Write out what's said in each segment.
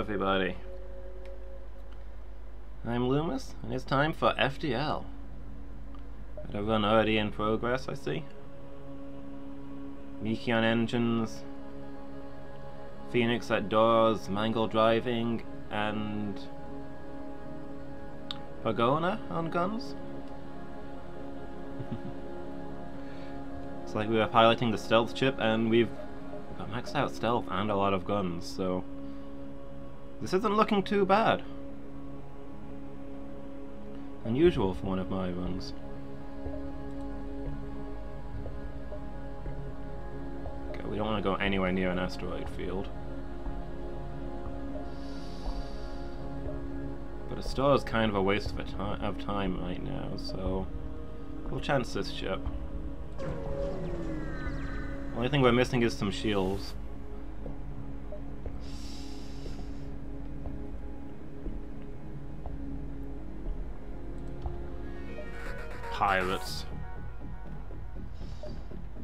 everybody. I'm Loomis, and it's time for FTL. Got a run already in progress, I see. Miki on engines, Phoenix at doors, Mangle driving, and Pagona on guns. It's like we were piloting the stealth chip, and we've got maxed out stealth and a lot of guns, so this isn't looking too bad. Unusual for one of my runs. Okay, we don't want to go anywhere near an asteroid field. But a store is kind of a waste of time right now, so we'll chance this ship. Only thing we're missing is some shields. Pirates.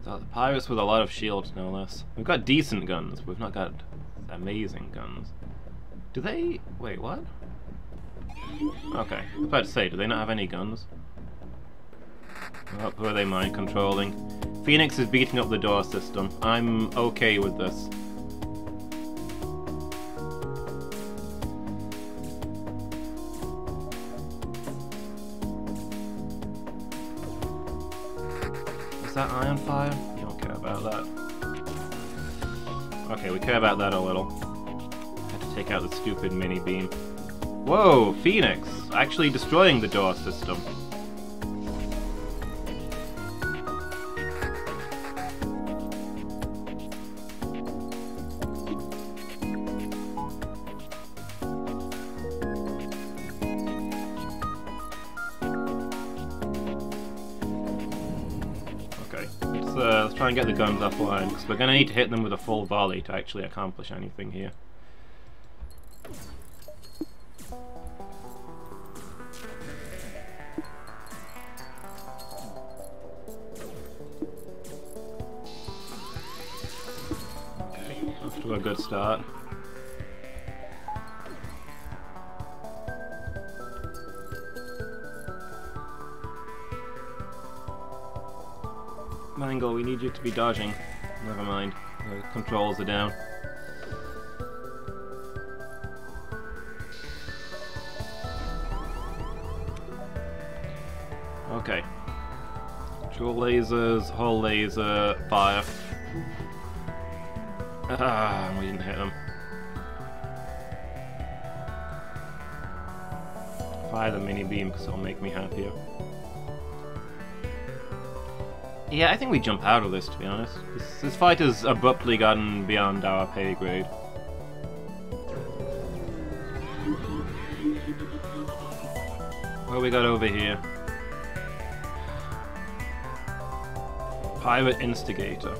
So the pirates with a lot of shields, no less. We've got decent guns, we've not got amazing guns. Do they... wait, what? Okay, I was about to say, do they not have any guns? Oh, who are they mind controlling? Phoenix is beating up the door system. I'm okay with this. Is that iron fire? You don't care about that. Okay, we care about that a little. Had to take out the stupid mini beam. Whoa, Phoenix! Actually destroying the door system. Let's try and get the guns offline, because we're going to need to hit them with a full volley to actually accomplish anything here. Okay, off to a good start. Mangle, we need you to be dodging. Never mind, the controls are down. Okay. Dual lasers, hull laser, fire. Ah, we didn't hit them. Fire the mini beam because it'll make me happier. Yeah, I think we jump out of this, to be honest. This fight has abruptly gotten beyond our pay grade. What we got over here? Pirate Instigator.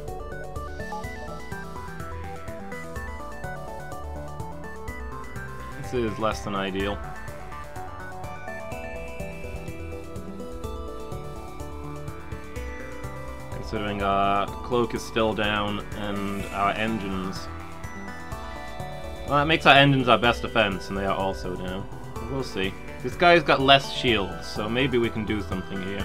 This is less than ideal. Considering our cloak is still down and our engines... well, that makes our engines our best defense, and they are also down. We'll see. This guy's got less shields, so maybe we can do something here.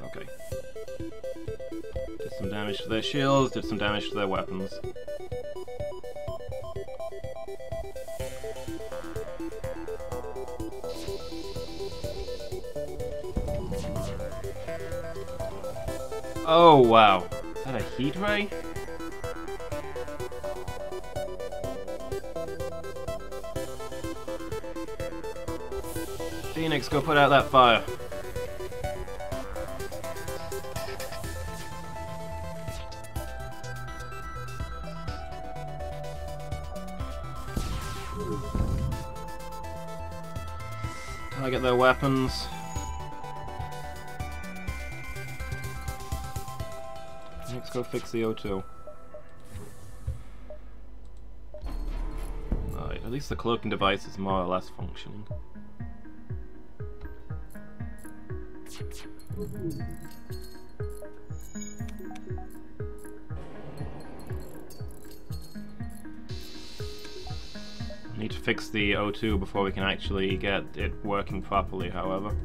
Okay. Did some damage to their shields, did some damage to their weapons. Oh wow, is that a heat ray? Phoenix, go put out that fire. Target their weapons. Let's go fix the O2. Alright, at least the cloaking device is more or less functioning. Need to fix the O2 before we can actually get it working properly, however.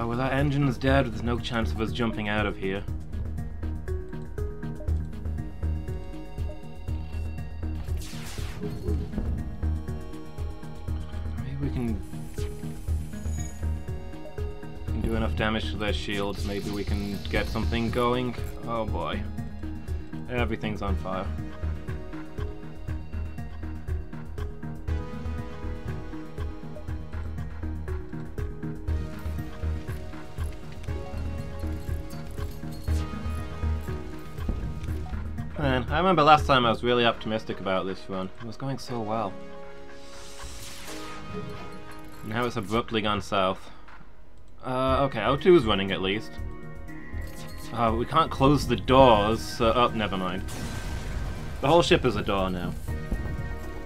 Well, that engine's dead, there's no chance of us jumping out of here. Maybe we can do enough damage to their shields, maybe we can get something going. Oh boy. Everything's on fire. Man, I remember last time I was really optimistic about this run. It was going so well. Now it's abruptly gone south. Okay, O2's running at least. We can't close the doors, oh, never mind. The whole ship is a door now.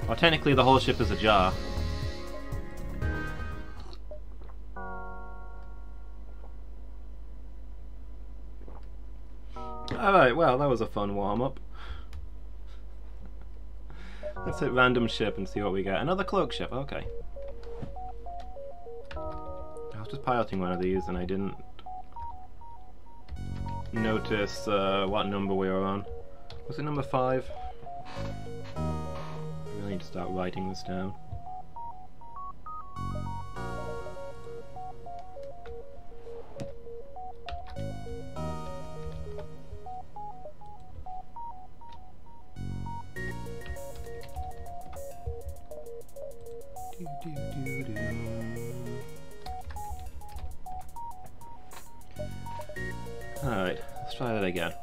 Or technically the whole ship is ajar. Alright, well, that was a fun warm-up. Let's hit random ship and see what we get. Another cloak ship, okay. I was just piloting one of these and I didn't notice what number we were on. Was it number 5? I really need to start writing this down. Alright, let's try that again.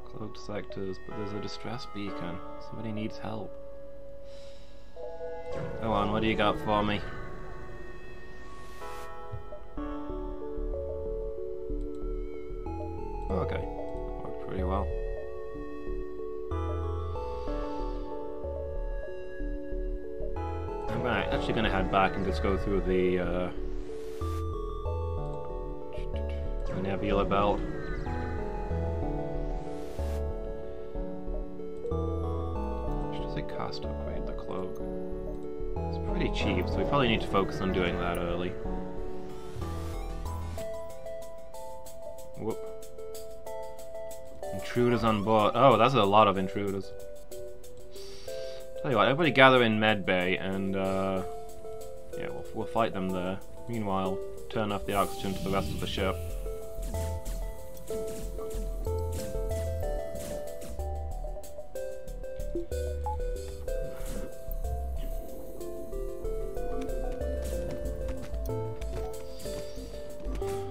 Cloaked sectors, but there's a distress beacon. Somebody needs help. Go on, what do you got for me? Okay, that worked pretty well. I'm actually going to head back and just go through the Nebula Belt. Does it cost to upgrade the cloak? It's pretty cheap, so we probably need to focus on doing that early. Whoop. Intruders on board. Oh, that's a lot of intruders. Tell you what, everybody gather in medbay and yeah, we'll fight them there. Meanwhile, turn off the oxygen to the rest of the ship.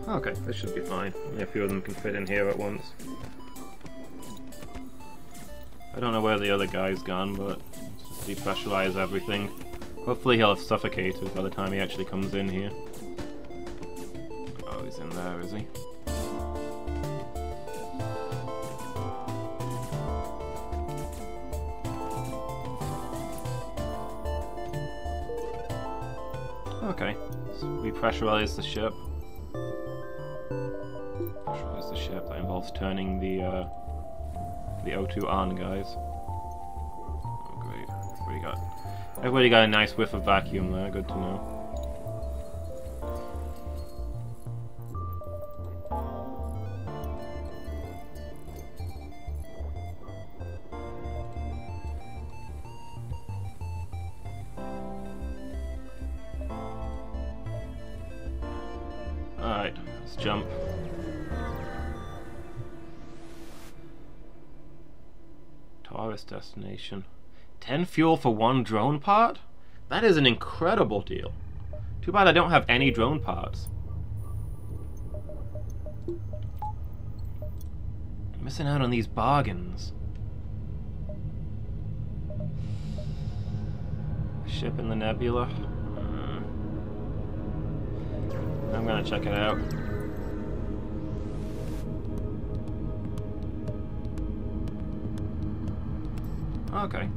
Okay, this should be fine. Only a few of them can fit in here at once. I don't know where the other guy's gone, but let's just depressurize everything. Hopefully he'll have suffocated by the time he actually comes in here. Oh, he's in there, is he? Okay, let's repressurize the ship. Pressurize the ship. That involves turning the O2 on, guys. Oh, great. Everybody got a nice whiff of vacuum there. Good to know. Let's jump. Tourist destination. 10 fuel for 1 drone part? That is an incredible deal. Too bad I don't have any drone parts. I'm missing out on these bargains. Ship in the nebula. I'm gonna check it out. Okay.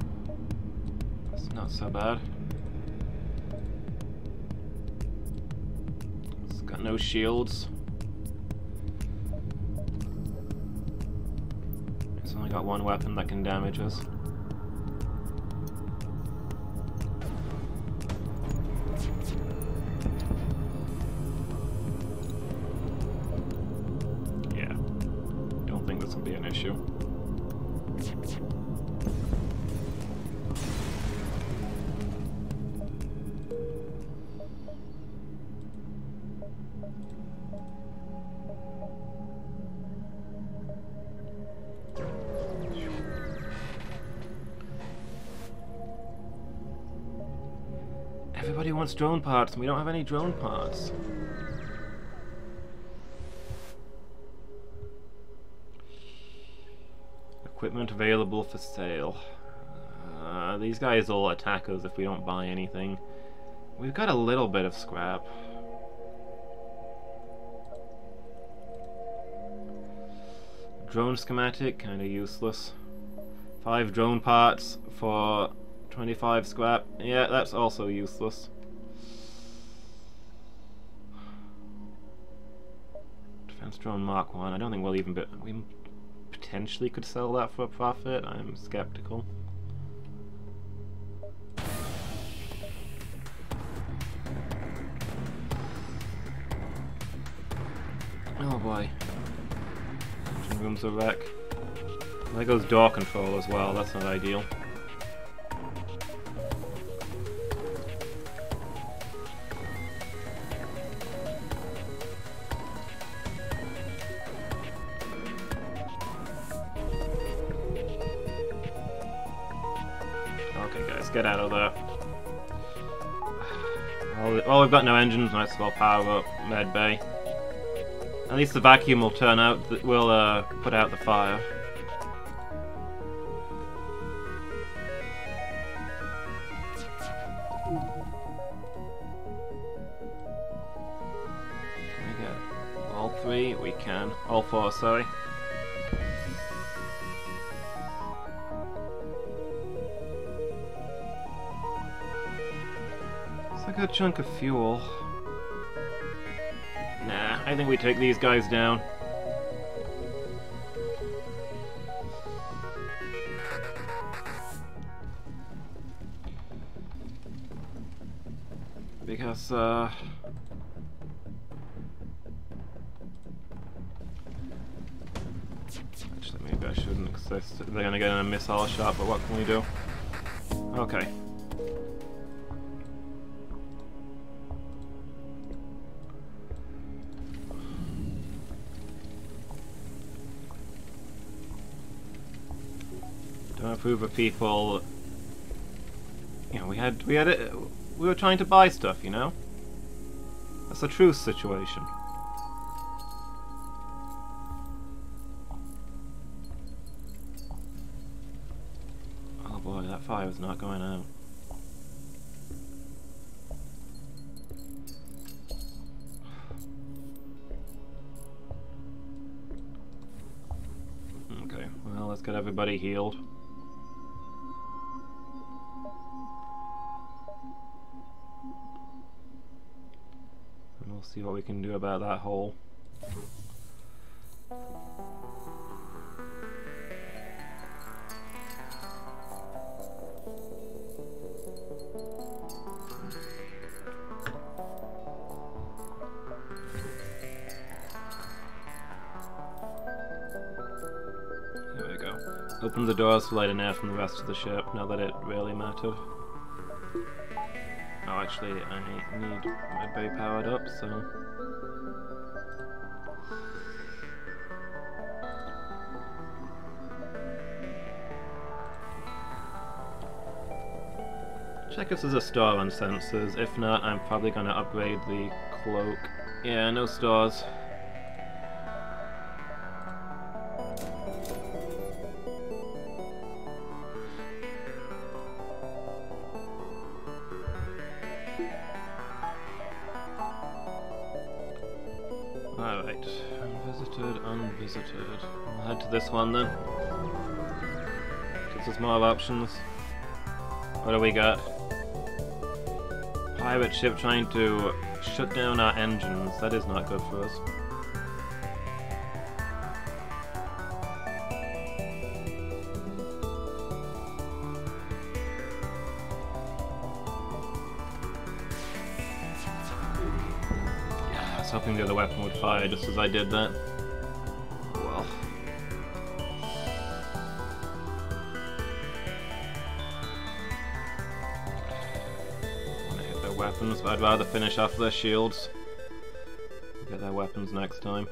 That's not so bad. It's got no shields. It's only got 1 weapon that can damage us. Yeah. Don't think this will be an issue. Everybody wants drone parts, and we don't have any drone parts. Equipment available for sale. These guys will attack us if we don't buy anything. We've got a little bit of scrap. Drone schematic, kinda useless. 5 drone parts for 25 scrap. Yeah, that's also useless. Defense drone Mark 1. I don't think we'll even be... We potentially could sell that for a profit. I'm skeptical. Oh boy. Engine room's a wreck. There goes door control as well. That's not ideal. Get out of there. Well, we've got no engines, might as well power up med bay. At least the vacuum will turn out, will put out the fire. Can we get all 3? We can. All 4, sorry. A good chunk of fuel. Nah, I think we take these guys down. Because, actually, maybe I shouldn't, because they're gonna get in a missile shot, but what can we do? Okay. Don't approve of people. You know, we were trying to buy stuff, you know? That's a truce situation. Oh boy, that fire's not going out. Okay, well, let's get everybody healed. We'll see what we can do about that hole. There we go. Open the doors for light and air from the rest of the ship, now that it really mattered. Oh, actually, I need my bay powered up, so... Check if there's a store on sensors. If not, I'm probably gonna upgrade the cloak. Yeah, no stores. Alright, unvisited. We'll head to this one then. Gives us more options. What do we got? Pirate ship trying to shut down our engines. That is not good for us. Yeah, I was hoping the other weapon would fire just as I did that. Well. Weapons, but I'd rather finish off their shields. Get their weapons next time.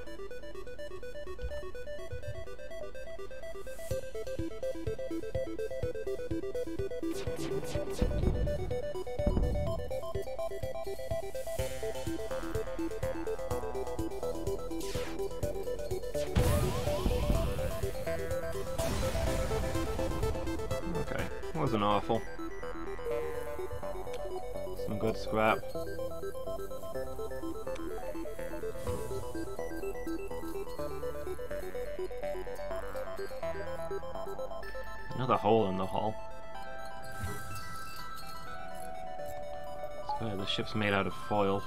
Okay, wasn't awful. Some good scrap. Another hole in the hull. So the ship's made out of foil.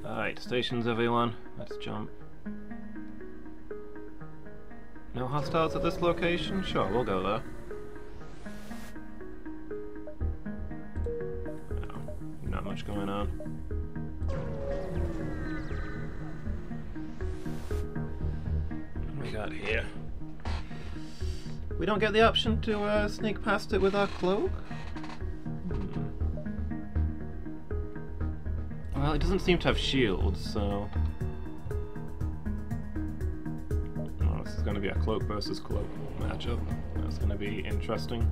Alright, stations everyone. Let's jump. No hostiles at this location? Sure, we'll go there. No, not much going on. What do we got here? We don't get the option to sneak past it with our cloak? Well, it doesn't seem to have shields, so... Oh, this is going to be a cloak versus cloak matchup. That's going to be interesting.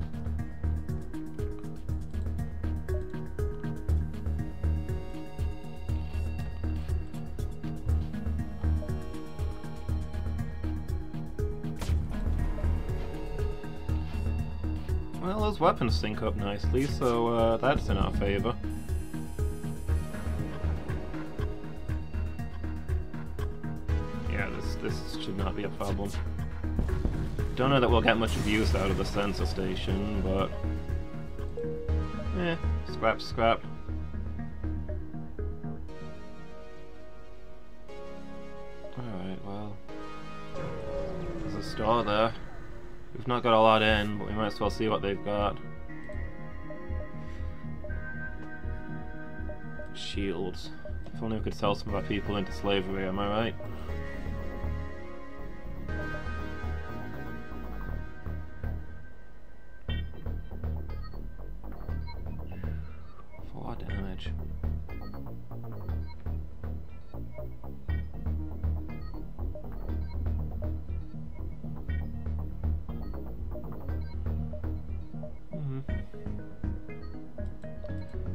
Well, those weapons sync up nicely, so that's in our favor. This should not be a problem. Don't know that we'll get much use out of the sensor station, but... scrap, scrap. Alright, well... There's a store there. We've not got a lot in, but we might as well see what they've got. Shields. If only we could sell some of our people into slavery, am I right? 4 damage.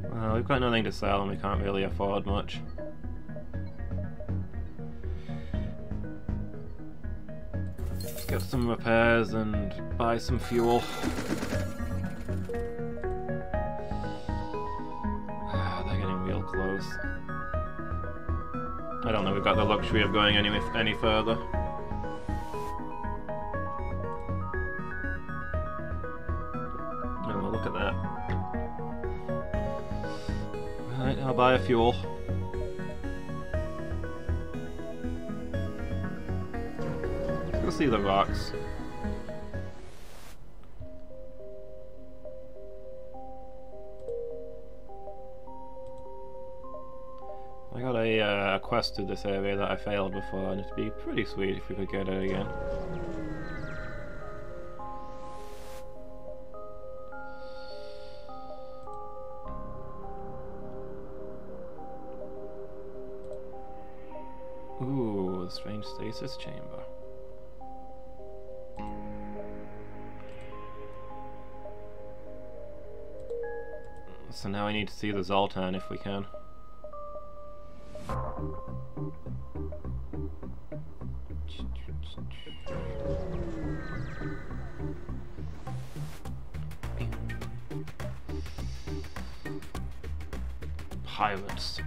Well, we've got nothing to sell and we can't really afford much. Let's get some repairs and buy some fuel. They're getting real close. I don't know, we've got the luxury of going any further. Oh, well, look at that. Right, I'll buy a fuel. Let's go see the rocks. quest to this area that I failed before, and it'd be pretty sweet if we could get it again. Ooh, a strange stasis chamber. So now I need to see the Zoltan if we can. Pirates.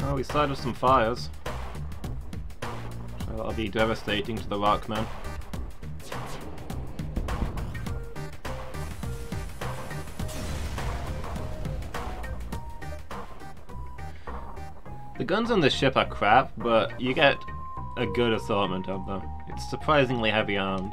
Oh, we started some fires. That'll be devastating to the Rockmen. The guns on this ship are crap, but you get a good assortment of them. It's surprisingly heavy armed.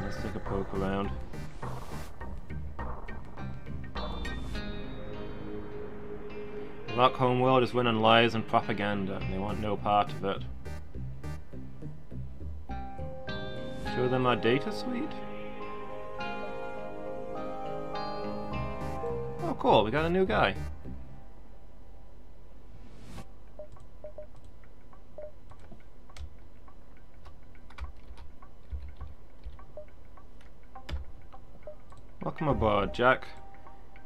Let's take a poke around. Rock Homeworld is run on lies and propaganda, and they want no part of it. Show them our data suite? Oh cool, we got a new guy. Welcome aboard, Jack.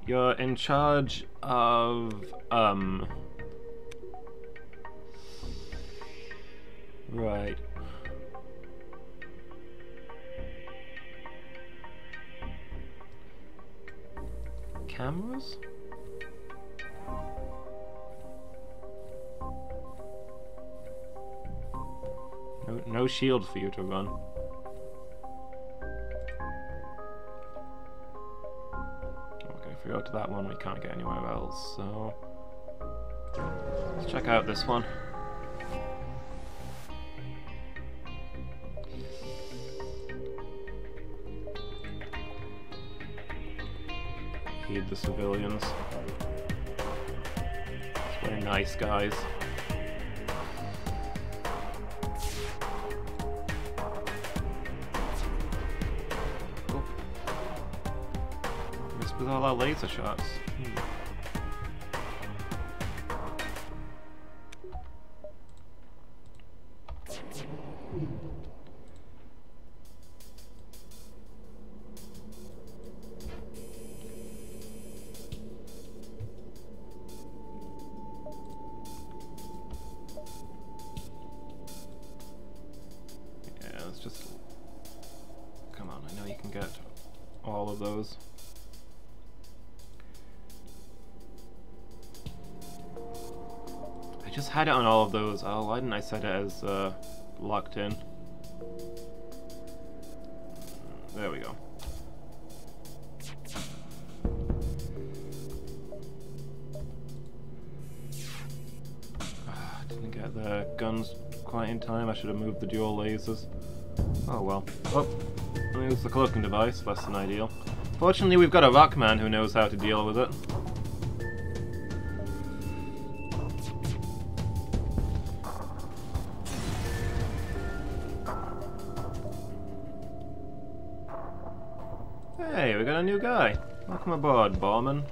You're in charge of, right. Cameras? No shield for you to run. Okay, if we go to that one, we can't get anywhere else, so let's check out this one. Feed the civilians. It's very nice, guys. Oh. Missed with all our laser shots. Just come on, I know you can get all of those. I just had it on all of those. Oh, why didn't I set it as locked in? There we go. Didn't get the guns quite in time. I should have moved the dual lasers. Oh well. Oh, there's the cloaking device, less than ideal. Fortunately, we've got a Rockman who knows how to deal with it. Hey, we got a new guy. Welcome aboard, Borman.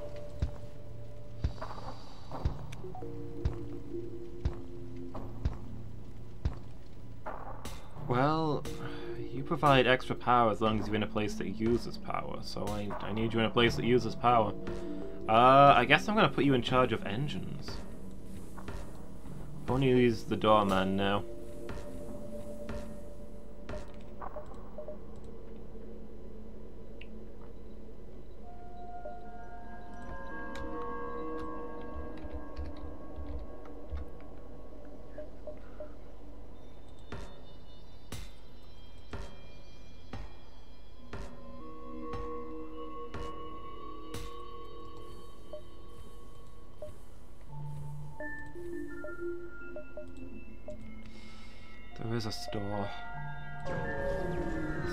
Well, you provide extra power as long as you're in a place that uses power, so I need you in a place that uses power. I guess I'm gonna put you in charge of engines. Only use the doorman now. is a store.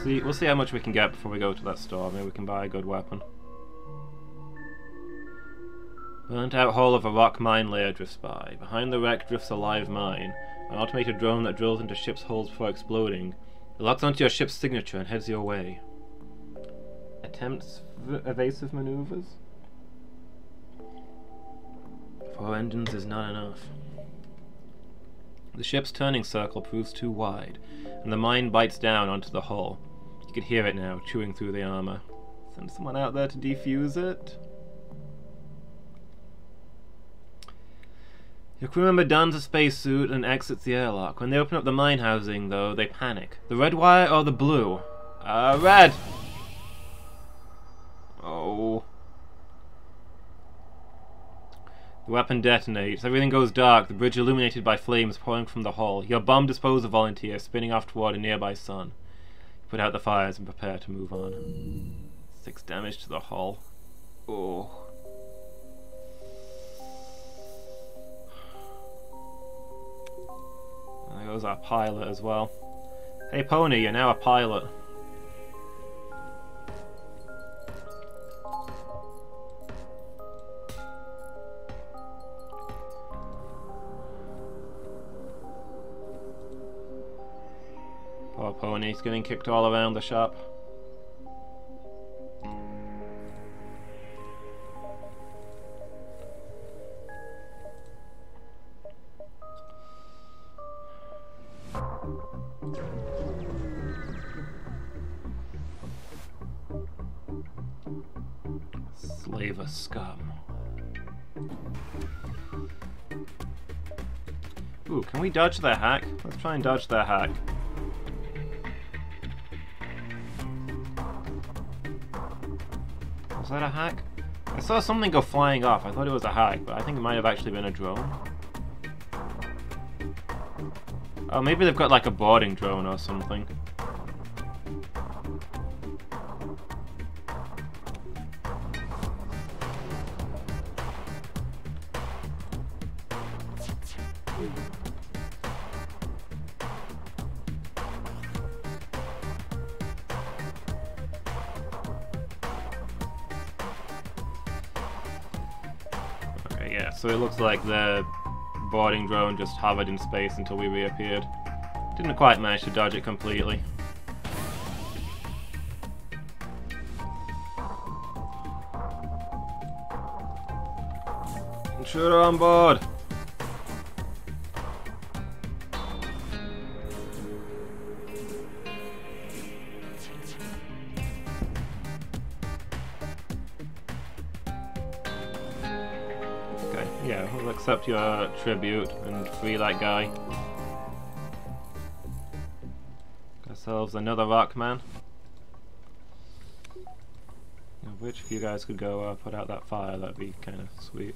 See, we'll see how much we can get before we go to that store. Maybe we can buy a good weapon. Burnt out hull of a rock mine layer drifts by. Behind the wreck drifts a live mine. An automated drone that drills into ship's hulls before exploding. It locks onto your ship's signature and heads your way. Attempts evasive maneuvers? 4 engines is not enough. The ship's turning circle proves too wide, and the mine bites down onto the hull. You can hear it now, chewing through the armor. Send someone out there to defuse it? Your crew member dons a spacesuit and exits the airlock. When they open up the mine housing, though, they panic. The red wire or the blue? Red! Oh. The weapon detonates. Everything goes dark, the bridge illuminated by flames pouring from the hull. Your bomb disposal volunteer spinning off toward a nearby sun. You put out the fires and prepare to move on. 6 damage to the hull. Oh. There goes our pilot as well. Hey Pony, you're now a pilot. Poor Pony's getting kicked all around the shop. Slaver scum. Ooh, can we dodge their hack? Let's try and dodge their hack. Was that a hack? I saw something go flying off. I thought it was a hack, but I think it might have actually been a drone. Oh, maybe they've got like a boarding drone or something. Yeah, so it looks like the boarding drone just hovered in space until we reappeared. Didn't quite manage to dodge it completely. Intruder on board! Yeah, we'll accept your tribute and free that guy. Got ourselves another Rockman. Which if you guys could go put out that fire, that'd be kind of sweet.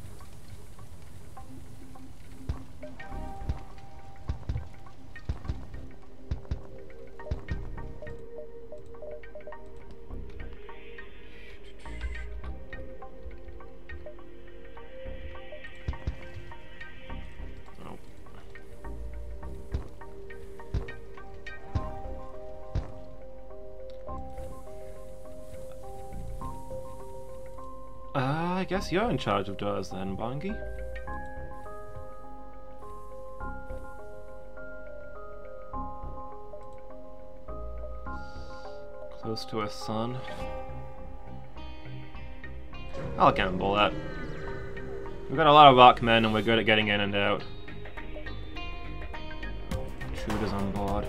I guess you're in charge of doors then, Bongi. Close to a sun. I'll gamble that. We've got a lot of rockmen and we're good at getting in and out. Intruders on board.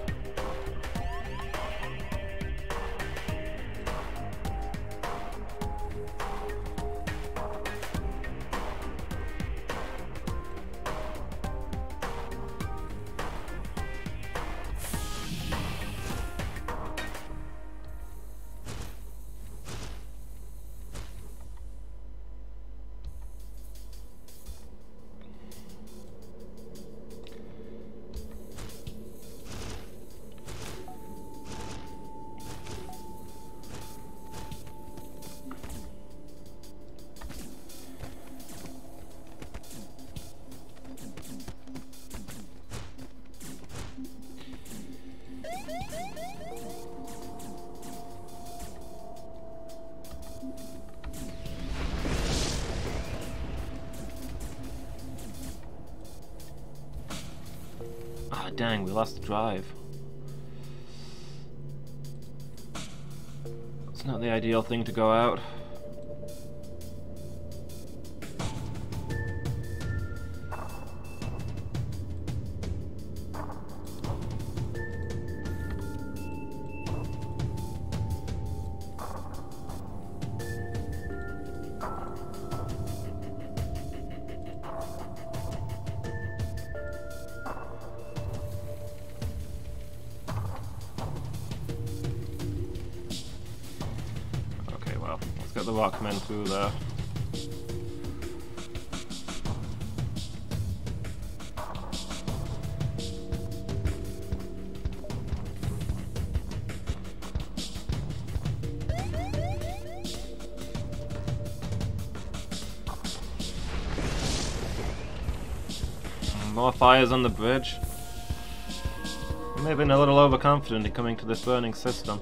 Ah, dang, we lost the drive. It's not the ideal thing to go out. Let's get the Rockmen through there. More fires on the bridge. I may have been a little overconfident in coming to this burning system.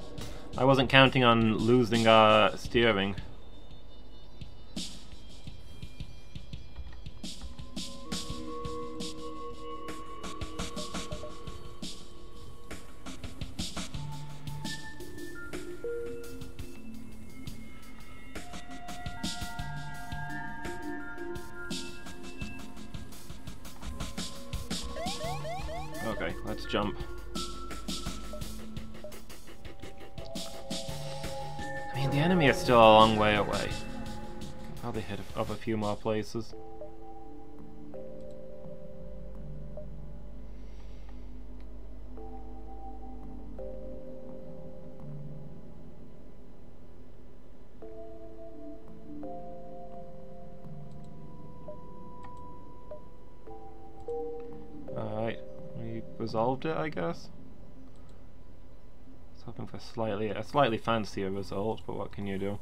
I wasn't counting on losing our steering. Okay, let's jump. I mean, the enemy is still a long way away. Probably hit up a few more places. Alright, we resolved it, I guess. I was hoping for a slightly fancier result, but what can you do?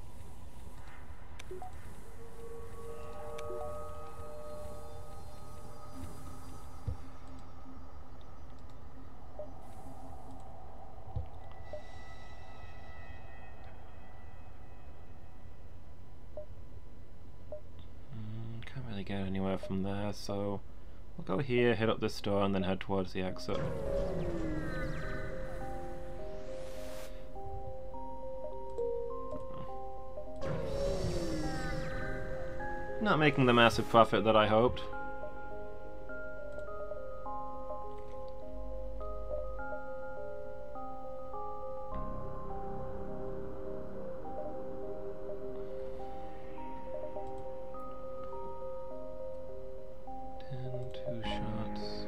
Can't really get anywhere from there, so we'll go here, hit up this door, and then head towards the exit. Not making the massive profit that I hoped. Two shots.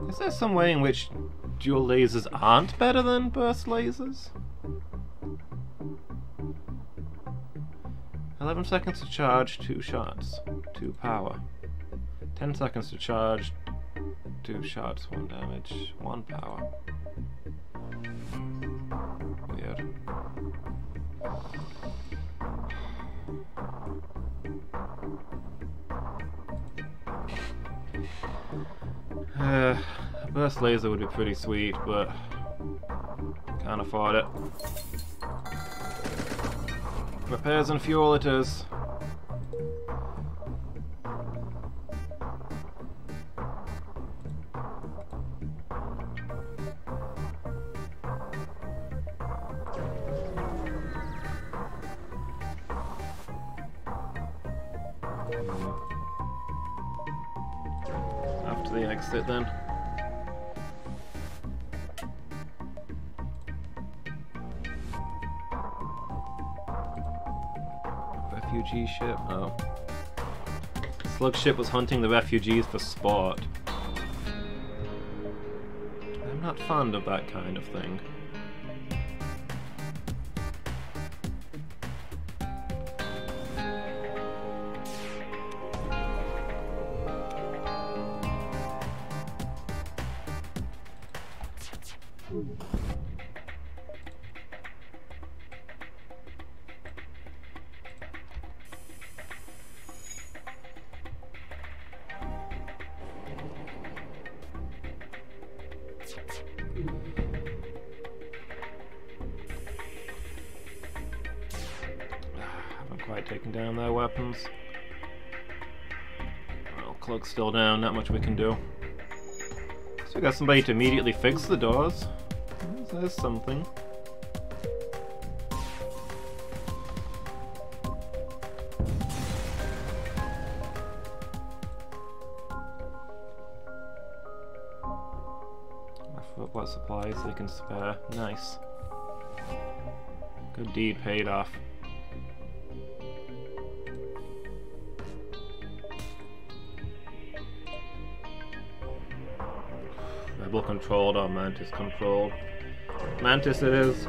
Is there some way in which dual lasers aren't better than burst lasers? 11 seconds to charge, 2 shots, 2 power. 10 seconds to charge, 2 shots, 1 damage, 1 power. Weird. A burst laser would be pretty sweet, but can't afford it. Repairs and fuel it is. After the exit then. Refugee ship? Oh. Slug ship was hunting the refugees for sport. I'm not fond of that kind of thing. taking down their weapons. Well, Cloak's still down, not much we can do. So we got somebody to immediately fix the doors. There's something. What supplies they can spare. Nice. Good deed paid off. Rebel controlled or Mantis controlled? Mantis it is.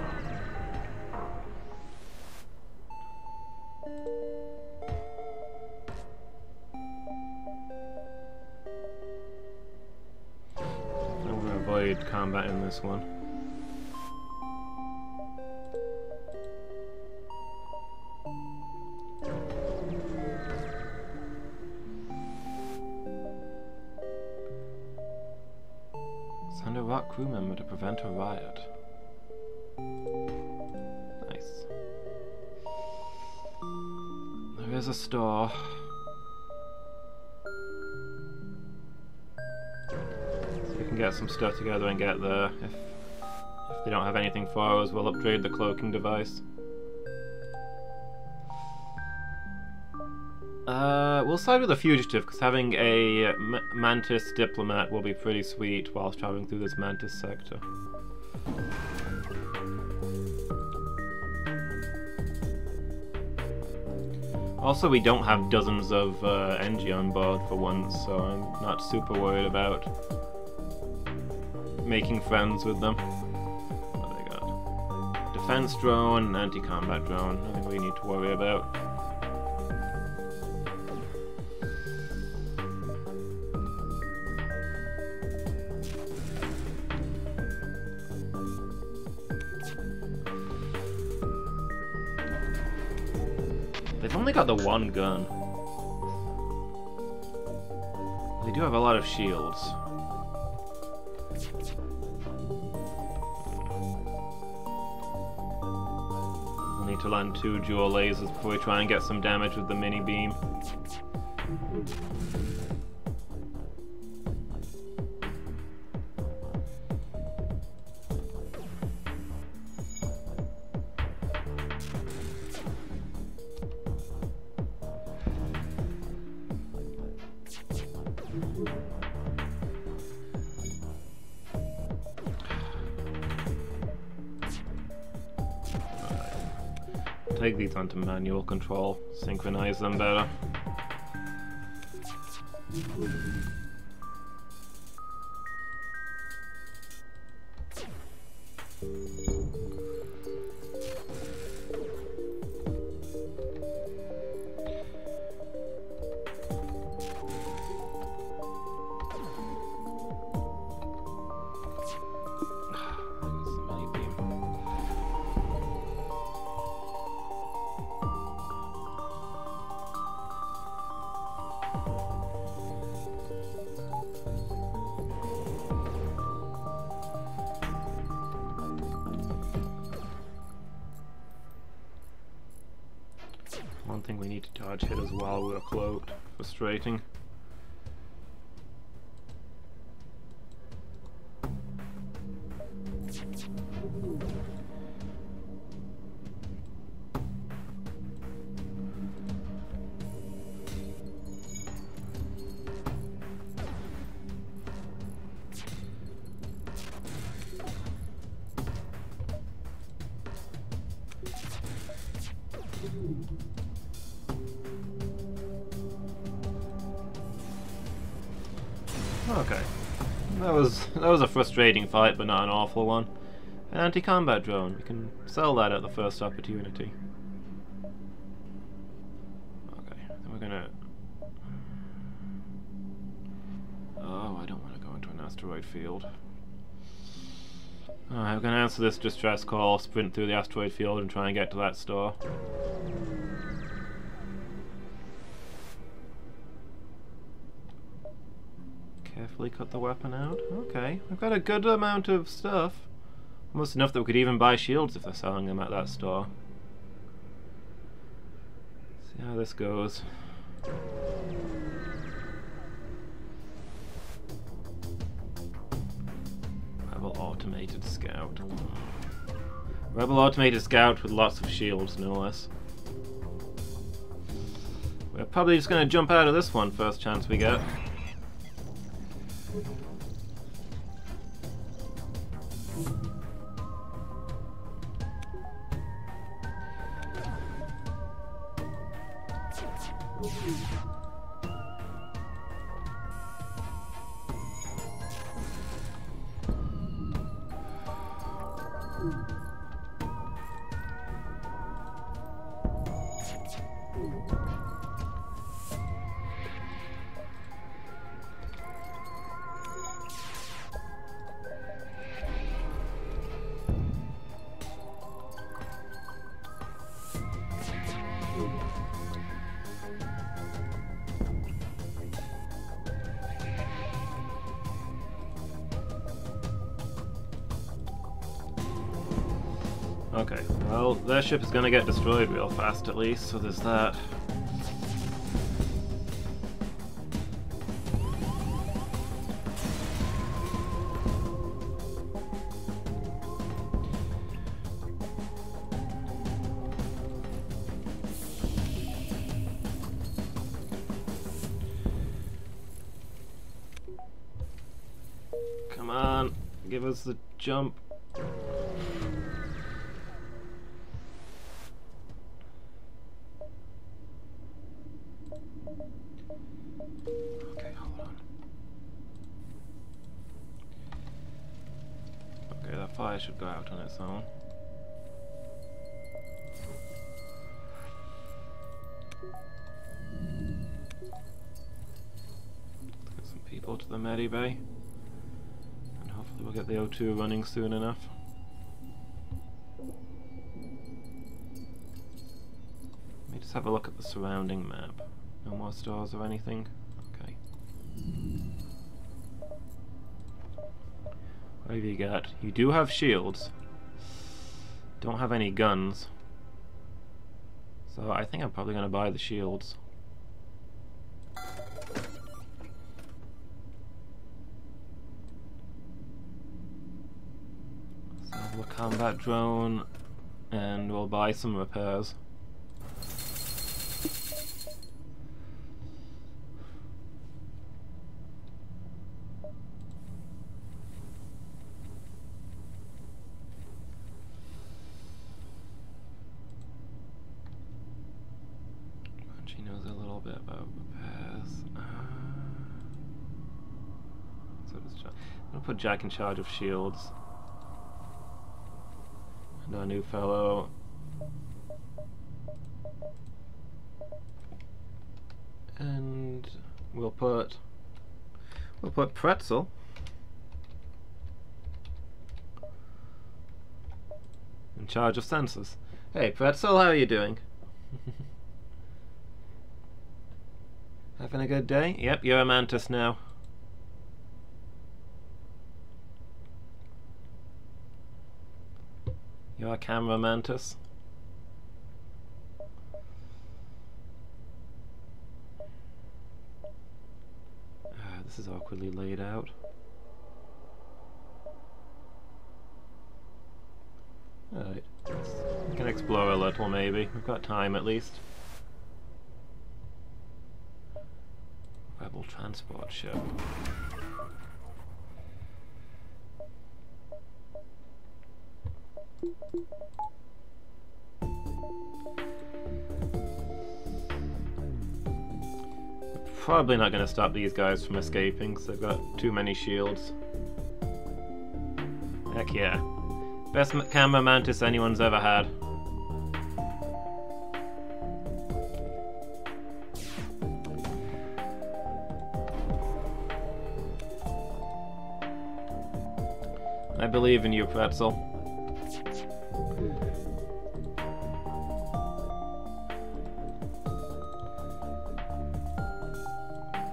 I'm gonna avoid combat in this one. Send a rock crew member to prevent a riot. Nice. There is a store. So we can get some stuff together and get there. If they don't have anything for us, we'll upgrade the cloaking device. We'll side with the fugitive, because having a Mantis diplomat will be pretty sweet whilst traveling through this Mantis sector. Also, we don't have dozens of NG on board for once, so I'm not super worried about making friends with them. What do they got? Defense drone, anti-combat drone, nothing we need to worry about. They've only got the one gun. They do have a lot of shields. We'll need to land 2 dual lasers before we try and get some damage with the mini beam. Take these onto manual control, synchronize them better. One thing we need to dodge hit us while we're cloaked. Frustrating. Okay. That was a frustrating fight, but not an awful one. An anti-combat drone. We can sell that at the first opportunity. Okay, then we're gonna... Oh, I don't want to go into an asteroid field. Alright, we're gonna answer this distress call, sprint through the asteroid field and try and get to that store. Carefully cut the weapon out. Okay, we've got a good amount of stuff. Almost enough that we could even buy shields if they're selling them at that store. Let's See how this goes. Rebel automated scout. Rebel automated scout with lots of shields, no less. We're probably just going to jump out of this one first chance we get. Okay, well, their ship is gonna get destroyed real fast at least, so there's that. Come on, give us the jump. Okay, hold on. Okay, that fire should go out on its own. Let's get some people to the medibay. And hopefully we'll get the O2 running soon enough. Let me just have a look at the surrounding map. No more stores or anything? Okay. What have you got? You do have shields. Don't have any guns. So I think I'm probably going to buy the shields. So we'll combat drone and we'll buy some repairs. She knows a little bit about repairs. So does Jack. I'm gonna put Jack in charge of shields. And our new fellow. And we'll put Pretzel in charge of sensors. Hey Pretzel, how are you doing? Having a good day? Yep, you're a mantis now. You're a camera mantis. This is awkwardly laid out. Alright, we can explore a little maybe. We've got time at least. Rebel transport ship. Probably not going to stop these guys from escaping because they've got too many shields. Heck yeah. Best camera mantis anyone's ever had. I believe in you, Pretzel.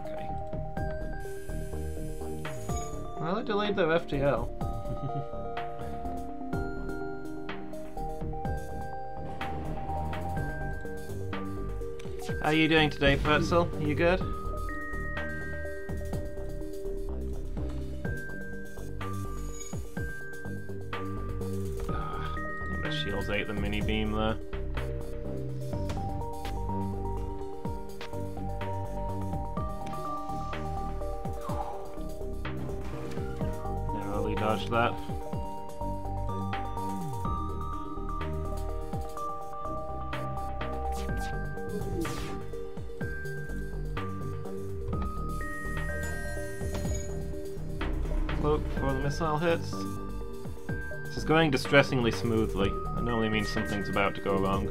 Okay. Well, I delayed their FTL. How are you doing today, Pretzel? Are you good? I think the shields ate the mini beam there. Narrowly dodged that. Cloak before the missile hits. This is going distressingly smoothly. That normally means something's about to go wrong.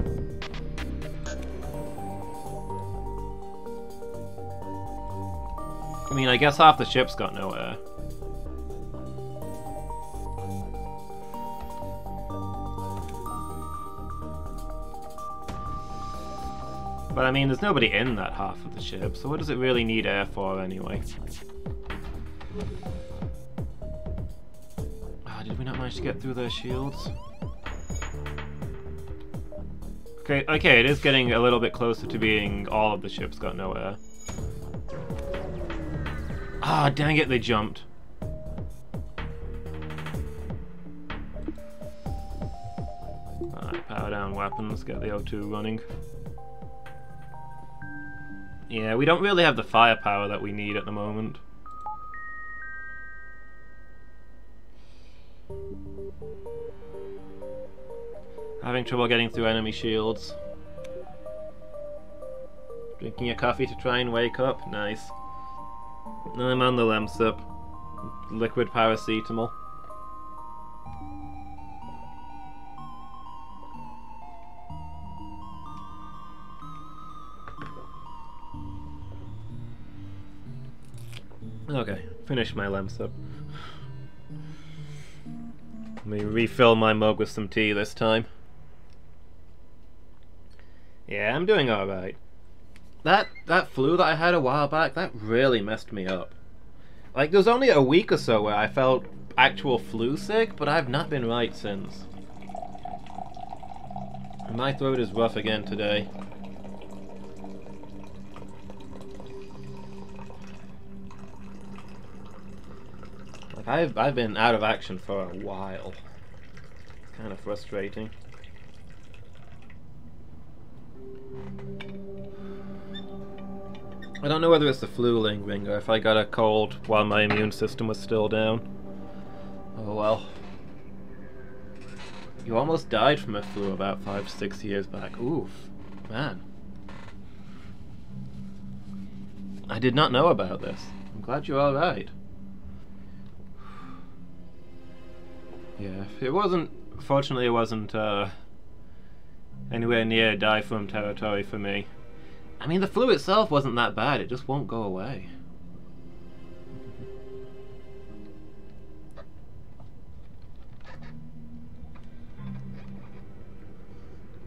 I mean, I guess half the ship's got no air. But I mean, there's nobody in that half of the ship, so what does it really need air for anyway? Did we not manage to get through their shields? Okay, it is getting a little bit closer to being all of the ships got no air. Ah, dang it, they jumped. Alright, power down weapons, get the O2 running. Yeah, we don't really have the firepower that we need at the moment. Having trouble getting through enemy shields. Drinking a coffee to try and wake up. Nice. I'm on the Lemsip. Liquid paracetamol. Okay, finish my Lemsip. Let me refill my mug with some tea this time. Yeah, I'm doing alright. That flu that I had a while back, that really messed me up. Like, there was only a week or so where I felt actual flu sick, but I've not been right since. My throat is rough again today. Like, I've been out of action for a while. It's kind of frustrating. I don't know whether it's the flu lingering or if I got a cold while my immune system was still down. Oh well. You almost died from a flu about 5-6 years back. Oof. Man. I did not know about this. I'm glad you're alright. Yeah, it wasn't... Fortunately it wasn't anywhere near die from territory for me. I mean, the flu itself wasn't that bad, it just won't go away.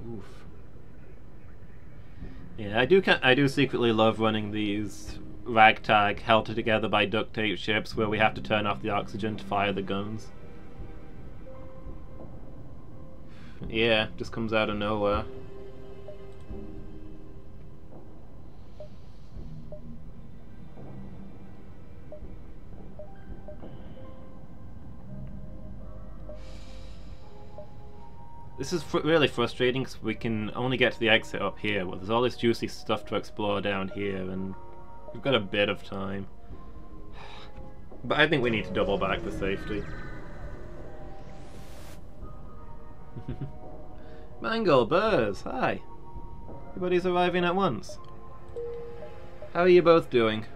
Oof. Yeah, I do secretly love running these ragtag, held together by duct tape ships where we have to turn off the oxygen to fire the guns. Yeah, just comes out of nowhere. This is really frustrating because we can only get to the exit up here, but there's all this juicy stuff to explore down here, and we've got a bit of time. But I think we need to double back for safety. Mangle, Burrs, hi. Everybody's arriving at once. How are you both doing?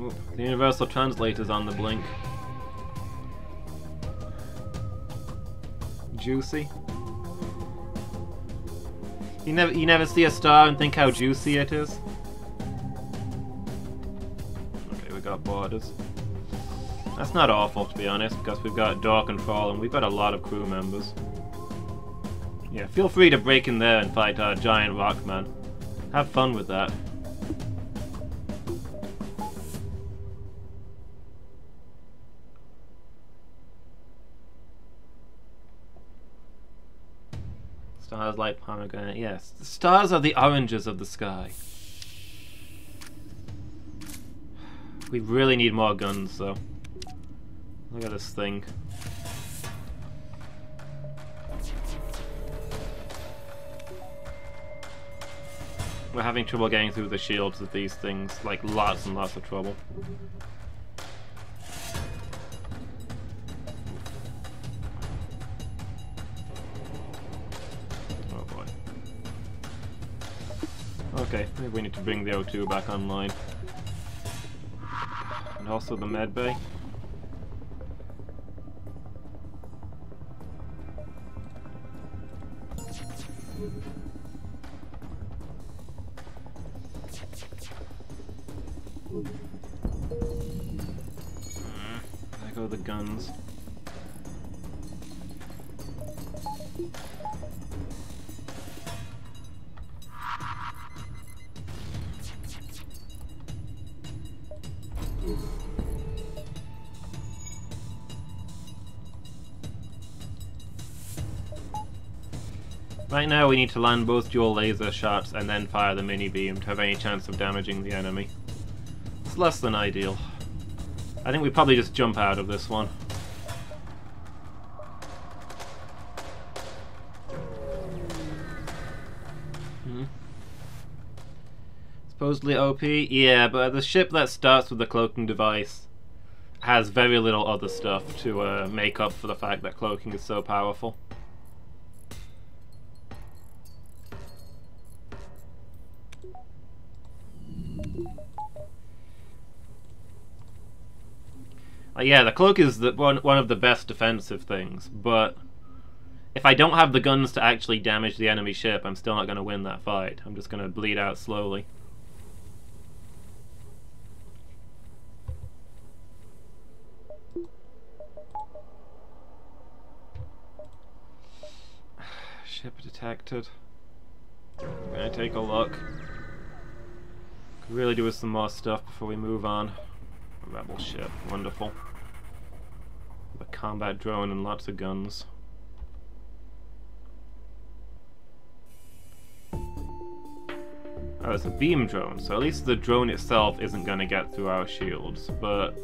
Ooh, the universal translator's on the blink. Juicy. You never see a star and think how juicy it is? Okay, we got borders. That's not awful, to be honest, because we've got door control and we've got a lot of crew members. Yeah, feel free to break in there and fight our giant rock man. Have fun with that. Stars like pomegranate, yes. The stars are the oranges of the sky. We really need more guns, though. Look at this thing. We're having trouble getting through the shields with these things, like lots and lots of trouble. Oh boy. Okay, maybe we need to bring the O2 back online. And also the med bay. There go the guns. Right now we need to land both dual laser shots and then fire the mini beam to have any chance of damaging the enemy. It's less than ideal. I think we probably just jump out of this one. Supposedly OP? Yeah, but the ship that starts with the cloaking device has very little other stuff to make up for the fact that cloaking is so powerful. Yeah, the cloak is one of the best defensive things, but if I don't have the guns to actually damage the enemy ship, I'm still not going to win that fight. I'm just going to bleed out slowly. Ship detected. I'm going to take a look. Could really do with some more stuff before we move on. A rebel ship, wonderful. A combat drone and lots of guns. Oh, it's a beam drone, so at least the drone itself isn't going to get through our shields, but...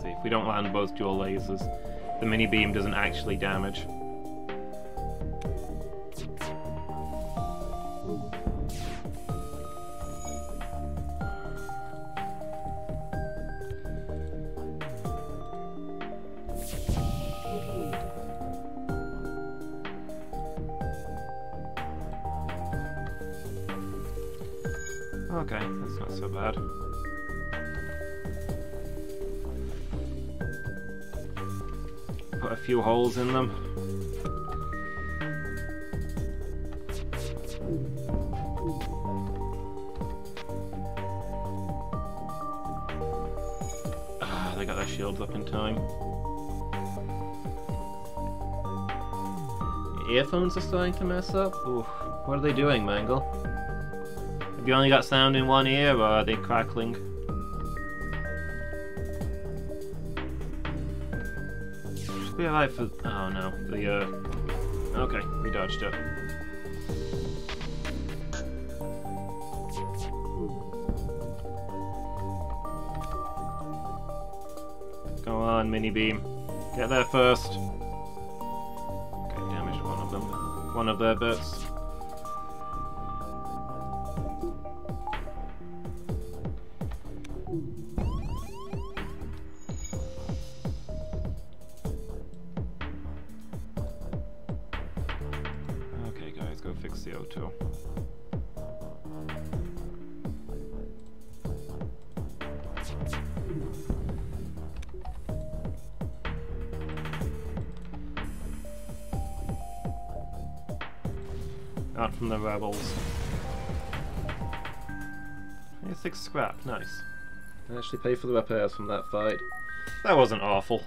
If we don't land both dual lasers, the mini beam doesn't actually damage. Okay, that's not so bad. Put a few holes in them. Ah, they got their shields up in time. The earphones are starting to mess up? Ooh, what are they doing, Mangle? Have you only got sound in one ear, or are they crackling? Should be alright for... oh no, the okay, we dodged it. Go on, mini beam. Get there first. Okay, damaged one of them. One of their bits. Go fix the O2. Out from the rebels. 26 scrap, nice. I actually paid for the repairs from that fight. That wasn't awful.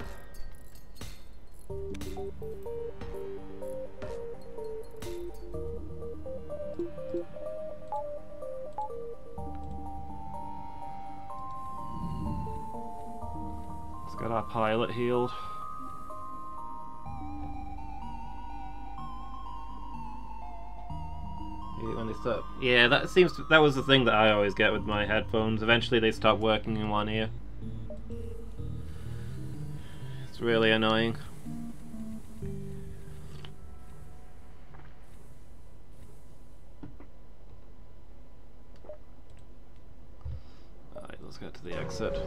Let's get our pilot healed. When they start, yeah, that was the thing that I always get with my headphones. Eventually they stop working in one ear. It's really annoying. Alright, let's get to the exit.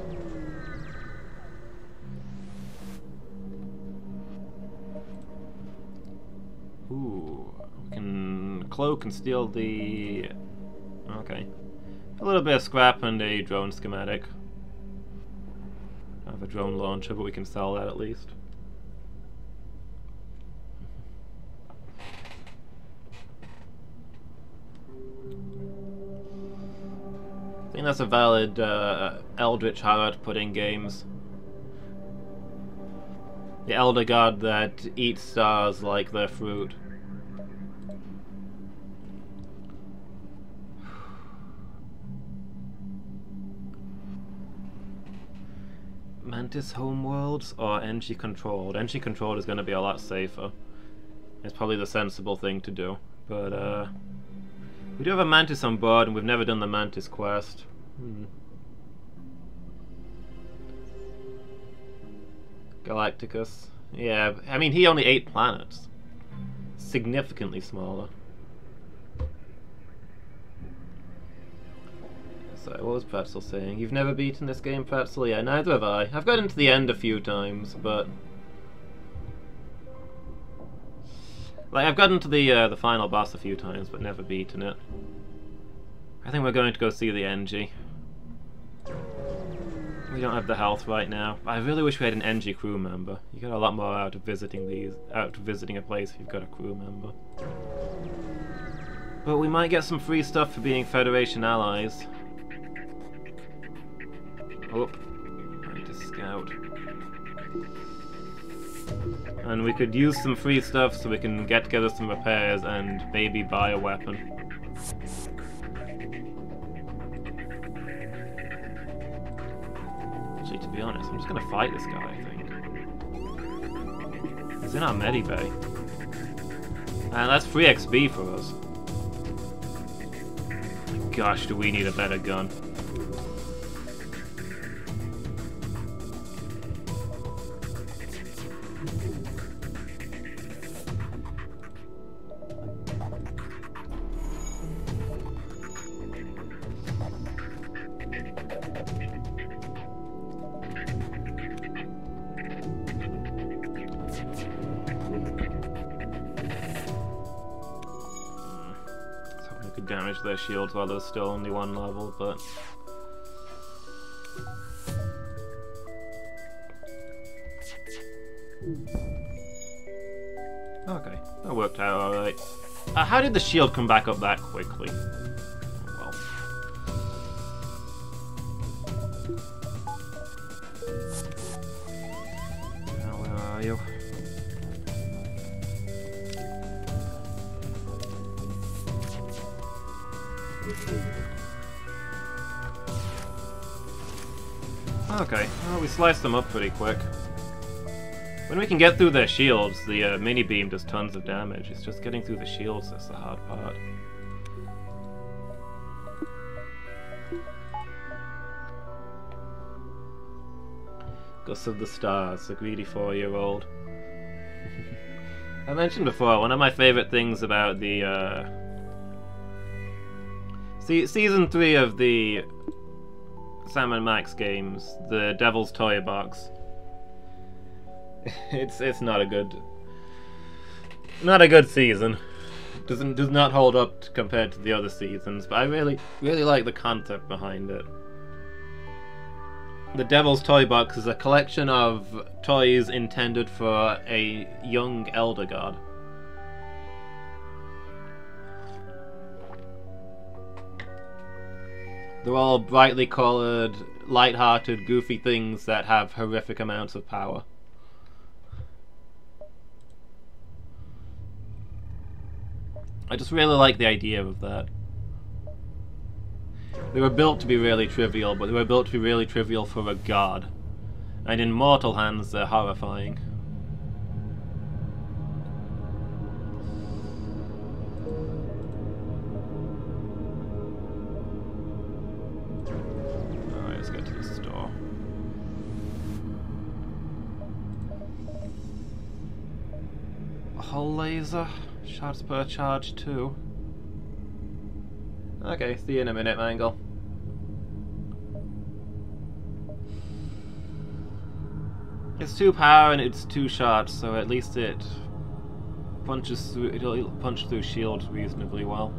Ooh, we can cloak and steal the... Okay. A little bit of scrap and a drone schematic. I have a drone launcher, but we can sell that at least. I think that's a valid Eldritch Horror to put in games. The Elder God that eats stars like their fruit. Mantis Homeworlds or NG Controlled? NG Controlled is going to be a lot safer. It's probably the sensible thing to do. But we do have a Mantis on board and we've never done the Mantis quest. Galacticus. Yeah, I mean, he only ate planets. Significantly smaller. Sorry, what was Pretzel saying? You've never beaten this game, Pretzel? Yeah, neither have I. I've gotten to the end a few times, but... like, I've gotten to the final boss a few times, but never beaten it. I think we're going to go see the NG. We don't have the health right now. I really wish we had an NG crew member. You get a lot more out of visiting a place if you've got a crew member. But we might get some free stuff for being Federation allies. Oh, trying to scout. And we could use some free stuff so we can get together some repairs and maybe buy a weapon. Actually, to be honest, I'm just gonna fight this guy, I think. He's in our medibay. And that's free XP for us. Gosh, do we need a better gun. Damage their shields while they're still only one level, but... okay, that worked out alright. How did the shield come back up that quickly? Oh, well. Now, where are you? Okay, well, we sliced them up pretty quick. When we can get through their shields, the mini beam does tons of damage. It's just getting through the shields that's the hard part. Gus of the Stars, the greedy 4-year-old. I mentioned before, one of my favorite things about the Season 3 of the Sam and Max games, the Devil's Toy Box. It's not a good season. Does not hold up compared to the other seasons, but I really like the concept behind it. The Devil's Toy Box is a collection of toys intended for a young elder god. They're all brightly coloured, light-hearted, goofy things that have horrific amounts of power. I just really like the idea of that. They were built to be really trivial, but they were built to be really trivial for a god. And in mortal hands, they're horrifying. Alright, let's get to the store. A hull laser. Shots per charge, too. Okay, see you in a minute, Mangle. It's 2 power and it's 2 shots, so at least it punches through. It'll punch through shields reasonably well.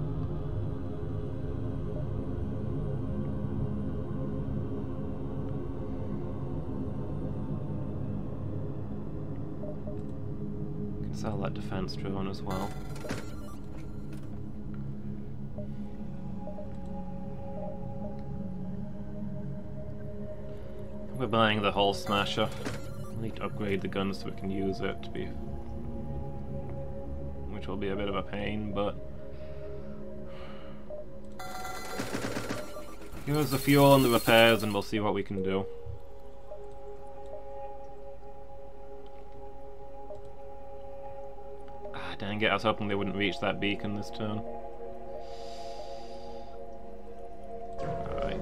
Can sell that defense drone as well. We're buying the hull smasher. We need to upgrade the gun so we can use it, which will be a bit of a pain, but give us the fuel and the repairs and we'll see what we can do. Ah, dang it, I was hoping they wouldn't reach that beacon this turn. Alright.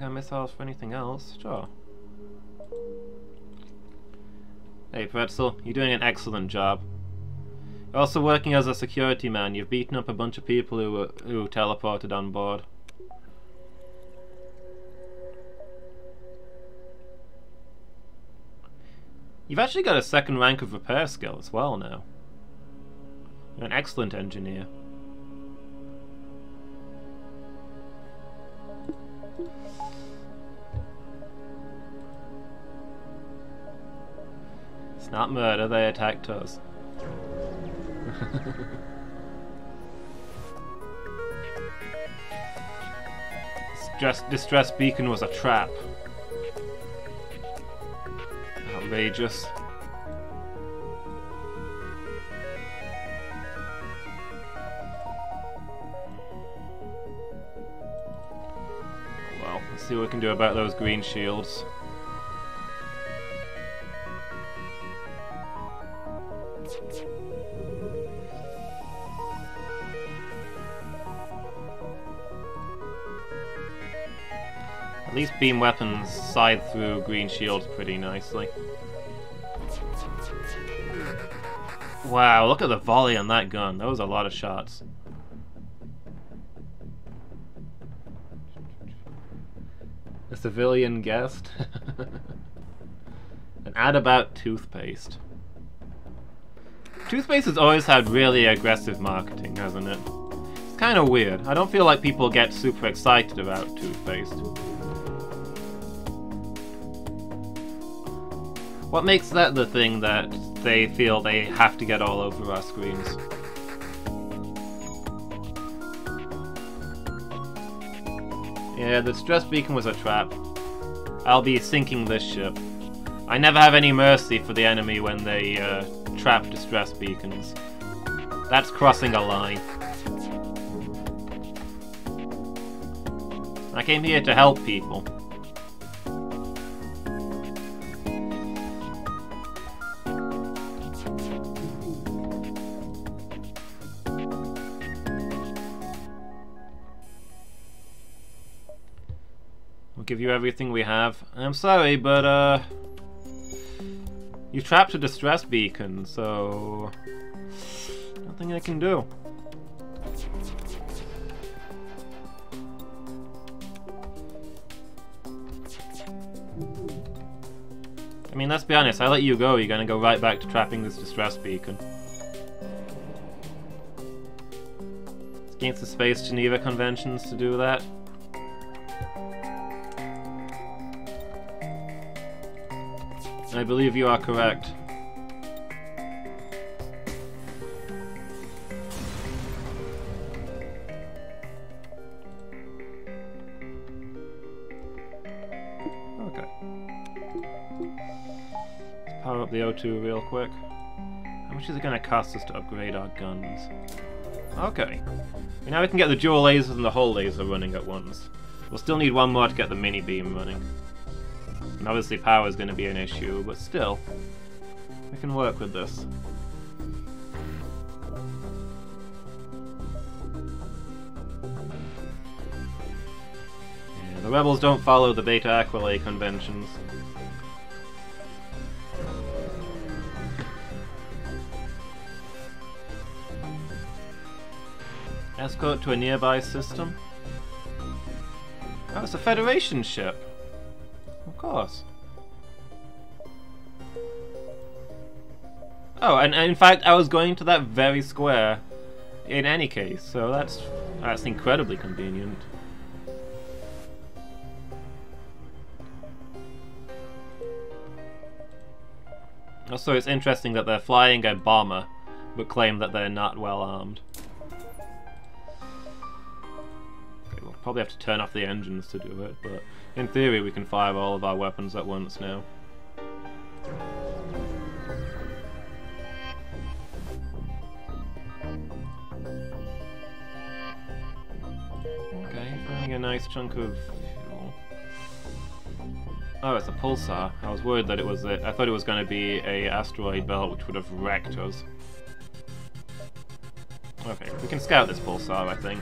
Missiles for anything else? Sure. Hey Pretzel, you're doing an excellent job. You're also working as a security man. You've beaten up a bunch of people who teleported on board. You've actually got a 2nd rank of repair skill as well now. You're an excellent engineer. It's not murder, they attacked us. Distress beacon was a trap. Outrageous. Well, let's see what we can do about those green shields. At least beam weapons scythe through green shields pretty nicely. Wow, look at the volley on that gun. That was a lot of shots. A civilian guest? An ad about toothpaste. Toothpaste has always had really aggressive marketing, hasn't it? It's kind of weird. I don't feel like people get super excited about toothpaste. What makes that the thing that they feel they have to get all over our screens? Yeah, the stress beacon was a trap. I'll be sinking this ship. I never have any mercy for the enemy when they trap distress beacons. That's crossing a line. I came here to help people. We'll give you everything we have. I'm sorry, but you trapped a distress beacon, so nothing I can do. I mean, let's be honest, I let you go, you're gonna go right back to trapping this distress beacon. It's against the Space Geneva Conventions to do that. I believe you are correct. Okay. Let's power up the O2 real quick. How much is it going to cost us to upgrade our guns? Okay. Now we can get the dual lasers and the whole laser running at once. We'll still need one more to get the mini beam running. And obviously power is going to be an issue, but still, we can work with this. Yeah, the rebels don't follow the Beta Aquila conventions. Escort to a nearby system? Oh, it's a Federation ship. Of course. Oh, and in fact, I was going to that very square in any case, so that's incredibly convenient. Also, it's interesting that they're flying a bomber, but claim that they're not well armed. Probably have to turn off the engines to do it, but in theory we can fire all of our weapons at once now. Okay, finding a nice chunk of fuel. Oh, it's a pulsar. I was worried that it was I thought it was going to be a asteroid belt which would have wrecked us. Okay, we can scout this pulsar, I think.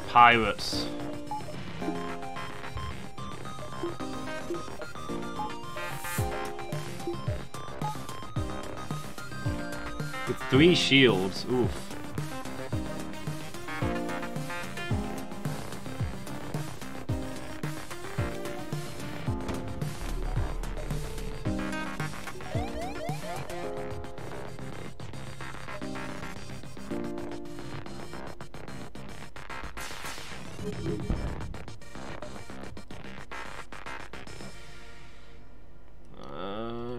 Pirates. With 3 shields, oof.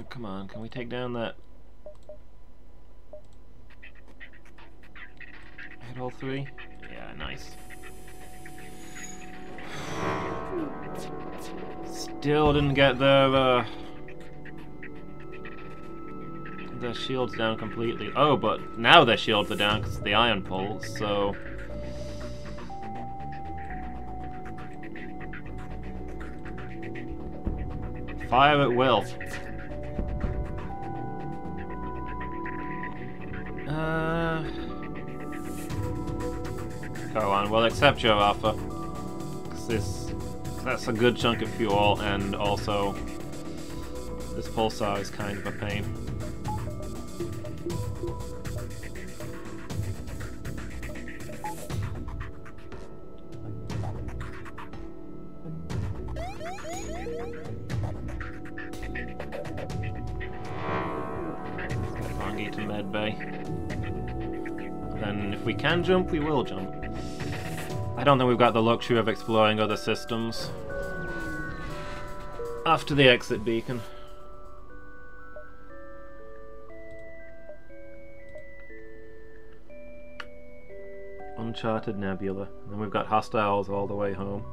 Come on, can we take down that? Hit all 3? Yeah, nice. Still didn't get their shields down completely. Oh, but now their shields are down because of the ion pulse, so... Fire at will. Go on, we'll accept your offer. 'Cause that's a good chunk of fuel, and also this pulsar is kind of a pain. To med bay. Then if we can jump, we will jump. I don't think we've got the luxury of exploring other systems after the exit beacon. Uncharted Nebula. And then we've got hostiles all the way home.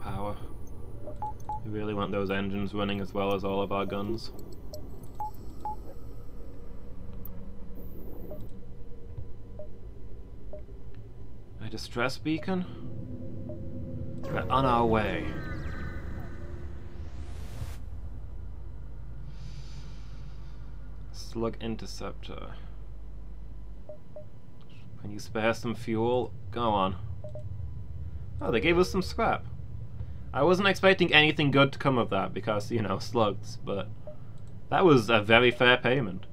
Power. We really want those engines running as well as all of our guns. A distress beacon? We're on our way. Slug interceptor. Can you spare some fuel? Go on. Oh, they gave us some scrap. I wasn't expecting anything good to come of that because, you know, slugs, but that was a very fair payment.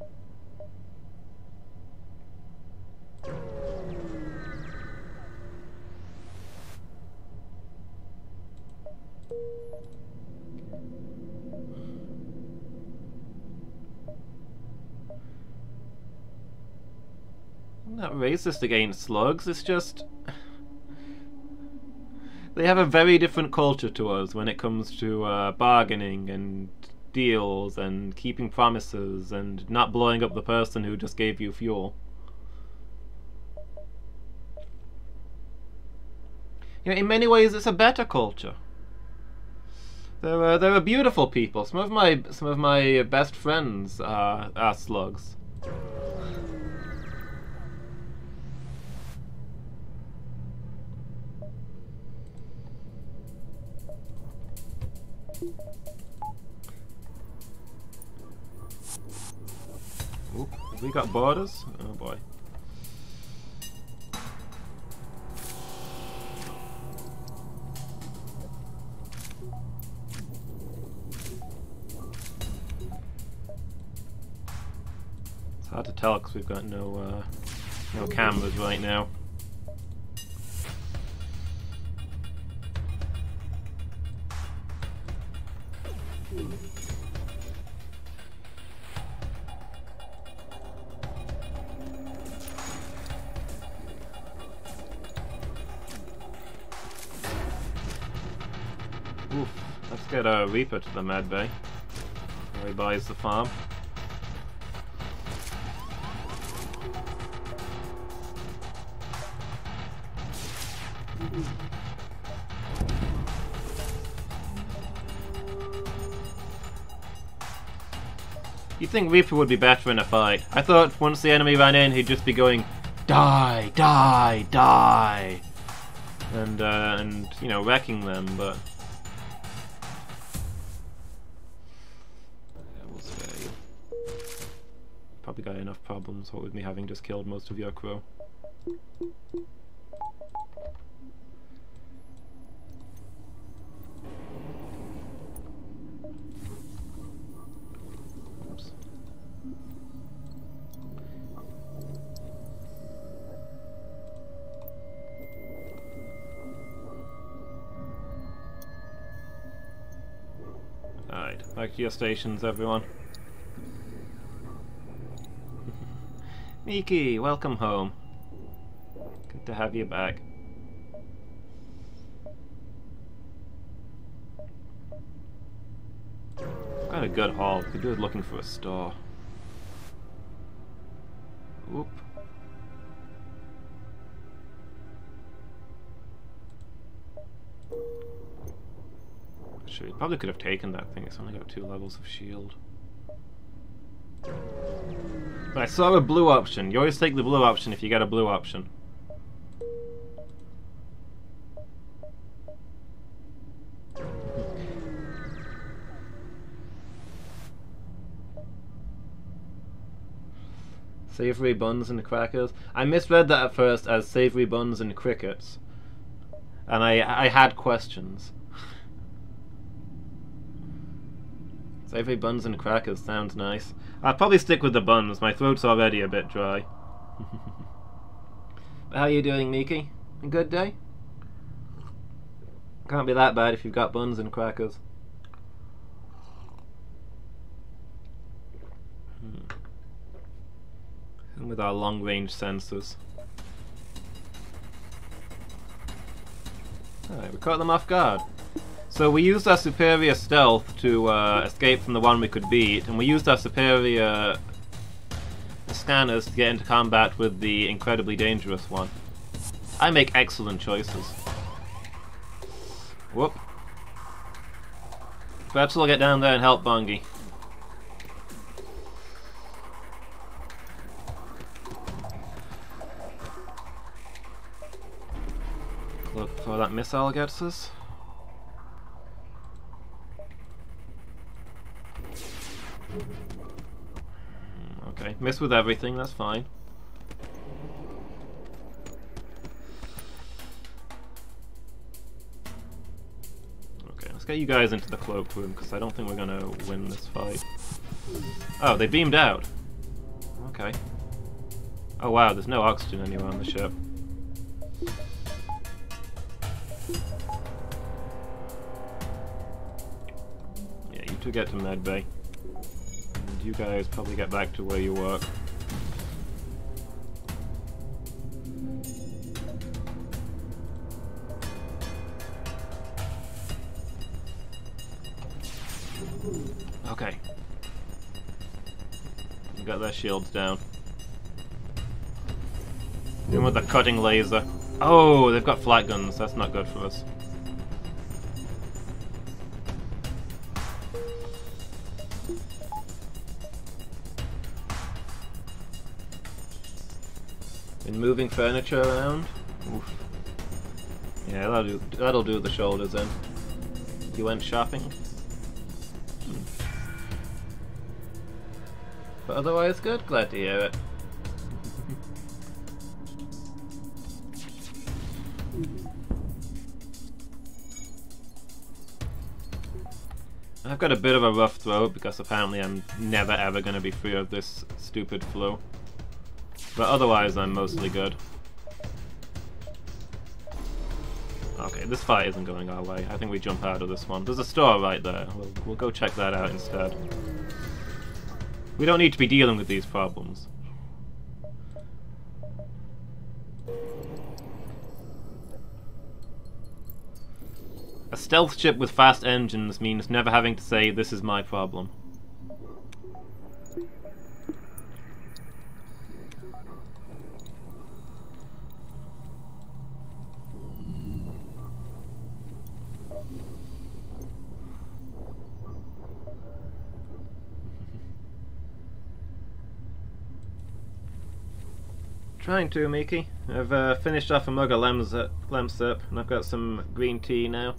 I'm not racist against slugs, it's just... They have a very different culture to us when it comes to bargaining and deals and keeping promises and not blowing up the person who just gave you fuel. You know, in many ways, it's a better culture. They're beautiful people. Some of my best friends are slugs. Oop, have we got borders? Oh boy. It's hard to tell because we've got no cameras right now. Oof, let's get a Reaper to the med bay where he buys the farm. You'd think Reaper would be better in a fight. I thought once the enemy ran in, he'd just be going, die, die, die, and you know, wrecking them. But yeah, we'll see. Probably got enough problems. What with me having just killed most of your crew. Alright, back to your stations, everyone. Miki, welcome home. Good to have you back. Got a good haul. Could do with looking for a store. Whoop. Actually, probably could have taken that thing. It's only got 2 levels of shield. But I saw a blue option. You always take the blue option if you get a blue option. Savory buns and crackers. I misread that at first as savory buns and crickets. And I had questions. Savory buns and crackers sounds nice. I'll probably stick with the buns. My throat's already a bit dry. How are you doing, Miki? A good day? Can't be that bad if you've got buns and crackers. And with our long-range sensors. Alright, we caught them off guard. So we used our superior stealth to escape from the one we could beat, and we used our superior scanners to get into combat with the incredibly dangerous one. I make excellent choices. Whoop. Perhaps we'll get down there and help Bongi. Look before that missile gets us. Okay, miss with everything, that's fine. Okay, let's get you guys into the cloak room, because I don't think we're gonna win this fight. Oh, they beamed out. Okay. Oh wow, there's no oxygen anywhere on the ship. Yeah, you two get to medbay. And you guys probably get back to where you work. Okay. We got their shields down. In with the cutting laser. Oh, they've got flat guns. That's not good for us. Been moving furniture around. Oof. Yeah, that'll do the shoulders in. You went shopping? But otherwise good, glad to hear it. I've got a bit of a rough throat because apparently I'm never ever going to be free of this stupid flu. But otherwise I'm mostly good. Okay, this fight isn't going our way. I think we jump out of this one. There's a store right there. We'll go check that out instead. We don't need to be dealing with these problems. A stealth ship with fast engines means never having to say, "This is my problem." Trying to, Miki. I've finished off a mug of lemsip, and I've got some green tea now.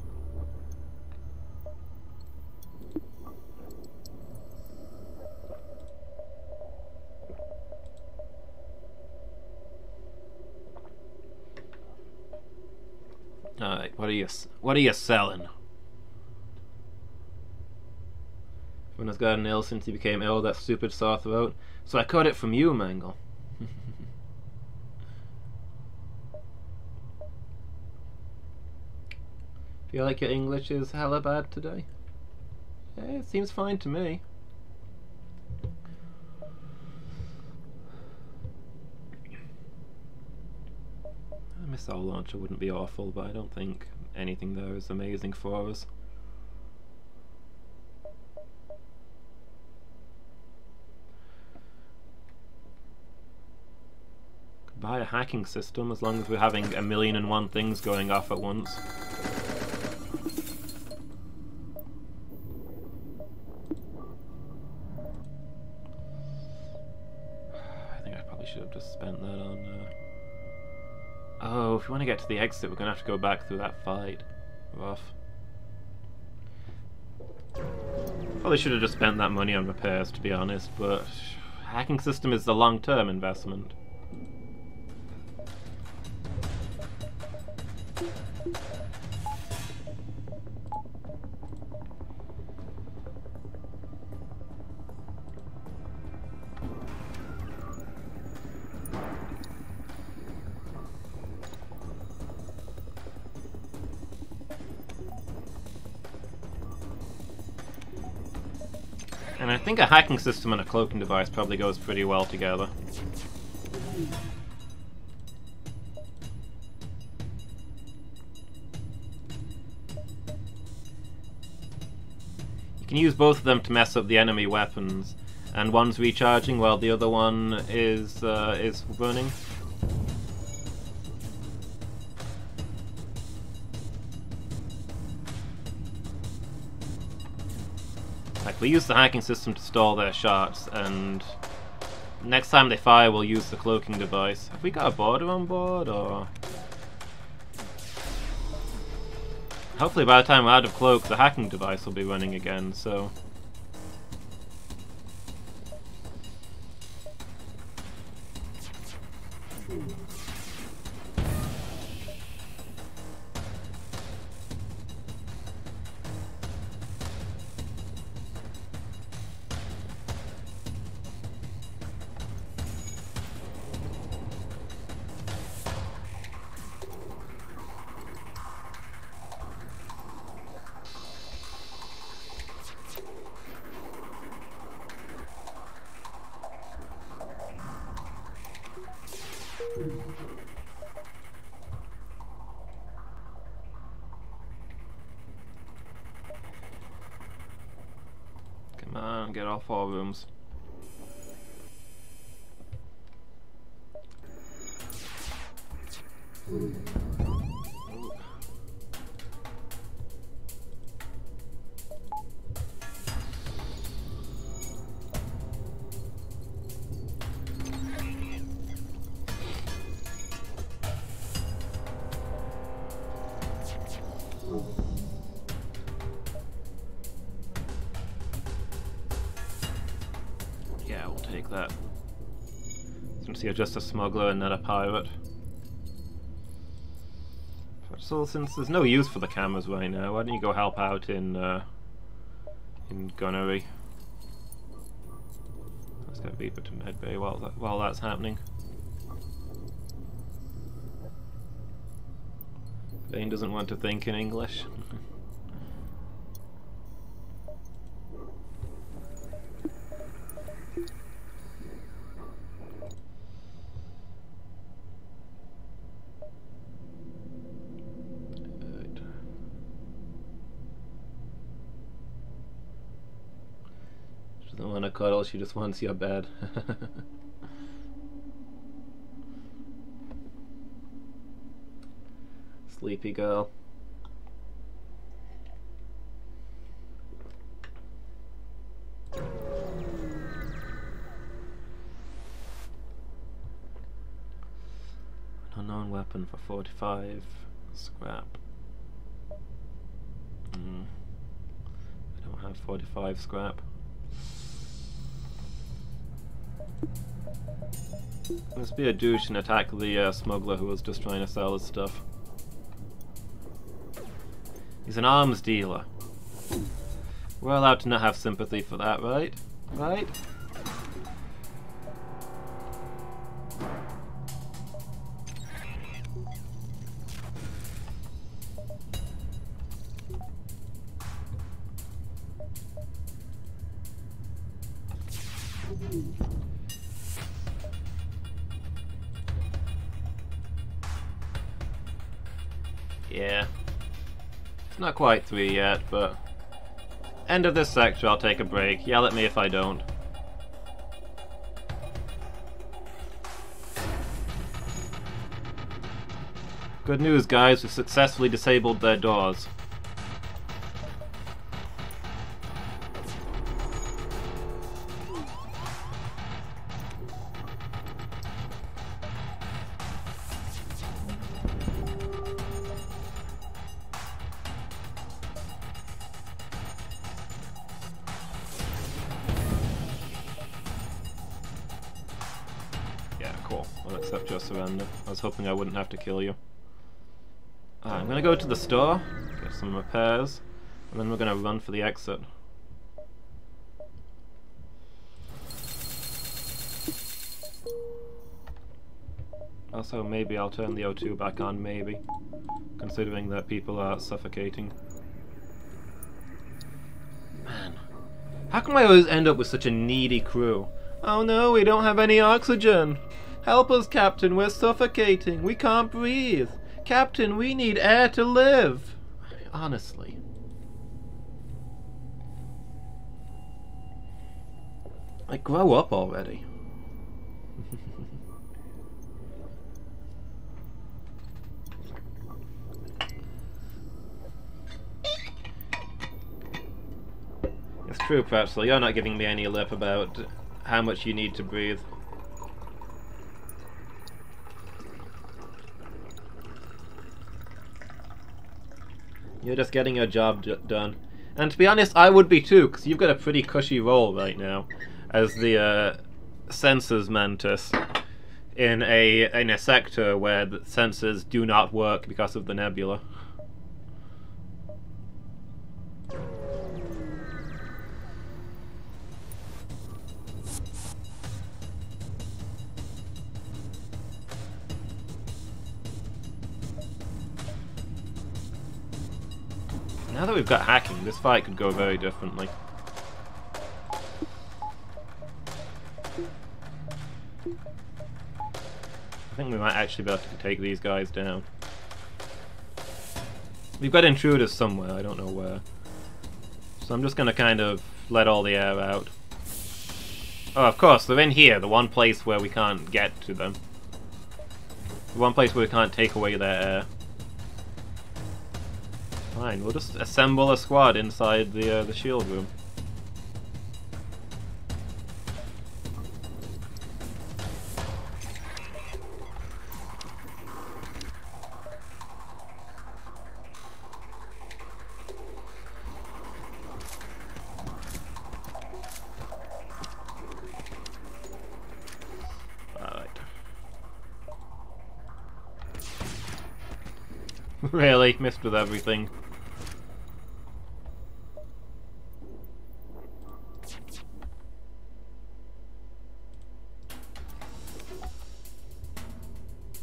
Alright, what are you selling? Everyone has gotten ill since he became ill, that stupid sore throat. So I caught it from you, Mangle. Feel like your English is hella bad today? Yeah, it seems fine to me. A missile launcher wouldn't be awful, but I don't think anything there is amazing for us. Could buy a hacking system as long as we're having 1,000,001 things going off at once. Should have just spent that on oh, if we want to get to the exit we're gonna have to go back through that fight. Rough. Probably should have just spent that money on repairs, to be honest, but hacking system is the long-term investment. And I think a hacking system and a cloaking device probably goes pretty well together. You can use both of them to mess up the enemy weapons, and one's recharging while the other one is running. Like, we use the hacking system to stall their shots, and next time they fire we'll use the cloaking device. Have we got a boarder on board, or...? Hopefully by the time we're out of cloak the hacking device will be running again, so... get all 4 rooms. Yeah, we'll take that. Since you're just a smuggler and not a pirate. So since there's no use for the cameras right now, why don't you go help out in gunnery? Let's get Reaper to medbay while that's happening. Bane doesn't want to think in English. She doesn't want to cuddle, she just wants your bed. Sleepy girl. Unknown weapon for 45 scrap. I don't have 45 scrap. Let's be a douche and attack the smuggler who was just trying to sell his stuff. He's an arms dealer. We're allowed to not have sympathy for that, right? Right? Yeah. It's not quite 3 yet, but... End of this sector, I'll take a break. Yell at me if I don't. Good news, guys. We've successfully disabled their doors. Cool. I'll accept your surrender. I was hoping I wouldn't have to kill you. I'm gonna go to the store, get some repairs, and then we're gonna run for the exit. Also, maybe I'll turn the O2 back on, maybe. Considering that people are suffocating. Man. How come I always end up with such a needy crew? Oh no, we don't have any oxygen! Help us, Captain, we're suffocating. We can't breathe. Captain, we need air to live. Honestly. Like, grow up already. It's true, Pretzel. You're not giving me any lip about how much you need to breathe. You're just getting your job done. And to be honest, I would be too, because you've got a pretty cushy role right now as the sensors mantis in a sector where the sensors do not work because of the nebula. Now that we've got hacking, this fight could go very differently. I think we might actually be able to take these guys down. We've got intruders somewhere, I don't know where. So I'm just gonna kind of let all the air out. Oh, of course, they're in here, the one place where we can't get to them. The one place where we can't take away their air. Fine, we'll just assemble a squad inside the shield room. Really? Missed with everything.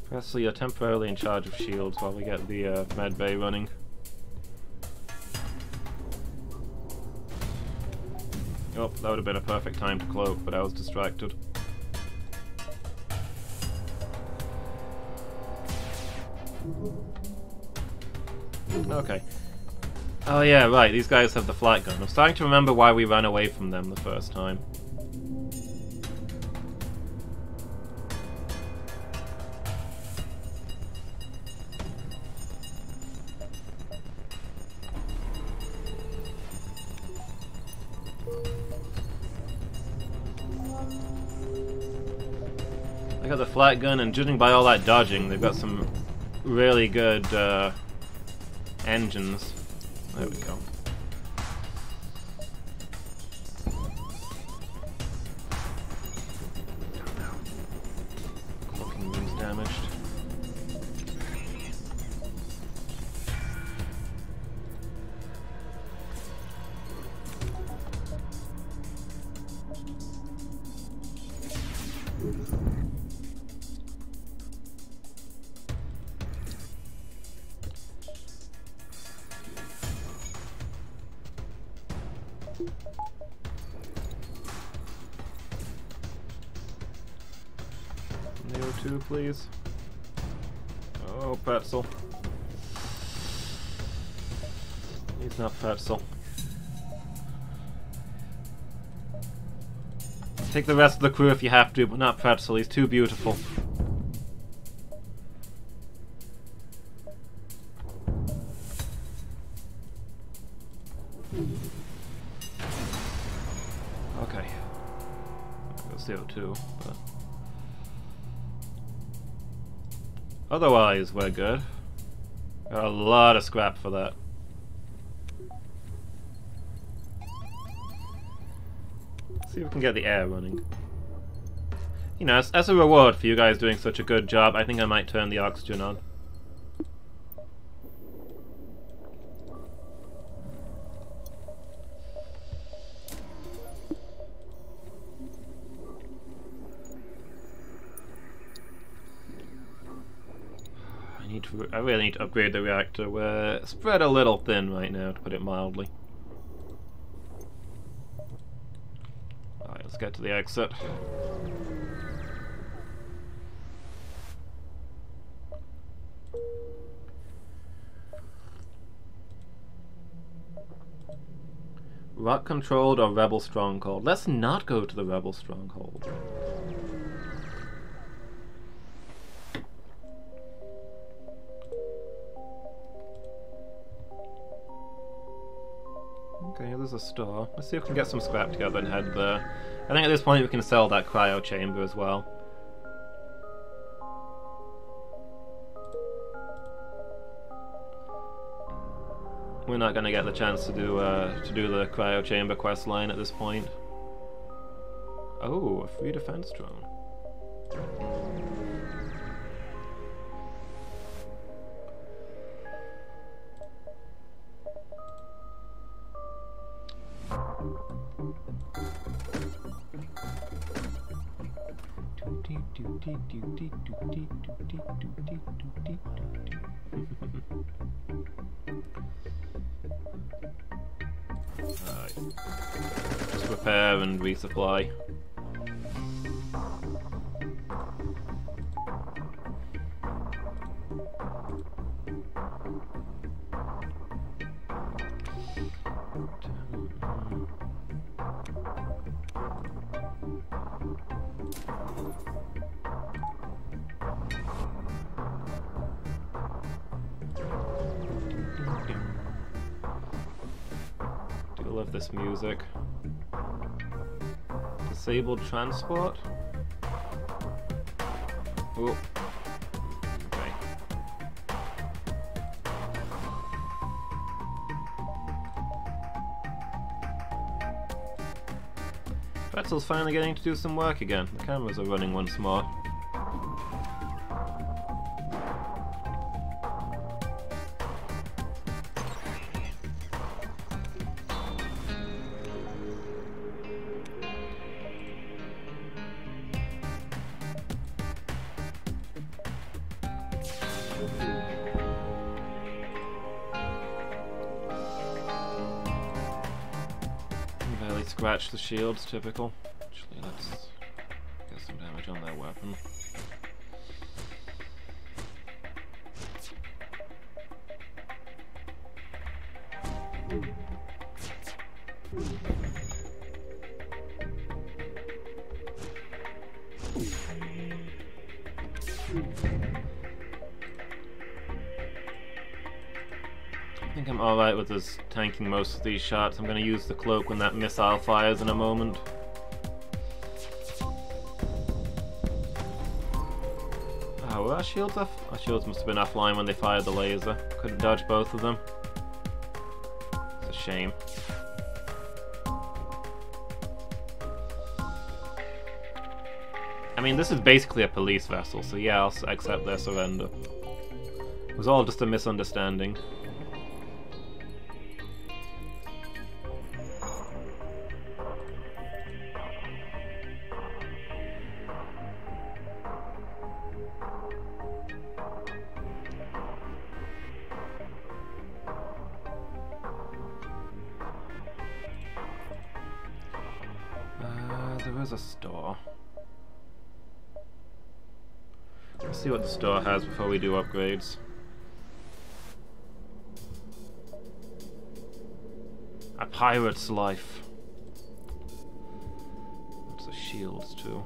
Presley, you're temporarily in charge of shields while we get the med bay running. Oh, that would have been a perfect time to cloak, but I was distracted. Okay. Oh yeah, right, these guys have the flat gun. I'm starting to remember why we ran away from them the first time. They got the flat gun, and judging by all that dodging, they've got some really good engines. There we go. Cloaking room's damaged. Neo 2, please. Oh, pretzel. He's not pretzel. Take the rest of the crew if you have to, but not pretzel. He's too beautiful. Okay. That's CO2, but... Otherwise, we're good. Got a lot of scrap for that. See if we can get the air running. You know, as a reward for you guys doing such a good job, I think I might turn the oxygen on. I really need to upgrade the reactor. We're spread a little thin right now, to put it mildly. Alright, let's get to the exit. Rock controlled or rebel stronghold? Let's not go to the rebel stronghold. Okay, there's a store. Let's see if we can get some scrap together and head there. I think at this point we can sell that cryo chamber as well. We're not going to get the chance to do the cryo chamber quest line at this point. Oh, a free defense drone. Just repair and resupply. of this music. Disabled transport? Oh. Okay. Pretzel's finally getting to do some work again. The cameras are running once more. Barely scratch the shields, typical. Actually, let's get some damage on their weapon. I think I'm alright with us tanking most of these shots. I'm going to use the cloak when that missile fires in a moment. Oh, were our shields off? Our shields must have been offline when they fired the laser. Could have dodged both of them. It's a shame. I mean, this is basically a police vessel, so yeah, I'll accept their surrender. It was all just a misunderstanding. There is a store. Let's see what the store has before we do upgrades. A pirate's life. What's the shields too?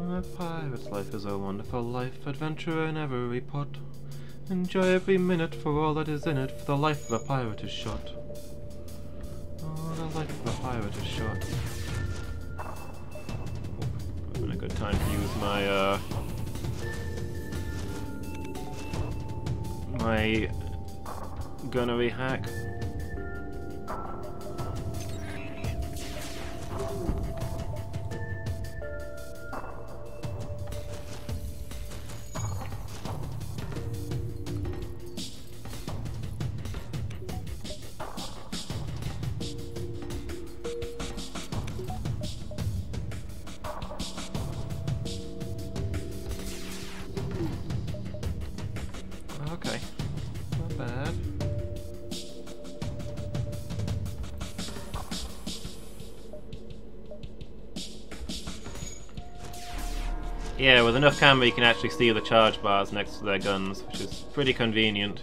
A pirate's life is a wonderful life, adventure in every port. Enjoy every minute for all that is in it, for the life of a pirate is short. Oh, the life of a pirate is short. Having a good time to use my, my gunnery hack. Okay, not bad. Yeah, with enough camera you can actually see the charge bars next to their guns, which is pretty convenient.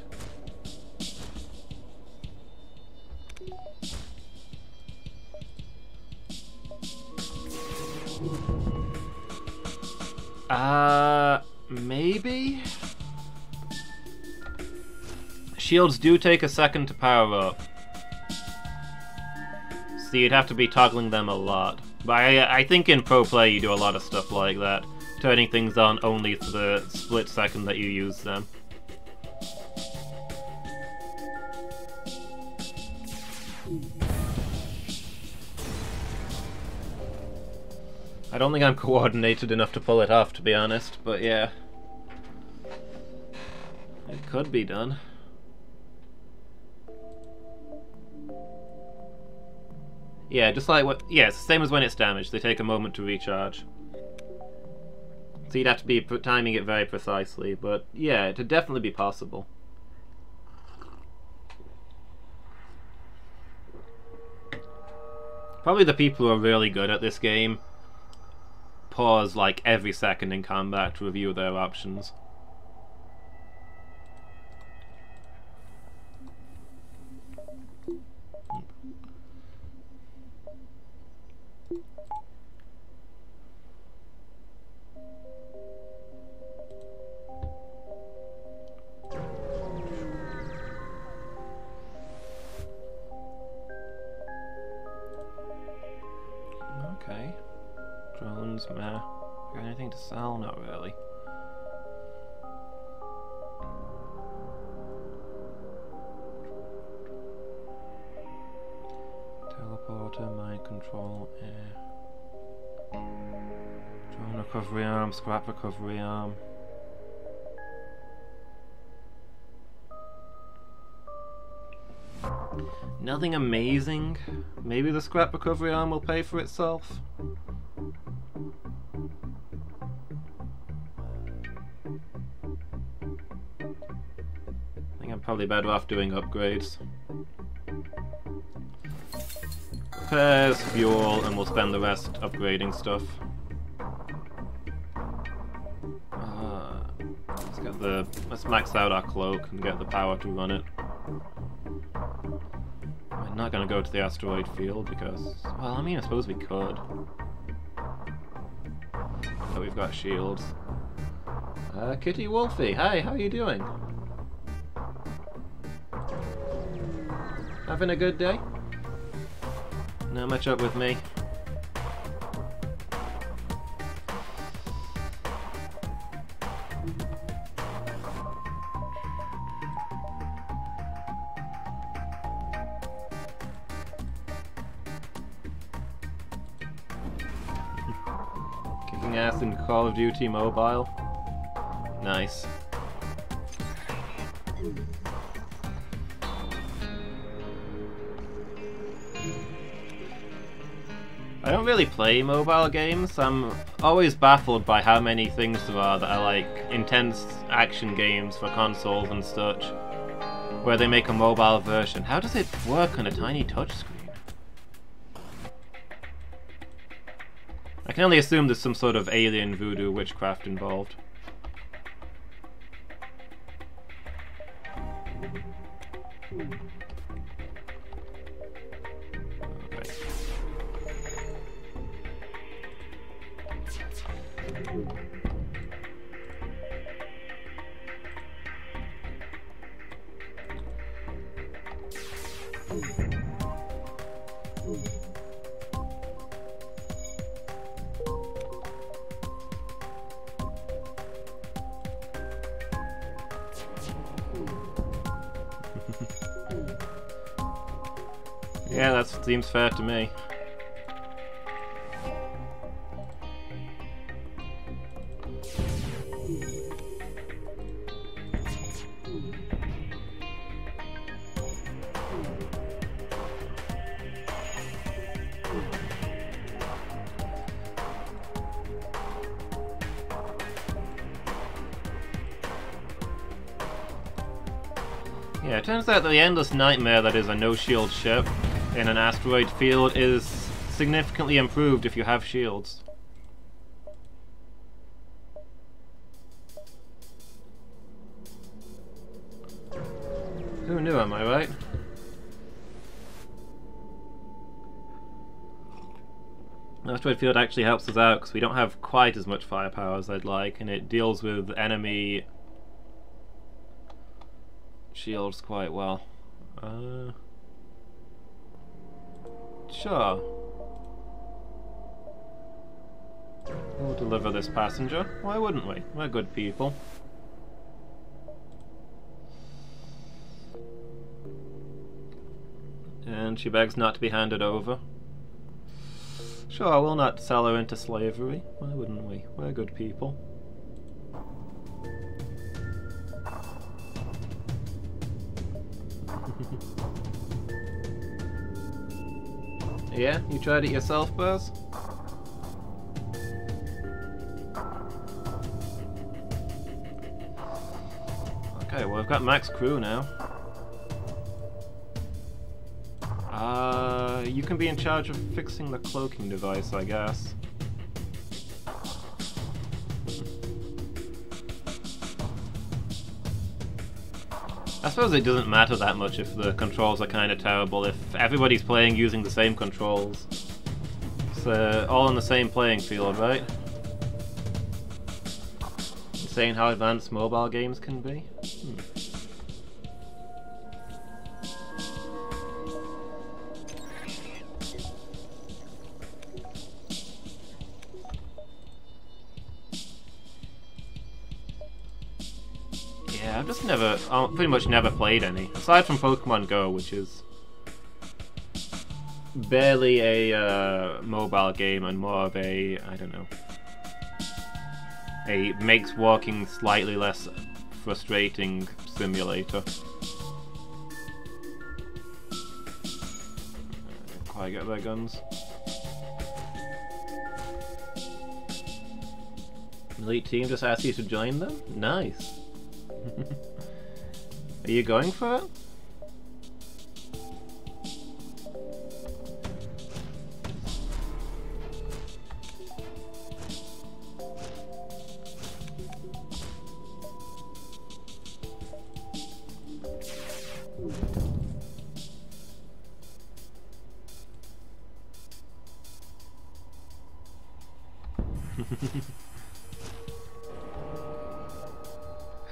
Maybe? Shields do take a second to power up. So you'd have to be toggling them a lot. But I think in pro play you do a lot of stuff like that. Turning things on only for the split second that you use them. I don't think I'm coordinated enough to pull it off, to be honest, but yeah. It could be done. Yeah, just like what... Yeah, it's the same as when it's damaged. They take a moment to recharge. So you'd have to be timing it very precisely, but yeah, it'd definitely be possible. Probably the people who are really good at this game pause like every second in combat to review their options. Okay. Drones, meh. Got anything to sell? Not really. Teleporter, mind control, air. Drone recovery arm, scrap recovery arm. Nothing amazing. Maybe the scrap recovery arm will pay for itself. I think I'm probably better off doing upgrades. Repairs, fuel, and we'll spend the rest upgrading stuff. Let's max out our cloak and get the power to run it. I'm not gonna go to the asteroid field because, well, I mean, I suppose we could. But we've got shields. Kitty Wolfie, hi, how are you doing? Having a good day? Not much up with me. Kicking ass in Call of Duty Mobile. Nice. I don't really play mobile games. I'm always baffled by how many things there are that are like intense action games for consoles and such, where they make a mobile version. How does it work on a tiny touchscreen? I can only assume there's some sort of alien voodoo witchcraft involved. Okay. Yeah, that seems fair to me. Yeah, it turns out that the endless nightmare that is a no-shield ship in an asteroid field is significantly improved if you have shields. Who knew, am I right? Asteroid field actually helps us out because we don't have quite as much firepower as I'd like, and it deals with enemy shields quite well. Sure. We'll deliver this passenger. Why wouldn't we? We're good people. And she begs not to be handed over. Sure, we'll not sell her into slavery. Why wouldn't we? We're good people. Yeah? You tried it yourself, Buzz? Okay, well, I've got max crew now. You can be in charge of fixing the cloaking device, I guess. suppose it doesn't matter that much if the controls are kind of terrible, if everybody's playing using the same controls. It's all on the same playing field, right? Insane how advanced mobile games can be. Yeah, I've just pretty much never played any. Aside from Pokemon Go, which is barely a mobile game and more of a, I don't know, makes walking slightly less frustrating simulator. Quite get their guns. Elite team just asked you to join them? Nice. Are you going for it?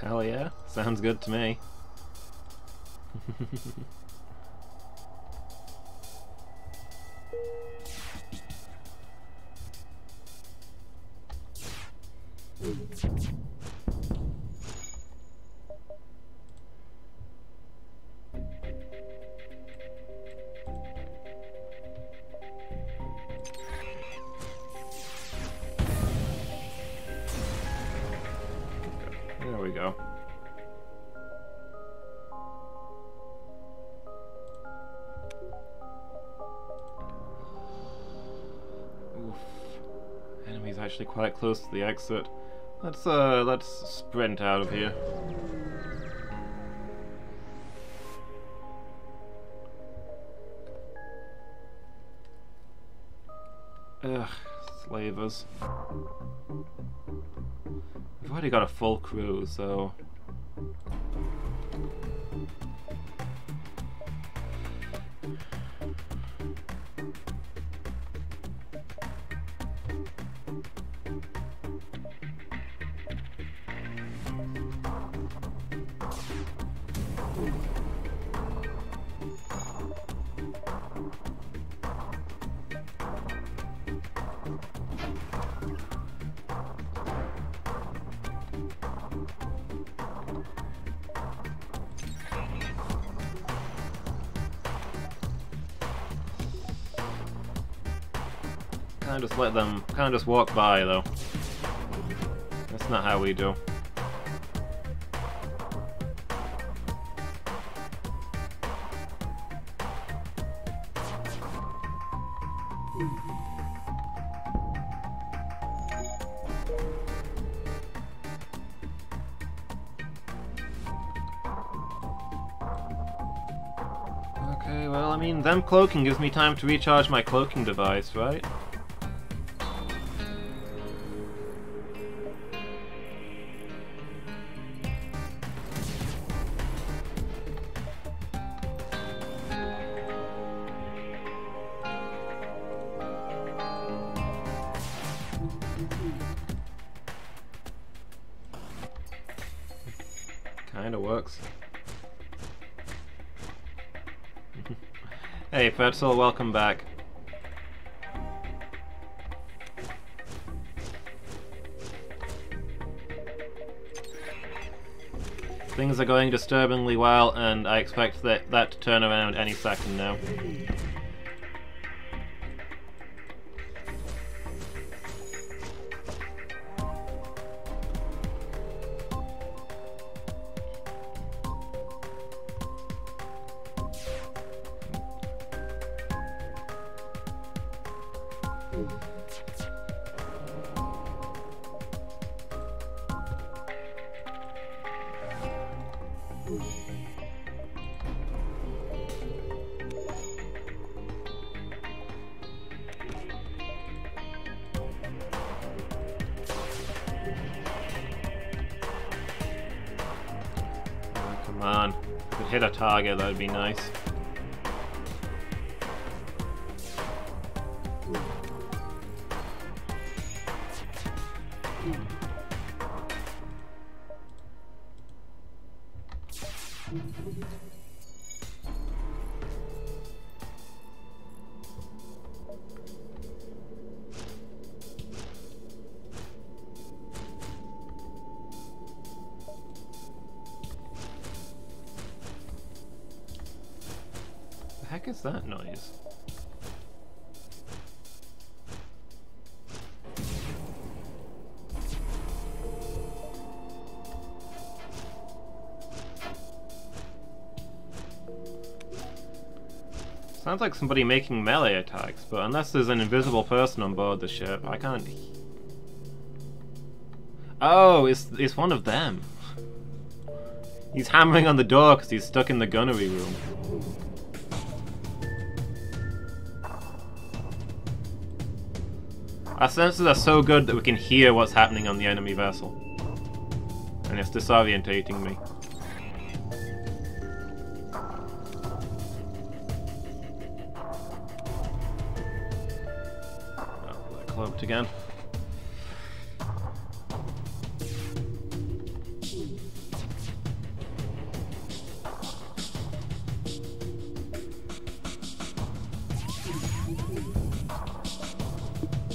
Hell yeah, sounds good to me. There we go. Oof. Enemy's actually quite close to the exit. Let's sprint out of here. Ugh, slavers. We've already got a full crew, so... Can't just walk by though. That's not how we do. Okay, well, I mean, them cloaking gives me time to recharge my cloaking device, right? Kinda works. Hey, Pretzel, welcome back. Things are going disturbingly well, and I expect that to turn around any second now. Come on. If it hit a target, that would be nice. The heck is that noise? Sounds like somebody making melee attacks, but unless there's an invisible person on board the ship, I can't... Oh, it's one of them. He's hammering on the door because he's stuck in the gunnery room. Our sensors are so good that we can hear what's happening on the enemy vessel. And it's disorientating me. Cloaked again.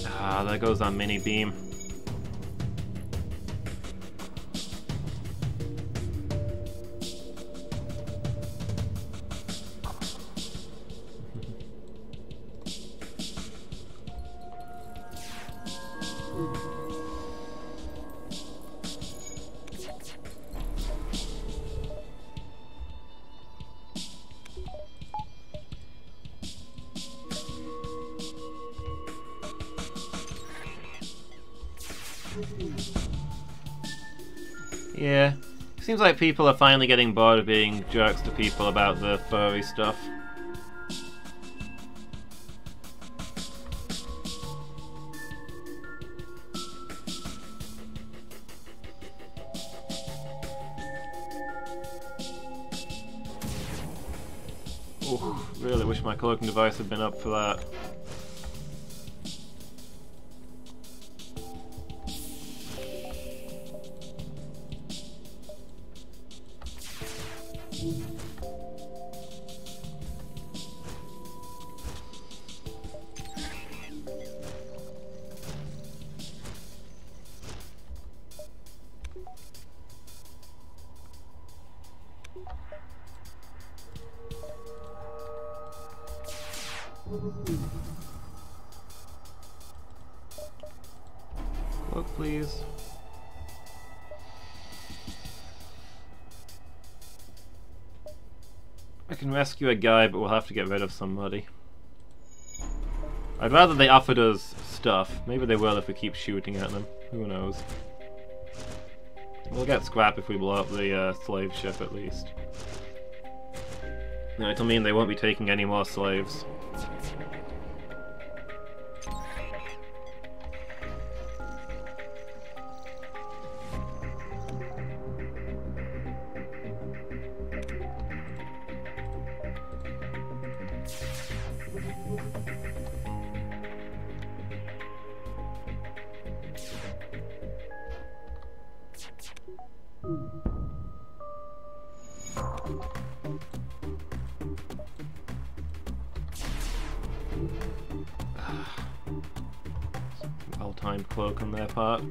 Ah, there goes our mini beam. Yeah, seems like people are finally getting bored of being jerks to people about the furry stuff. Ooh, really wish my cloaking device had been up for that. Cloak, please. I can rescue a guy, but we'll have to get rid of somebody. I'd rather they offered us stuff. Maybe they will if we keep shooting at them. Who knows? We'll get scrap if we blow up the slave ship at least. No, it'll mean they won't be taking any more slaves. Well-timed cloak on their part.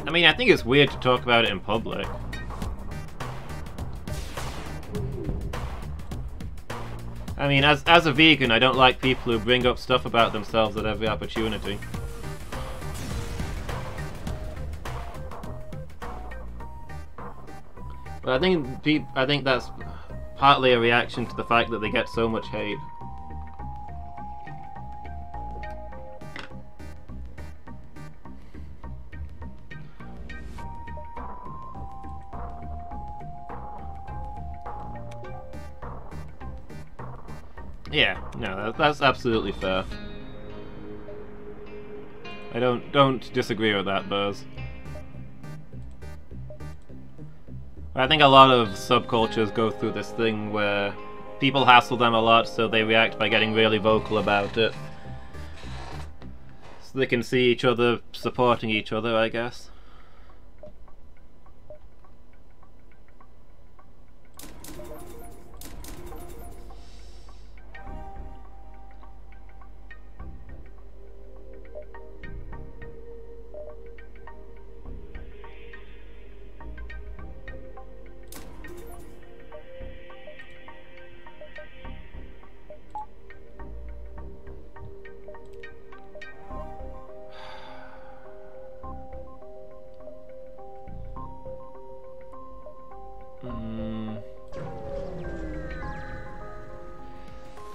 I mean, I think it's weird to talk about it in public. I mean, as a vegan, I don't like people who bring up stuff about themselves at every opportunity. But I think that's partly a reaction to the fact that they get so much hate. Yeah, no, that's absolutely fair. I don't disagree with that, Buzz. I think a lot of subcultures go through this thing where people hassle them a lot, so they react by getting really vocal about it. So they can see each other supporting each other, I guess.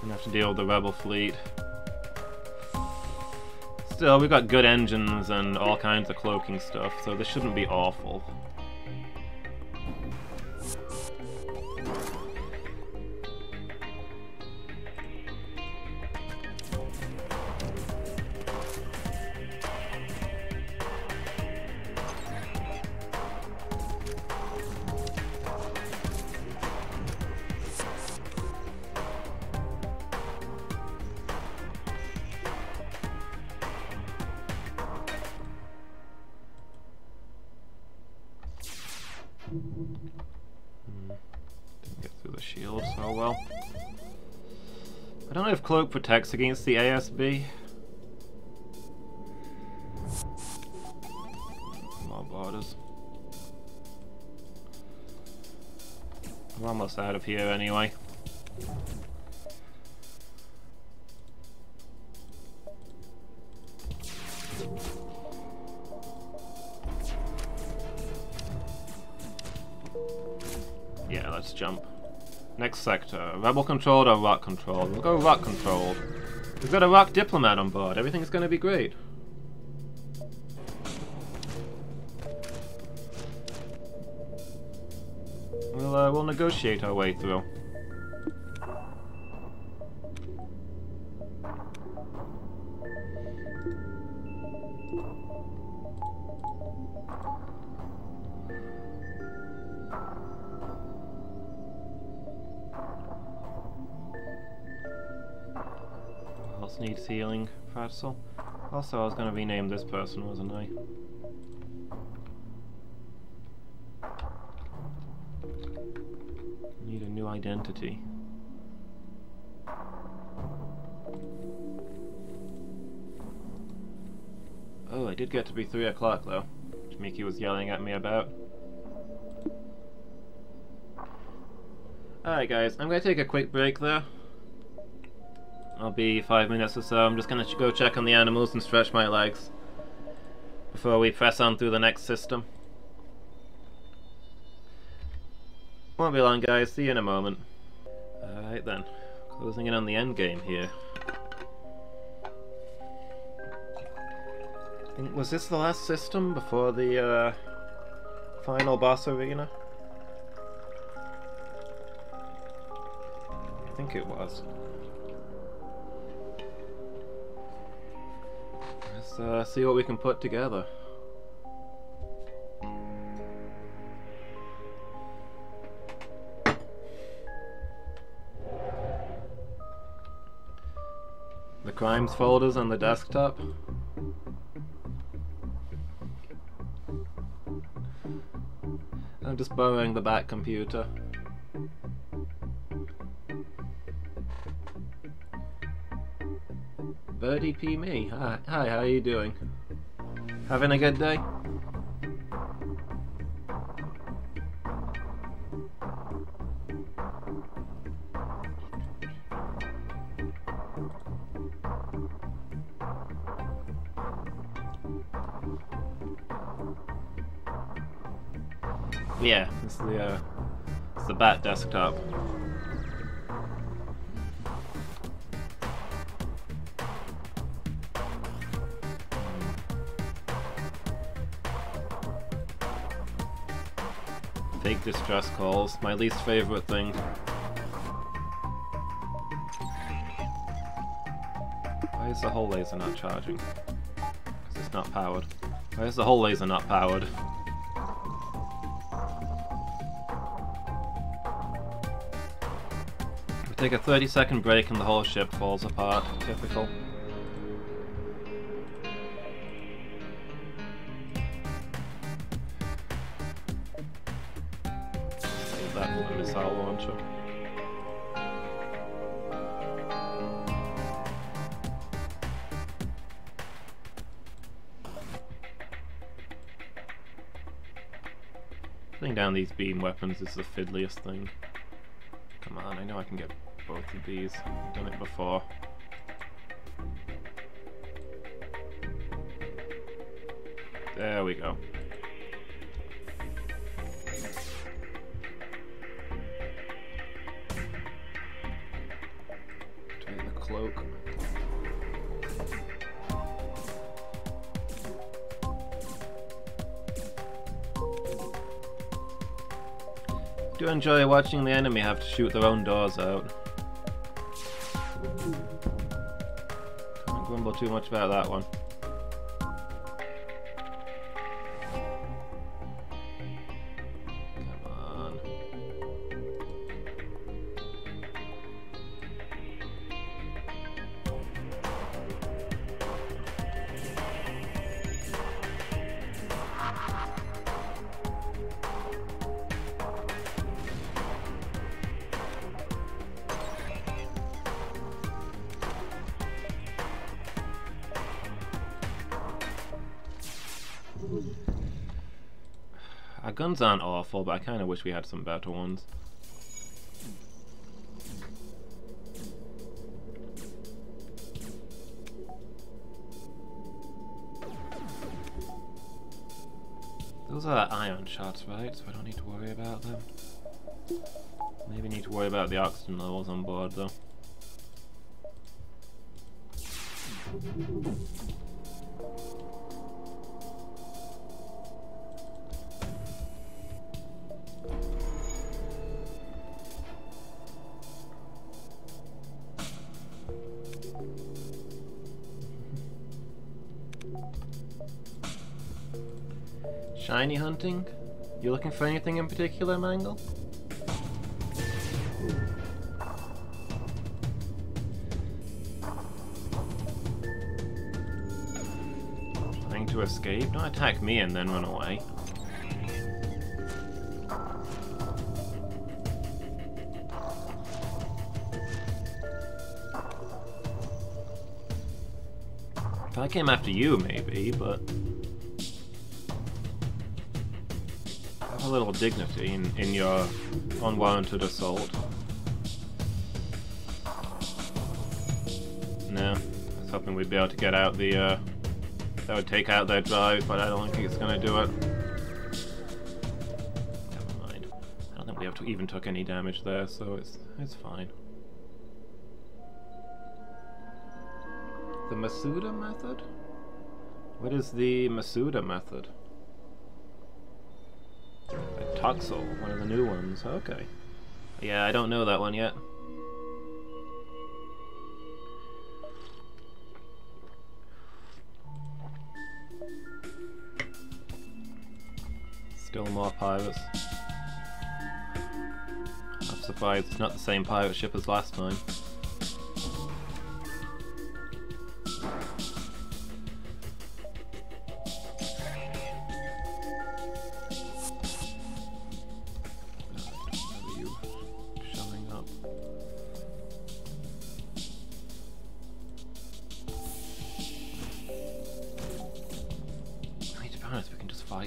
Gonna have to deal with the rebel fleet. Still, we've got good engines and all kinds of cloaking stuff, so this shouldn't be awful. Didn't get through the shield so well. I don't know if Cloak protects against the ASB. More borders. I'm almost out of here anyway. Yeah, let's jump. Next sector. Rebel controlled or rock controlled? We'll go rock controlled. We've got a rock diplomat on board. Everything's gonna be great. We'll negotiate our way through. Needs healing, Pretzel. Also, I was going to rename this person, wasn't I? Need a new identity. Oh, I did get to be 3 o'clock though, which Mickey was yelling at me about. Alright guys, I'm going to take a quick break there. I'll be 5 minutes or so. I'm just gonna go check on the animals and stretch my legs before we press on through the next system. Won't be long guys, see you in a moment. Alright then, closing in on the end game here. Was this the last system before the final boss arena? I think it was. Let's see what we can put together. The crimes folders on the desktop. I'm just borrowing the back computer. Birdie P. Me. Hi, how are you doing? Having a good day? Yeah, it's the bat desktop. Fake distress calls, my least favorite thing. Why is the whole laser not charging? Because it's not powered. Why is the whole laser not powered? We take a 30-second break and the whole ship falls apart. Typical. Save that for the missile launcher. Putting down these beam weapons is the fiddliest thing. Come on, I know I can get both of these. I've done it before. There we go. Take the cloak. Do enjoy watching the enemy have to shoot their own doors out. Don't grumble too much about that one. Come on. Our guns aren't awful, but I kind of wish we had some better ones. Those are ion shots, right? So I don't need to worry about them. Maybe need to worry about the oxygen levels on board, though. Shiny hunting? You looking for anything in particular, Mangle? Trying to escape? Don't attack me and then run away. If I came after you, maybe, but... have a little dignity in your unwarranted assault. No, I was hoping we'd be able to get out the, that would take out their drive, but I don't think it's gonna do it. Never mind. I don't think we have even took any damage there, so it's fine. The Masuda method? What is the Masuda method? Toxel, one of the new ones. Okay. Yeah, I don't know that one yet. Still more pirates. I'm surprised it's not the same pirate ship as last time.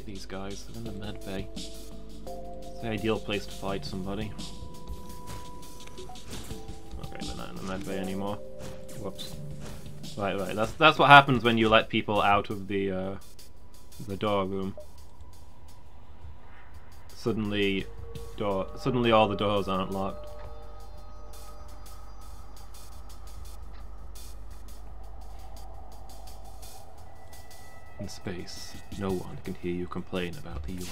These guys, they're in the med bay. It's the ideal place to fight somebody. Okay, they're not in the med bay anymore. Whoops. Right. That's what happens when you let people out of the door room. Suddenly all the doors aren't locked. In space, no one can hear you complain about the UI.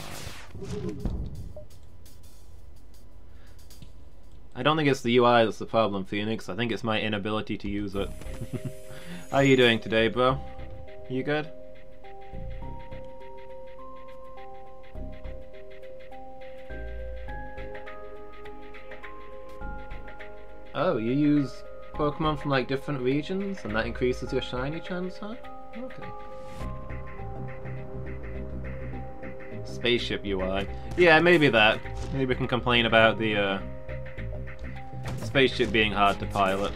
I don't think it's the UI that's the problem, Phoenix. I think it's my inability to use it. How are you doing today, bro? You good? Oh, you use Pokemon from like different regions and that increases your shiny chance, huh? Okay. Spaceship UI. Yeah, maybe that. Maybe we can complain about the spaceship being hard to pilot.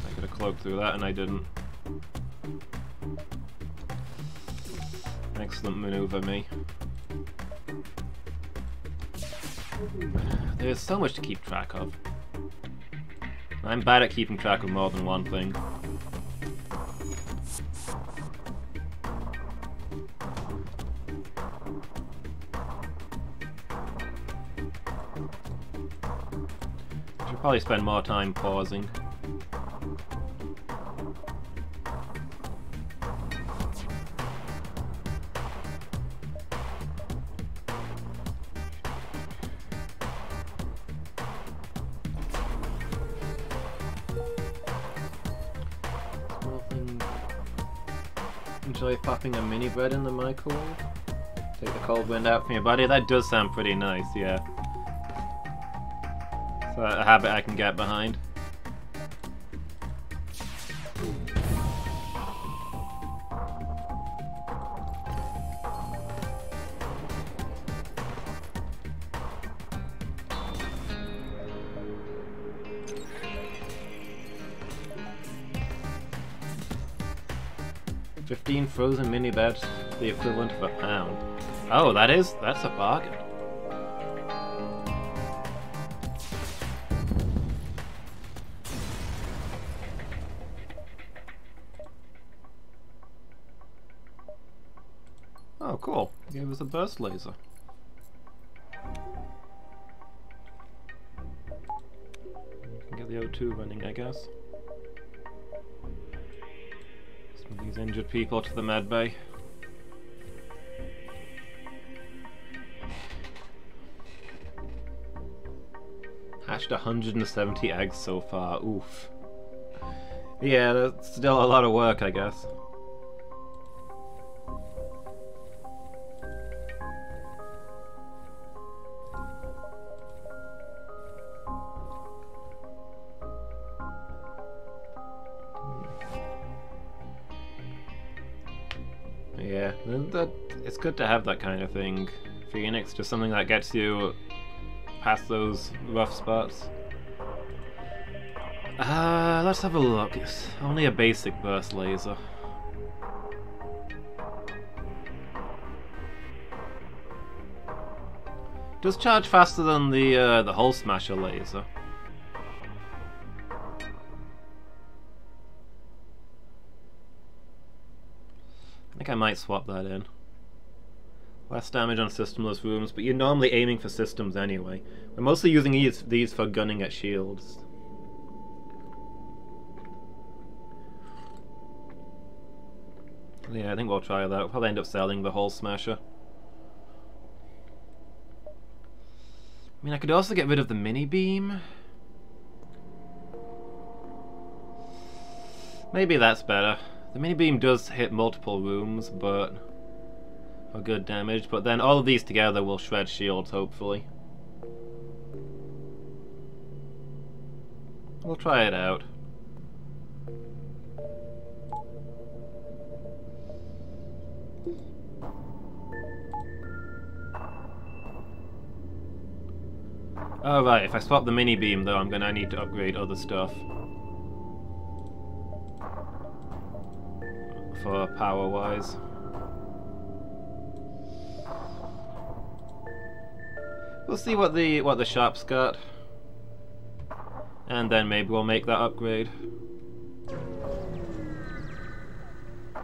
I could have cloaked through that and I didn't. Excellent maneuver, me. There's so much to keep track of. I'm bad at keeping track of more than one thing. I should probably spend more time pausing. Enjoy popping a mini bread in the microwave. Take the cold wind out from your body. That does sound pretty nice, yeah. So a habit I can get behind. Frozen mini beds, the equivalent of £1. Oh, that's a bargain. Oh, cool. Gave us a burst laser. We can get the O2 running, I guess. These injured people to the med bay. Hatched 170 eggs so far. Oof. Yeah, that's still a lot of work, I guess. Yeah, it's good to have that kind of thing. Phoenix, just something that gets you past those rough spots. Let's have a look. It's only a basic burst laser. Does charge faster than the Hull Smasher laser. I think I might swap that in. Less damage on systemless rooms, but you're normally aiming for systems anyway. We're mostly using these for gunning at shields. Yeah, I think we'll try that. We'll probably end up selling the Hull Smasher. I mean, I could also get rid of the mini beam. Maybe that's better. The mini beam does hit multiple rooms, but for good damage. But then all of these together will shred shields, hopefully. We'll try it out. Oh right, if I swap the mini beam though, I'm gonna need to upgrade other stuff. For power-wise. We'll see what the shop's got. And then maybe we'll make that upgrade.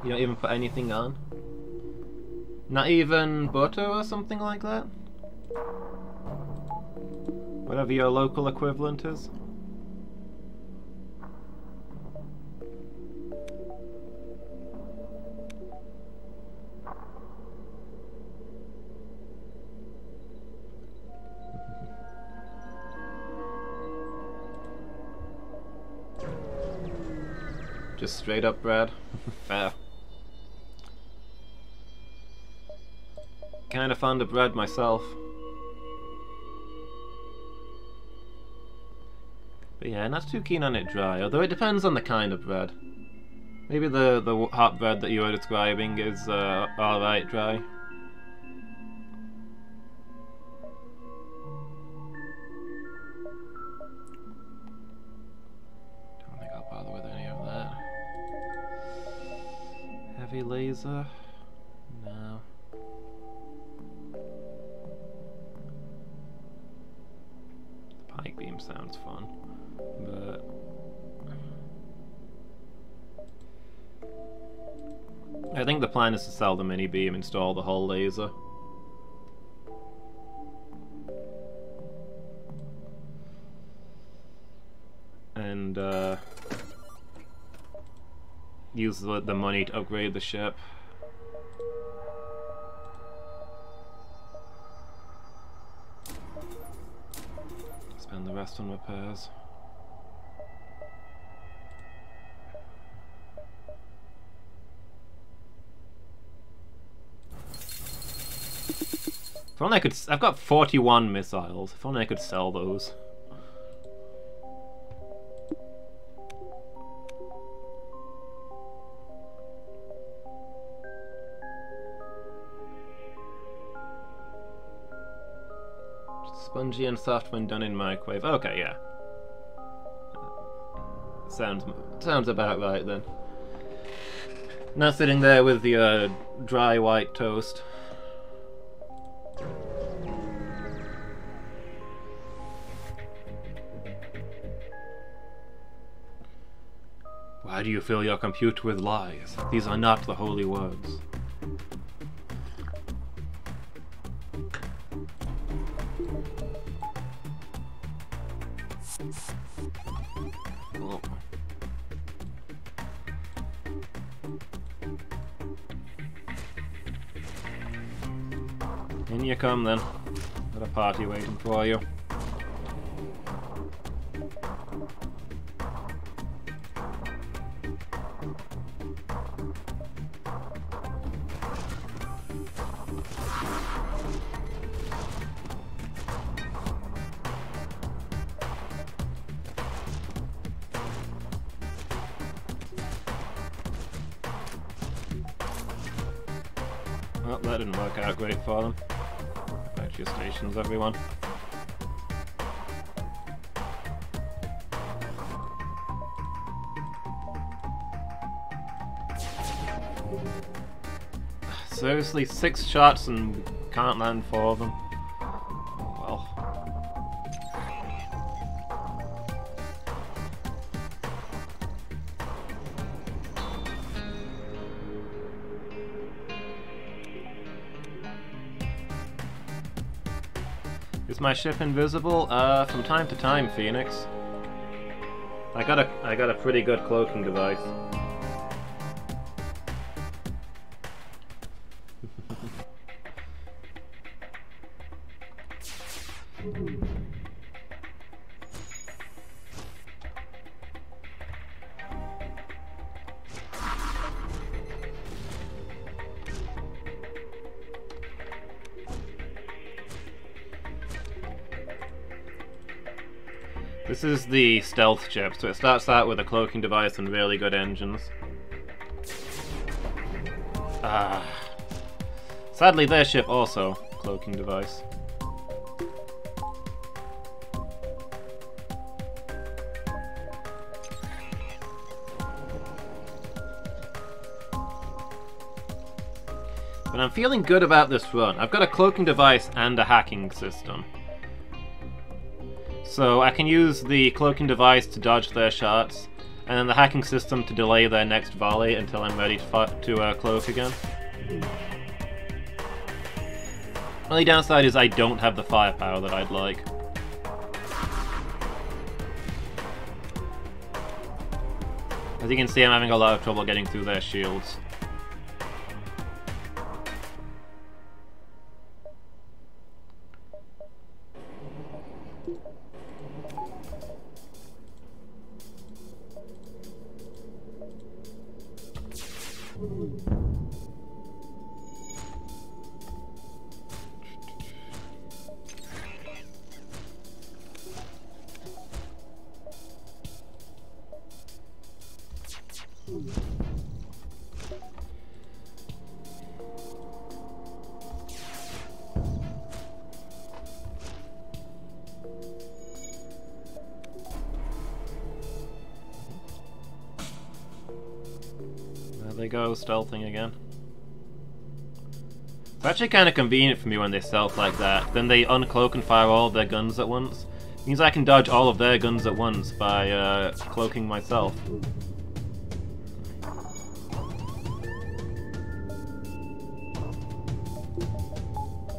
You don't even put anything on? Not even butter or something like that? Whatever your local equivalent is. Just straight up bread. Fair. Kinda fond of bread myself. But yeah, not too keen on it dry, although it depends on the kind of bread. Maybe the hot bread that you were describing is alright dry. Don't think I'll bother with any of that. Heavy laser? No. The pike beam sounds fun, but I think the plan is to sell the mini beam, install the hull laser. And use the money to upgrade the ship. Spend the rest on repairs. If only I could. I've got 41 missiles. If only I could sell those. Spongy and soft when done in microwave. Okay, yeah. Sounds about right then. Not sitting there with the dry white toast. Why do you fill your computer with lies? These are not the holy words. Oh. In you come then. Got a party waiting for you. Well, that didn't work out great for them. Back to your stations, everyone. Seriously, 6 shots and can't land 4 of them. Oh well. Is my ship invisible? From time to time, Phoenix. I got a pretty good cloaking device. This is the stealth ship, so it starts out with a cloaking device and really good engines. Sadly, their ship also cloaking device. But I'm feeling good about this run. I've got a cloaking device and a hacking system. So I can use the cloaking device to dodge their shots, and then the hacking system to delay their next volley until I'm ready to cloak again. Only downside is I don't have the firepower that I'd like. As you can see, I'm having a lot of trouble getting through their shields. They go stealthing again. It's actually kind of convenient for me when they stealth like that. Then they uncloak and fire all of their guns at once. It means I can dodge all of their guns at once by cloaking myself.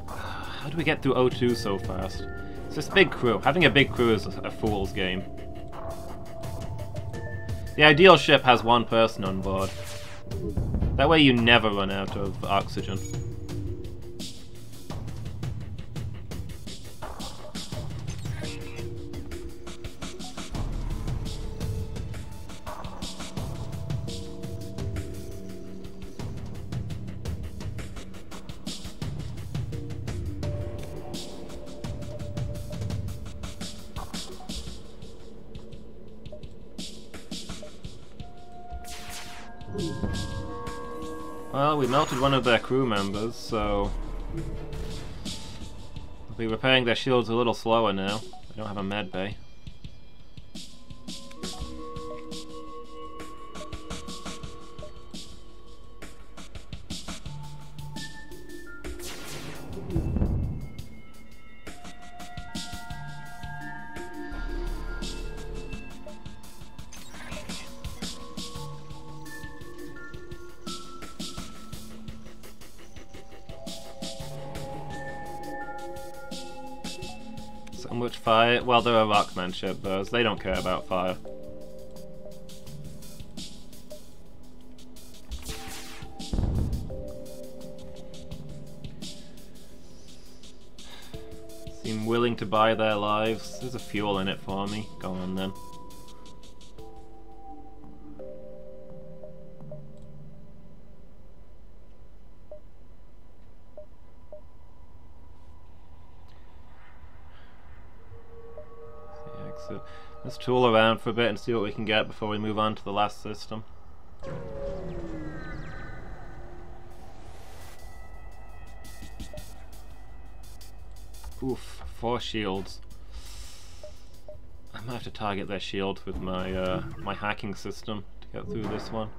How do we get through O2 so fast? It's this big crew. Having a big crew is a fool's game. The ideal ship has one person on board. That way you never run out of oxygen. Well, we melted one of their crew members, so they'll be repairing their shields a little slower now. They don't have a med bay. So much fire. Well, they're a Rockman ship, those. They don't care about fire. Seem willing to buy their lives. There's a fuel in it for me. Go on then. So let's tool around for a bit and see what we can get before we move on to the last system. Oof, 4 shields. I might have to target their shield with my my hacking system to get through this one.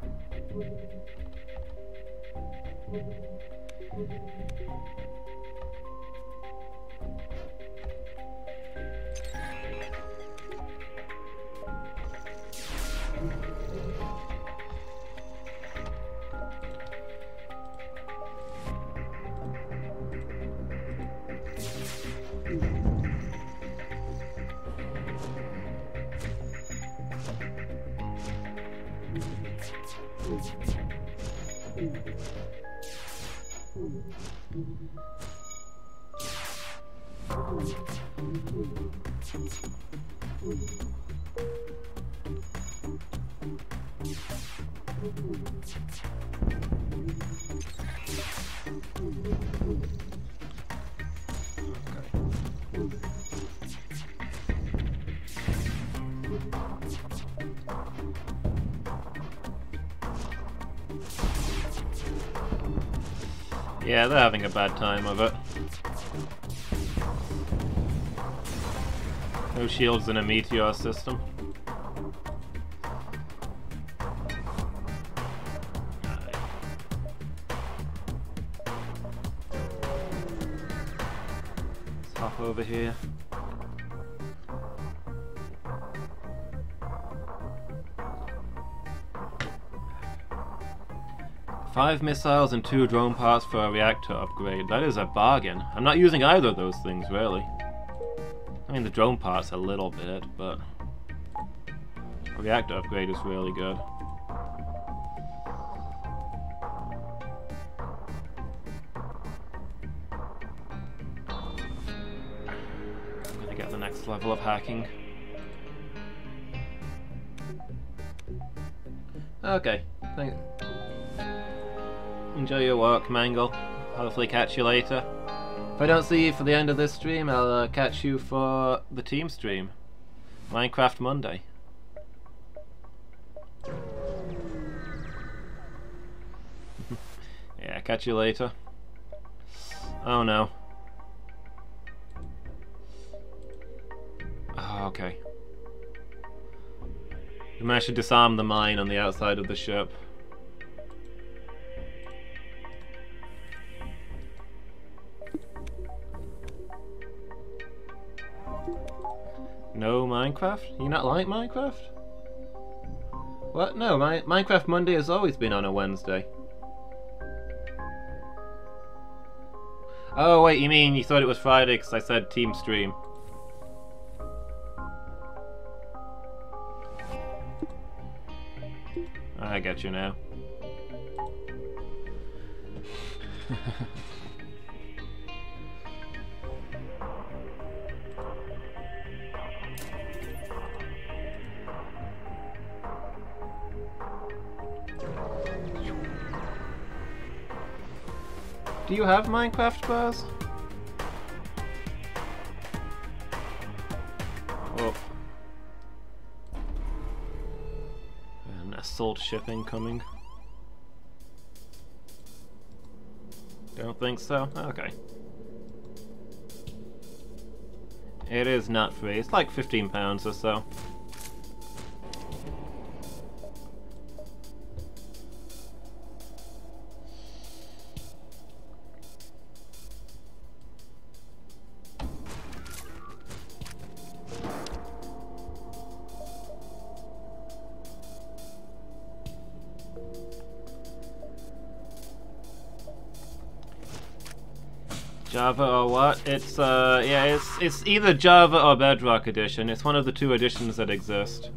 Yeah, they're having a bad time of it. No shields in a meteor system. Let's hop over here. Five missiles and 2 drone parts for a reactor upgrade. That is a bargain. I'm not using either of those things, really. I mean, the drone parts a little bit, but a reactor upgrade is really good. I'm gonna get the next level of hacking. Okay, Enjoy your walk, Mangle. Hopefully catch you later. If I don't see you for the end of this stream, I'll catch you for the team stream. Minecraft Monday. Yeah, catch you later. Oh no. Oh, okay. We managed to disarm the mine on the outside of the ship. No Minecraft? You not like Minecraft? What? No, Minecraft Monday has always been on a Wednesday. Oh wait, you mean you thought it was Friday because I said team stream. I get you now. Do you have Minecraft bars? Oh. An assault ship incoming. Don't think so? Okay. It is not free. It's like £15 or so. Java or what? It's yeah, it's either Java or Bedrock Edition. It's one of the two editions that exist.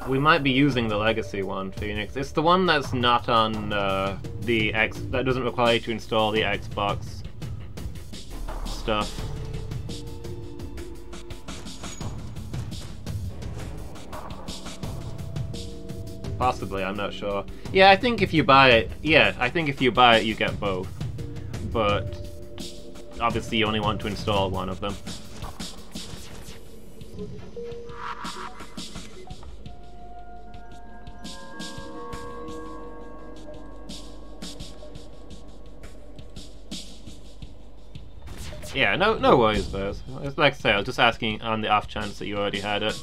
We might be using the legacy one, Phoenix. It's the one that's not on the X. That doesn't require you to install the Xbox stuff. Possibly, I'm not sure. Yeah, I think if you buy it, you get both. But obviously, you only want to install one of them. Yeah, no worries, Bears. It's like I say, I was just asking on the off chance that you already had it.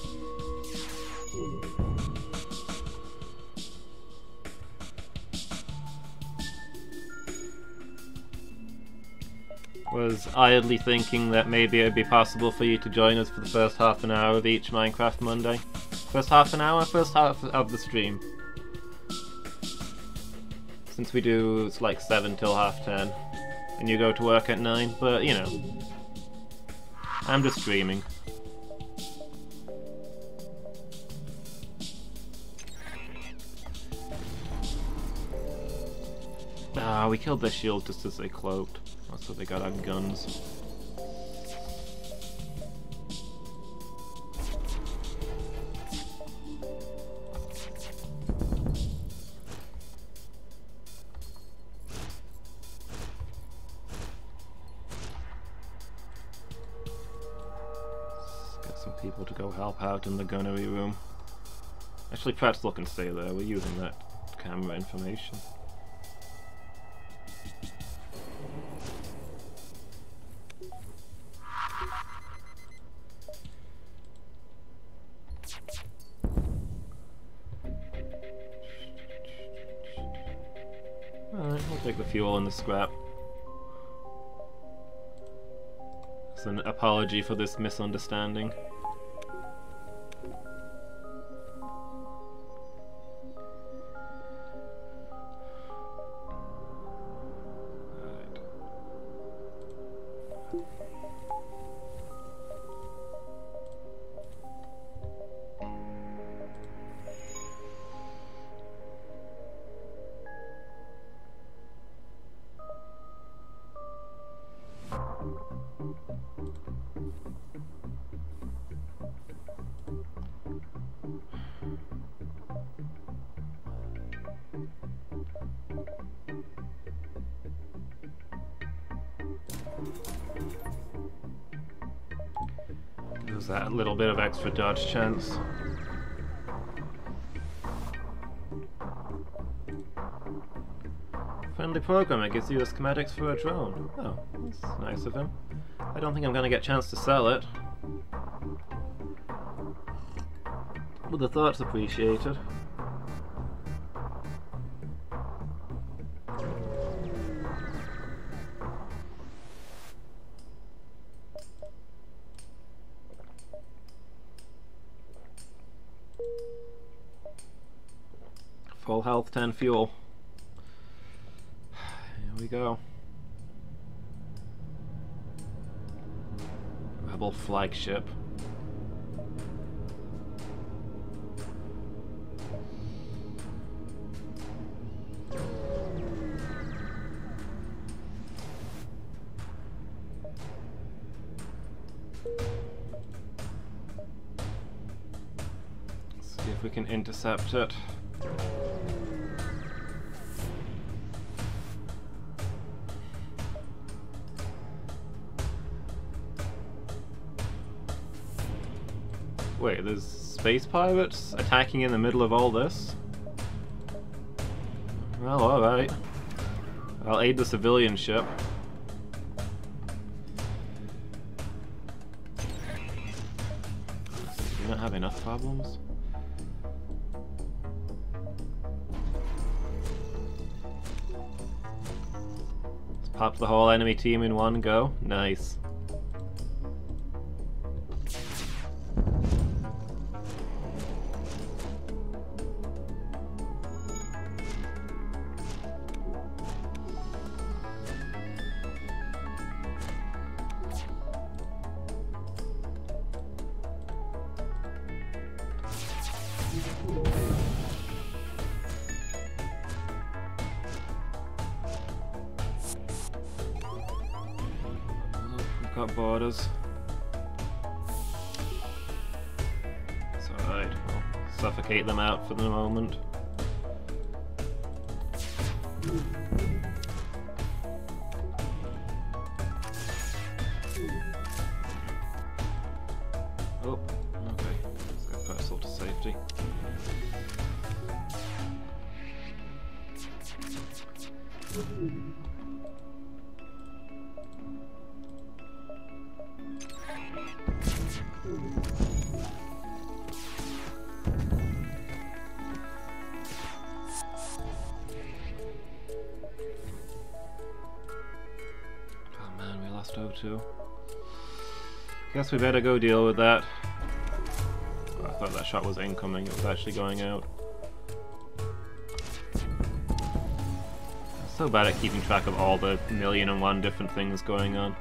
Was idly thinking that maybe it'd be possible for you to join us for the first half an hour of each Minecraft Monday. First half an hour? First half of the stream. Since we do, it's like 7 till 10:30. And you go to work at 9, but you know, I'm just streaming. Ah, we killed their shield just as they cloaked. That's what they got our guns. People to go help out in the gunnery room. Actually, Pretzel can stay there. We're using that camera information. Alright, we'll take the fuel and the scrap. It's an apology for this misunderstanding. There's that little bit of extra dodge chance. Friendly programmer gives you the schematics for a drone. Oh, that's nice of him. I don't think I'm gonna get a chance to sell it. But the thought's appreciated. Full health, 10 fuel. Here we go. Rebel flagship. Let's see if we can intercept it. Wait, there's space pirates attacking in the middle of all this? Well, alright. I'll aid the civilian ship. Do we not have enough problems? Let's pop the whole enemy team in one go. Nice. Got borders. It's alright, we'll suffocate them out for the moment. Oh, okay. Let's get Percival to safety. O2. Guess we better go deal with that. Oh, I thought that shot was incoming, it was actually going out. I'm so bad at keeping track of all the 1,000,001 different things going on.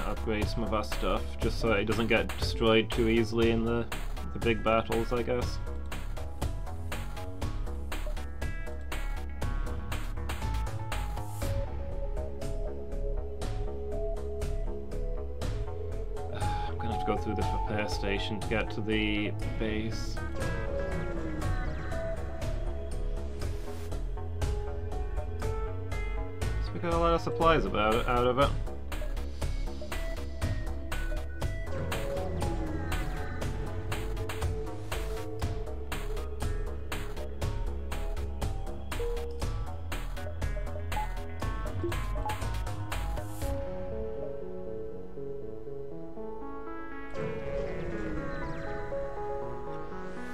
Upgrade some of our stuff, just so it doesn't get destroyed too easily in the big battles, I guess. I'm gonna have to go through the repair station to get to the base. So we got a lot of supplies out of it.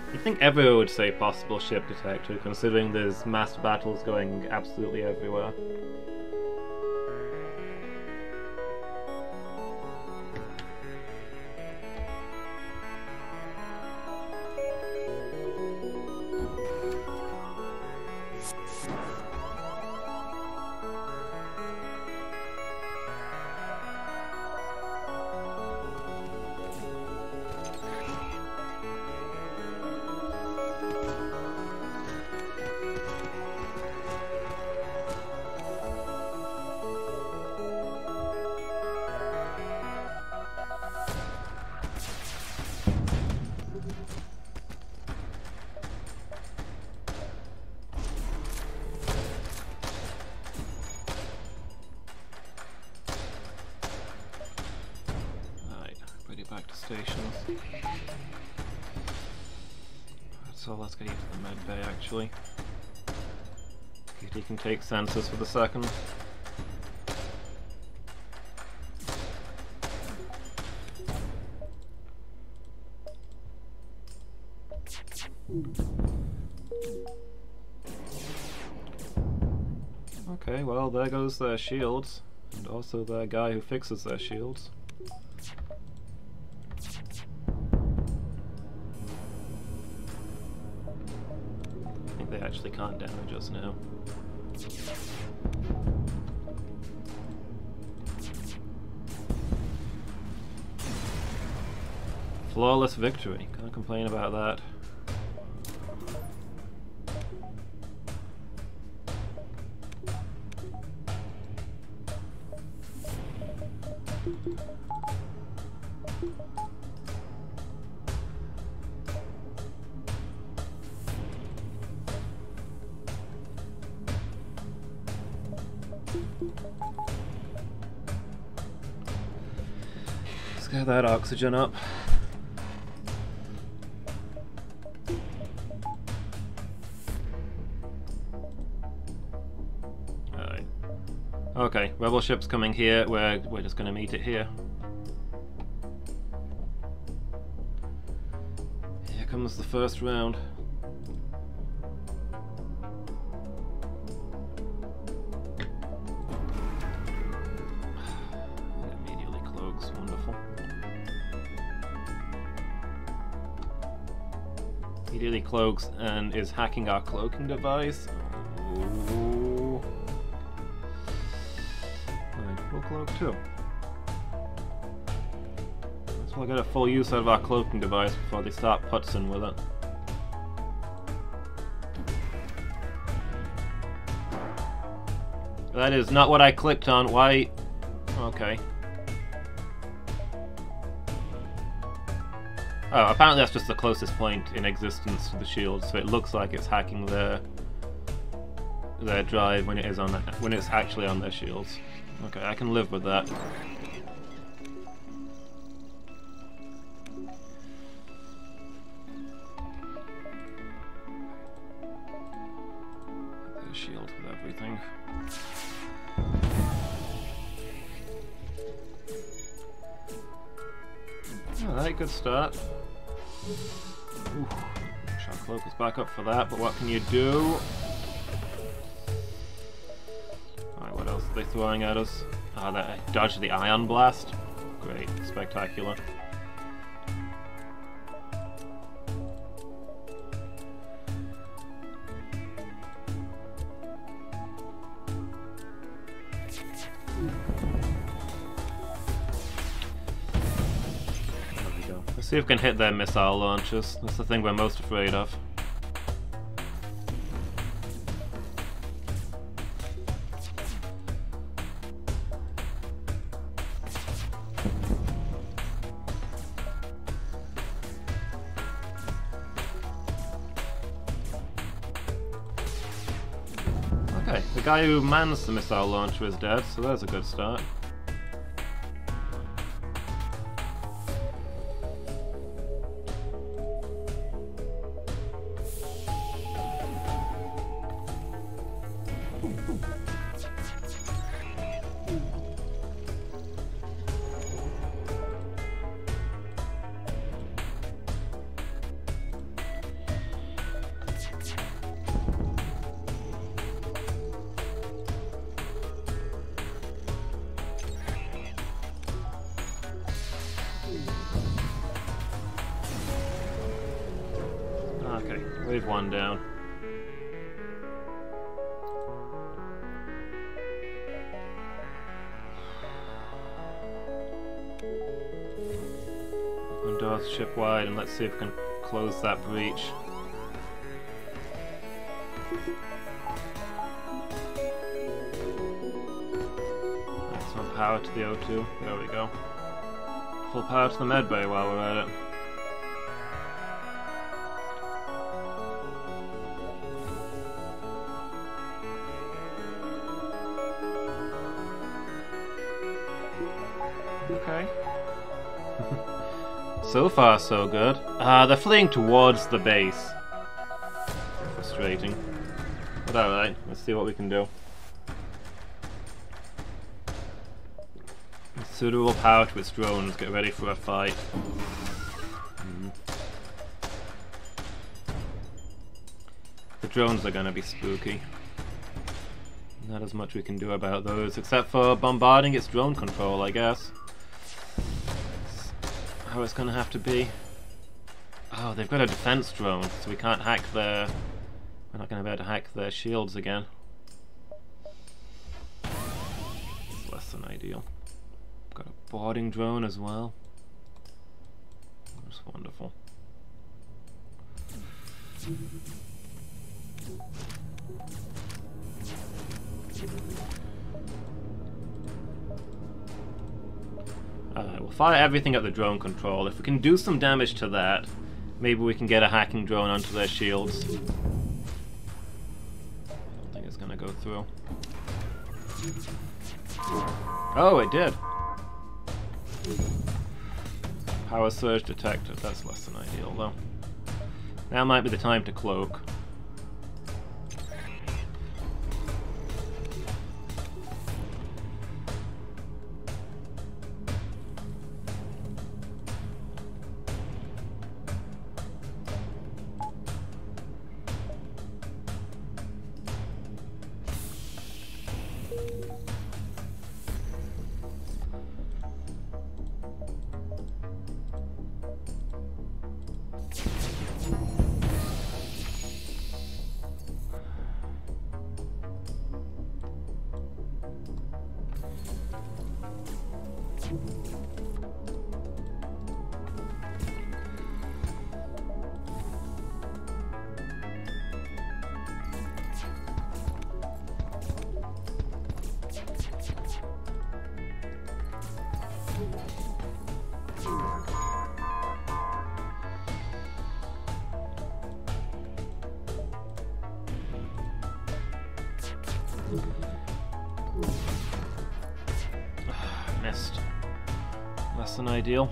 I think everyone would say possible ship detector, considering there's mass battles going absolutely everywhere. stations. So let's get you to the med bay actually. He can take census for the second. Okay, well there goes their shields, and also their guy who fixes their shields. I think they actually can't damage us now. Flawless victory, can't complain about that. Let's get that oxygen up. Alright. Okay, rebel ship's coming here, we're just gonna meet it here. Here comes the first round. Immediately cloaks and is hacking our cloaking device. Ooh. Alright, we'll cloak too. Let's well get a full use out of our cloaking device before they start putzing with it. That is not what I clicked on. Why? Okay. Oh, apparently that's just the closest point in existence to the shield, so it looks like it's hacking their drive when it is on when it's actually on their shields. Okay, I can live with that. Their shield with everything. Alright, good start. Ooh, wish our cloak was back up for that, but what can you do? Alright, what else are they throwing at us? Ah, that dodged the ion blast. Great, spectacular. Let's see if we can hit their missile launchers. That's the thing we're most afraid of. Okay, the guy who mans the missile launcher is dead, so there's a good start. Okay, wave one down. Open doors ship wide, and let's see if we can close that breach. Maximum power to the O2. There we go. Full power to the medbay while we're at it. Okay. So far, so good. They're fleeing towards the base. Frustrating. But alright, let's see what we can do. Suitable power to its drones, get ready for a fight. The drones are gonna be spooky. Not as much we can do about those, except for bombarding its drone control, I guess. That's how it's gonna have to be. Oh, they've got a defense drone, so we can't hack their... We're not gonna be able to hack their shields again. It's less than ideal. Got a boarding drone as well. That's wonderful. Alright, we'll fire everything at the drone control. If we can do some damage to that, maybe we can get a hacking drone onto their shields. I don't think it's gonna go through. Oh, it did! Power surge detected. That's less than ideal, though. Now might be the time to cloak. Missed. Less than ideal.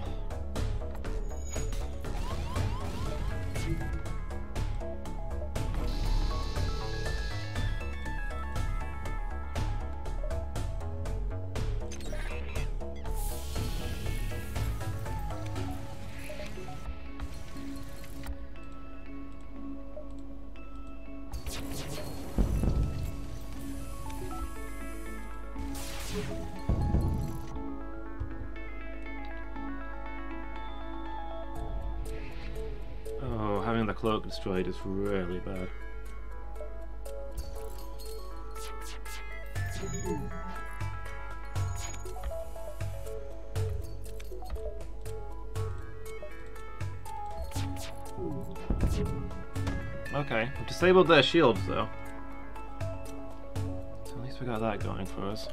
Oh, having the cloak destroyed is really bad. Okay, we disabled their shields though. So at least we got that going for us.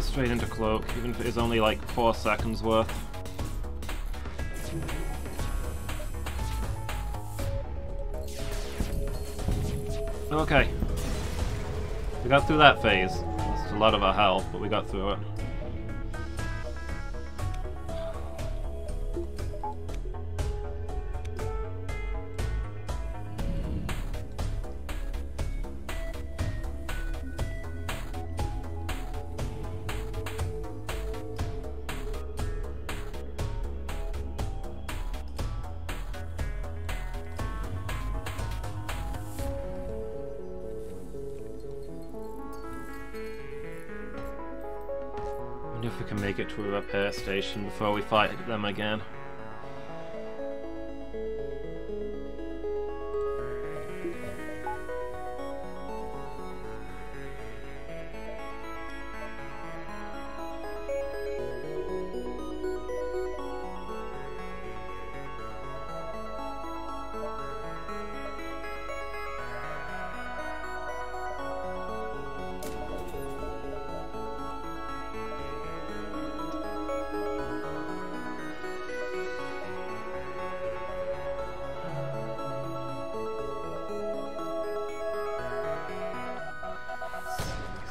Straight into cloak, even if it is only like 4 seconds worth. Okay. We got through that phase. Lost a lot of our health, but we got through it. I wonder if we can make it to a repair station before we fight them again.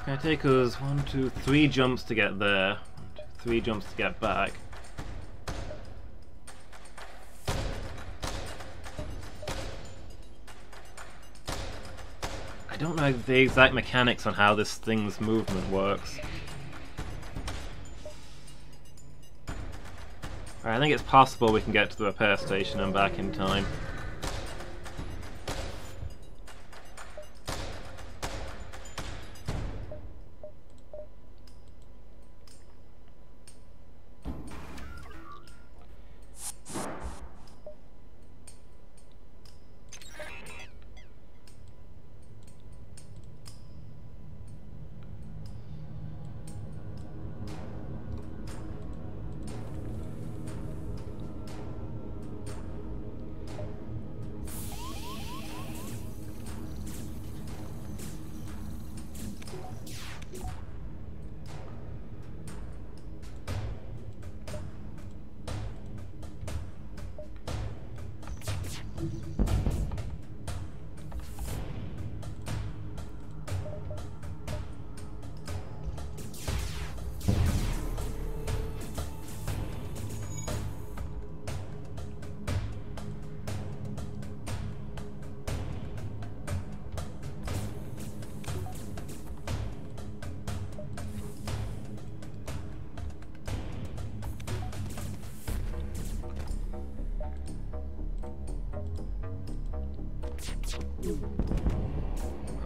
gonna take us 1, 2, 3 jumps to get there. 1, 2, 3 jumps to get back. I don't know the exact mechanics on how this thing's movement works. I think it's possible we can get to the repair station and back in time.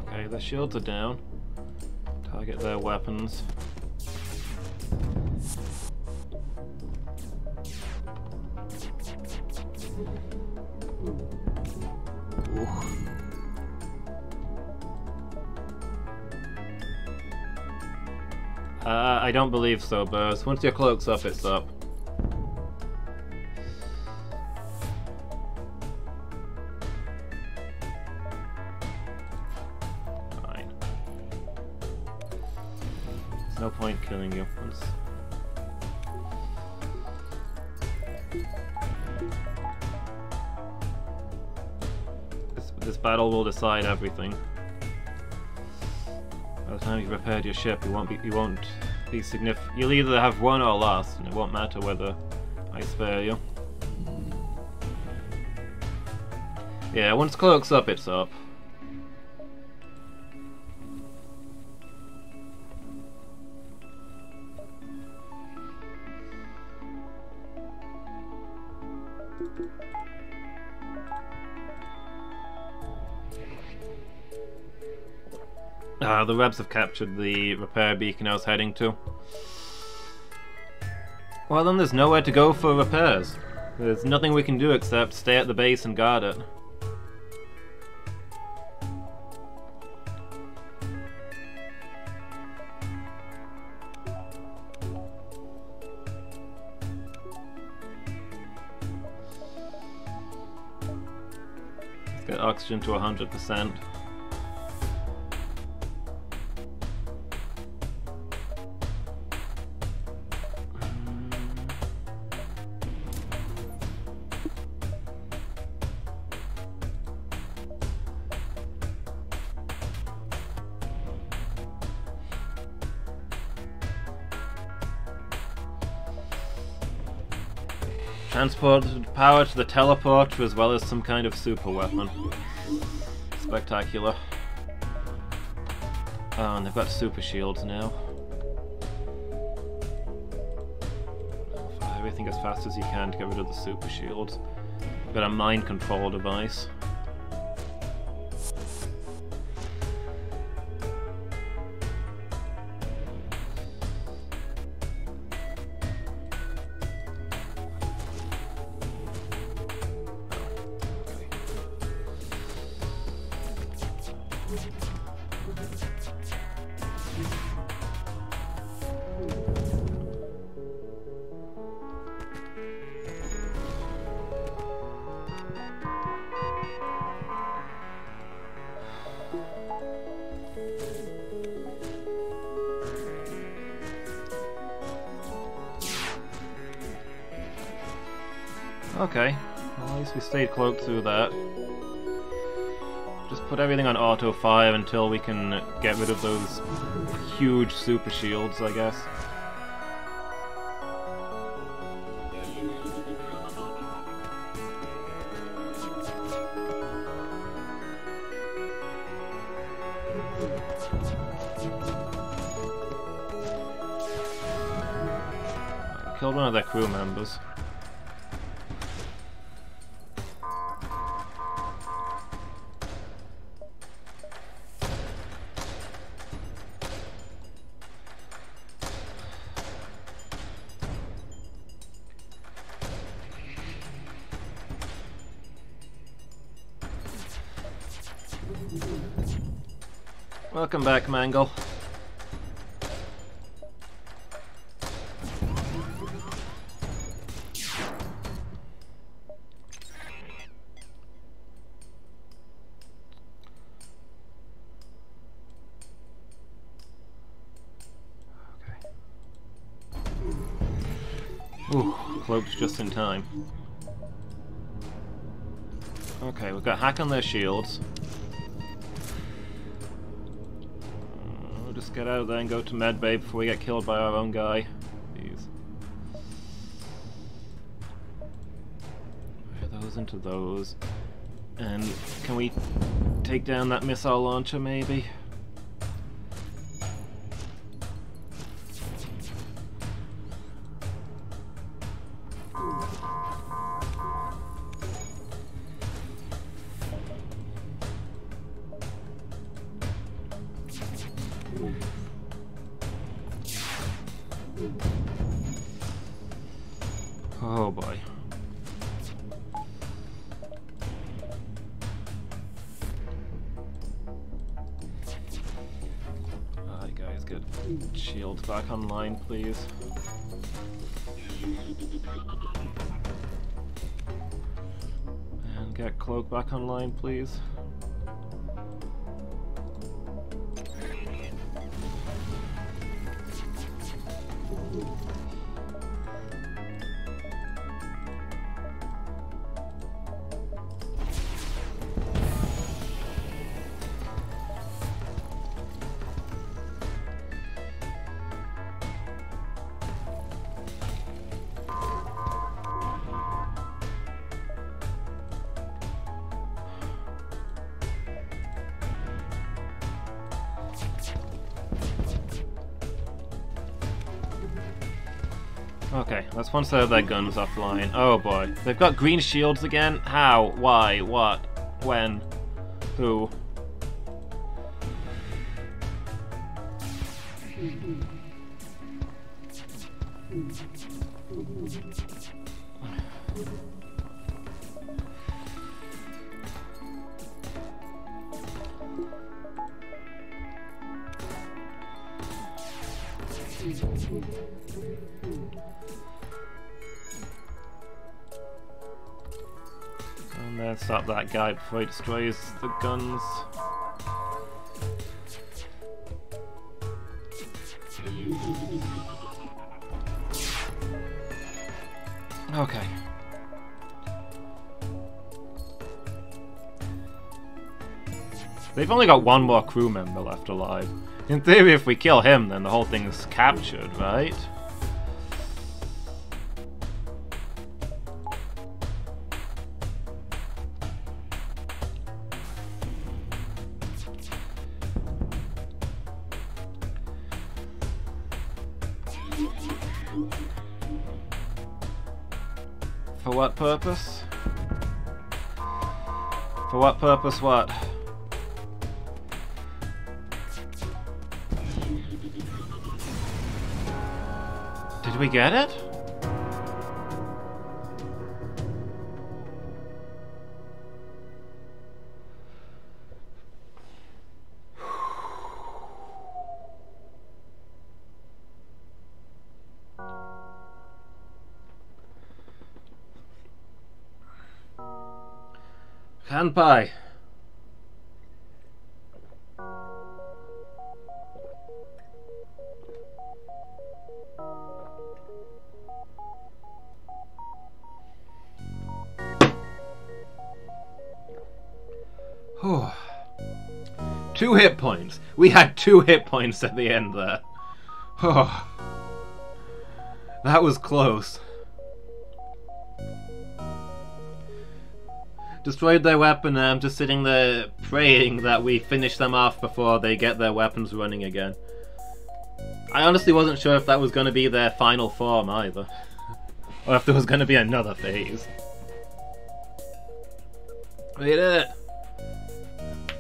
Okay, their shields are down. Target their weapons. Ooh. I don't believe so, Burrs. Once your cloak's up, it's up. Fine. There's no point killing you. This battle will decide everything. By the time you've repaired your ship, you won't be significant. You'll either have won or lost, and it won't matter whether I spare you. Yeah, once cloak's up, it's up. The Rebs have captured the repair beacon I was heading to. Well then, there's nowhere to go for repairs. There's nothing we can do except stay at the base and guard it. Let's get oxygen to 100%. Transported power to the teleporter as well as some kind of super weapon. Spectacular. Oh, and they've got super shields now. Fire everything as fast as you can to get rid of the super shields. Got a mind control device. Okay, well, at least we stayed cloaked through that. Just put everything on auto fire until we can get rid of those huge super shields, I guess. Killed one of their crew members. Welcome back, Mangle. Ooh, cloaked just in time. Okay, we've got hack on their shields. We'll just get out of there and go to medbay before we get killed by our own guy. Please. Fire those into those. And can we take down that missile launcher, maybe? Oh boy. Alright guys, get shields back online, please. And get cloak back online, please. Okay, that's one set of their guns offline. Oh boy. They've got green shields again? How? Why? What? When? Who? And then stop that guy before he destroys the guns. Okay. They've only got one more crew member left alive. In theory, if we kill him, then the whole thing is captured, right? For what purpose? For what purpose what? Did we get it? Kanpai. Whew. 2 hit points. We had 2 hit points at the end there. Oh, that was close. Destroyed their weapon, and I'm just sitting there praying that we finish them off before they get their weapons running again. I honestly wasn't sure if that was going to be their final form either. Or if there was going to be another phase. We did it!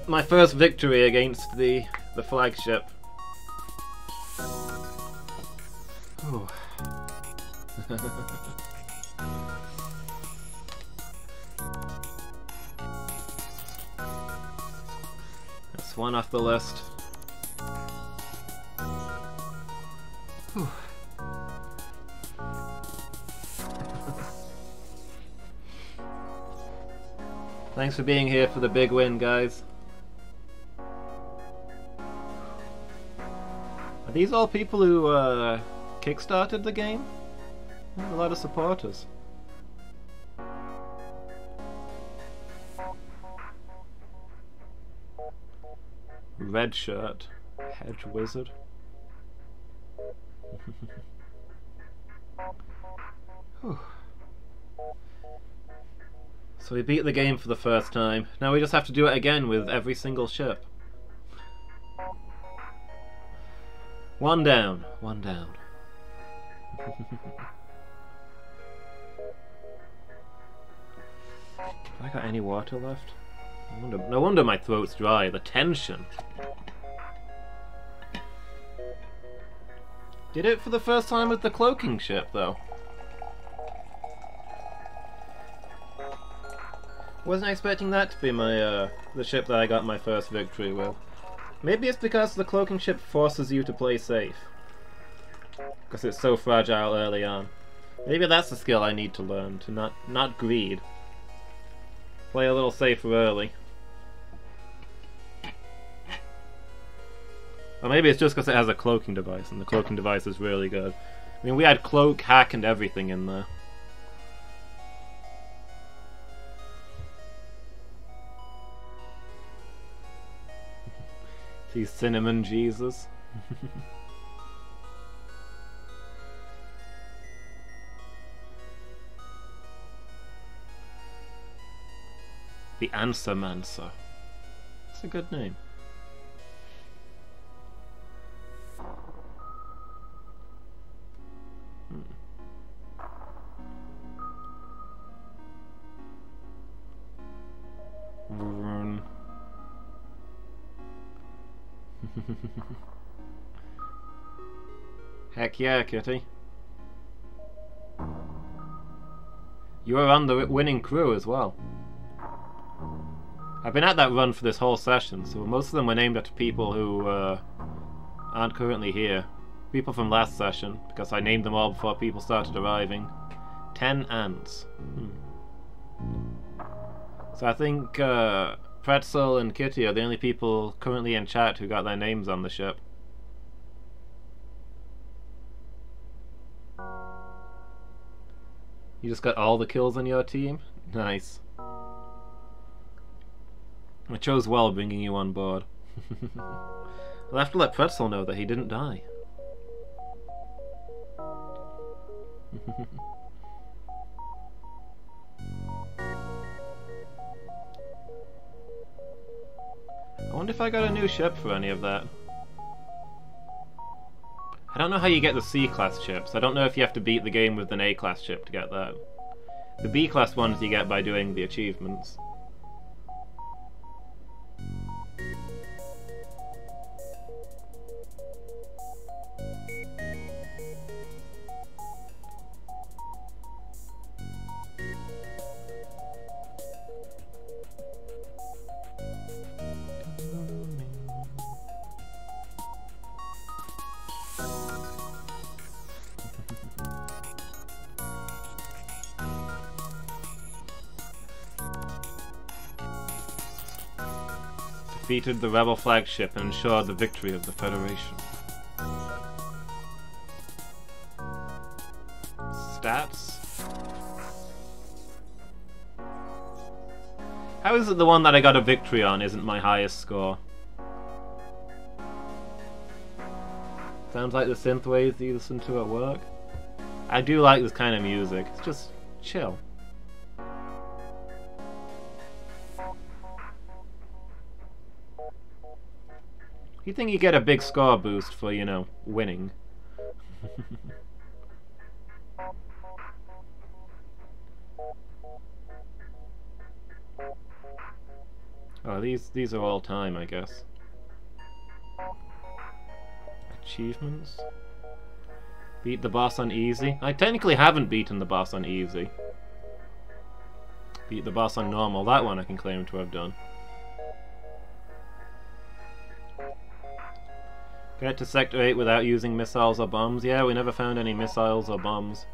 My first victory against the flagship. Ooh. That's one off the list. Whew. Thanks for being here for the big win, guys. Are these all people who kickstarted the game? A lot of supporters. Red shirt. Hedge wizard. So we beat the game for the first time. Now we just have to do it again with every single ship. One down. One down. Have I got any water left? No wonder my throat's dry. The tension. Did it for the first time with the cloaking ship, though. Wasn't expecting that to be my the ship that I got my first victory with. Maybe it's because the cloaking ship forces you to play safe. Because it's so fragile early on. Maybe that's the skill I need to learn, to not greed. Play a little safer early. Or maybe it's just because it has a cloaking device, and the cloaking device is really good. I mean, we had cloak, hack, and everything in there. See Cinnamon Jesus. The Answer Mancer. That's a good name. Heck yeah, Kitty. You were on the winning crew as well. I've been at that run for this whole session, so most of them were named after people who aren't currently here. People from last session, because I named them all before people started arriving. 10 ants. So I think Pretzel and Kitty are the only people currently in chat who got their names on the ship. You just got all the kills on your team? Nice. I chose well bringing you on board. I'll have to let Pretzel know that he didn't die. I wonder if I got a new ship for any of that. I don't know how you get the C-class ships. I don't know if you have to beat the game with an A-class ship to get that. The B-class ones you get by doing the achievements. Defeated the rebel flagship and ensured the victory of the Federation. Stats? How is it the one that I got a victory on isn't my highest score? Sounds like the synth waves that you listen to at work. I do like this kind of music. It's just chill. You think you get a big score boost for, you know, winning? Oh, these are all time, I guess. Achievements. Beat the boss on easy. I technically haven't beaten the boss on easy. Beat the boss on normal. That one I can claim to have done. Get to Sector 8 without using missiles or bombs. Yeah, we never found any missiles or bombs.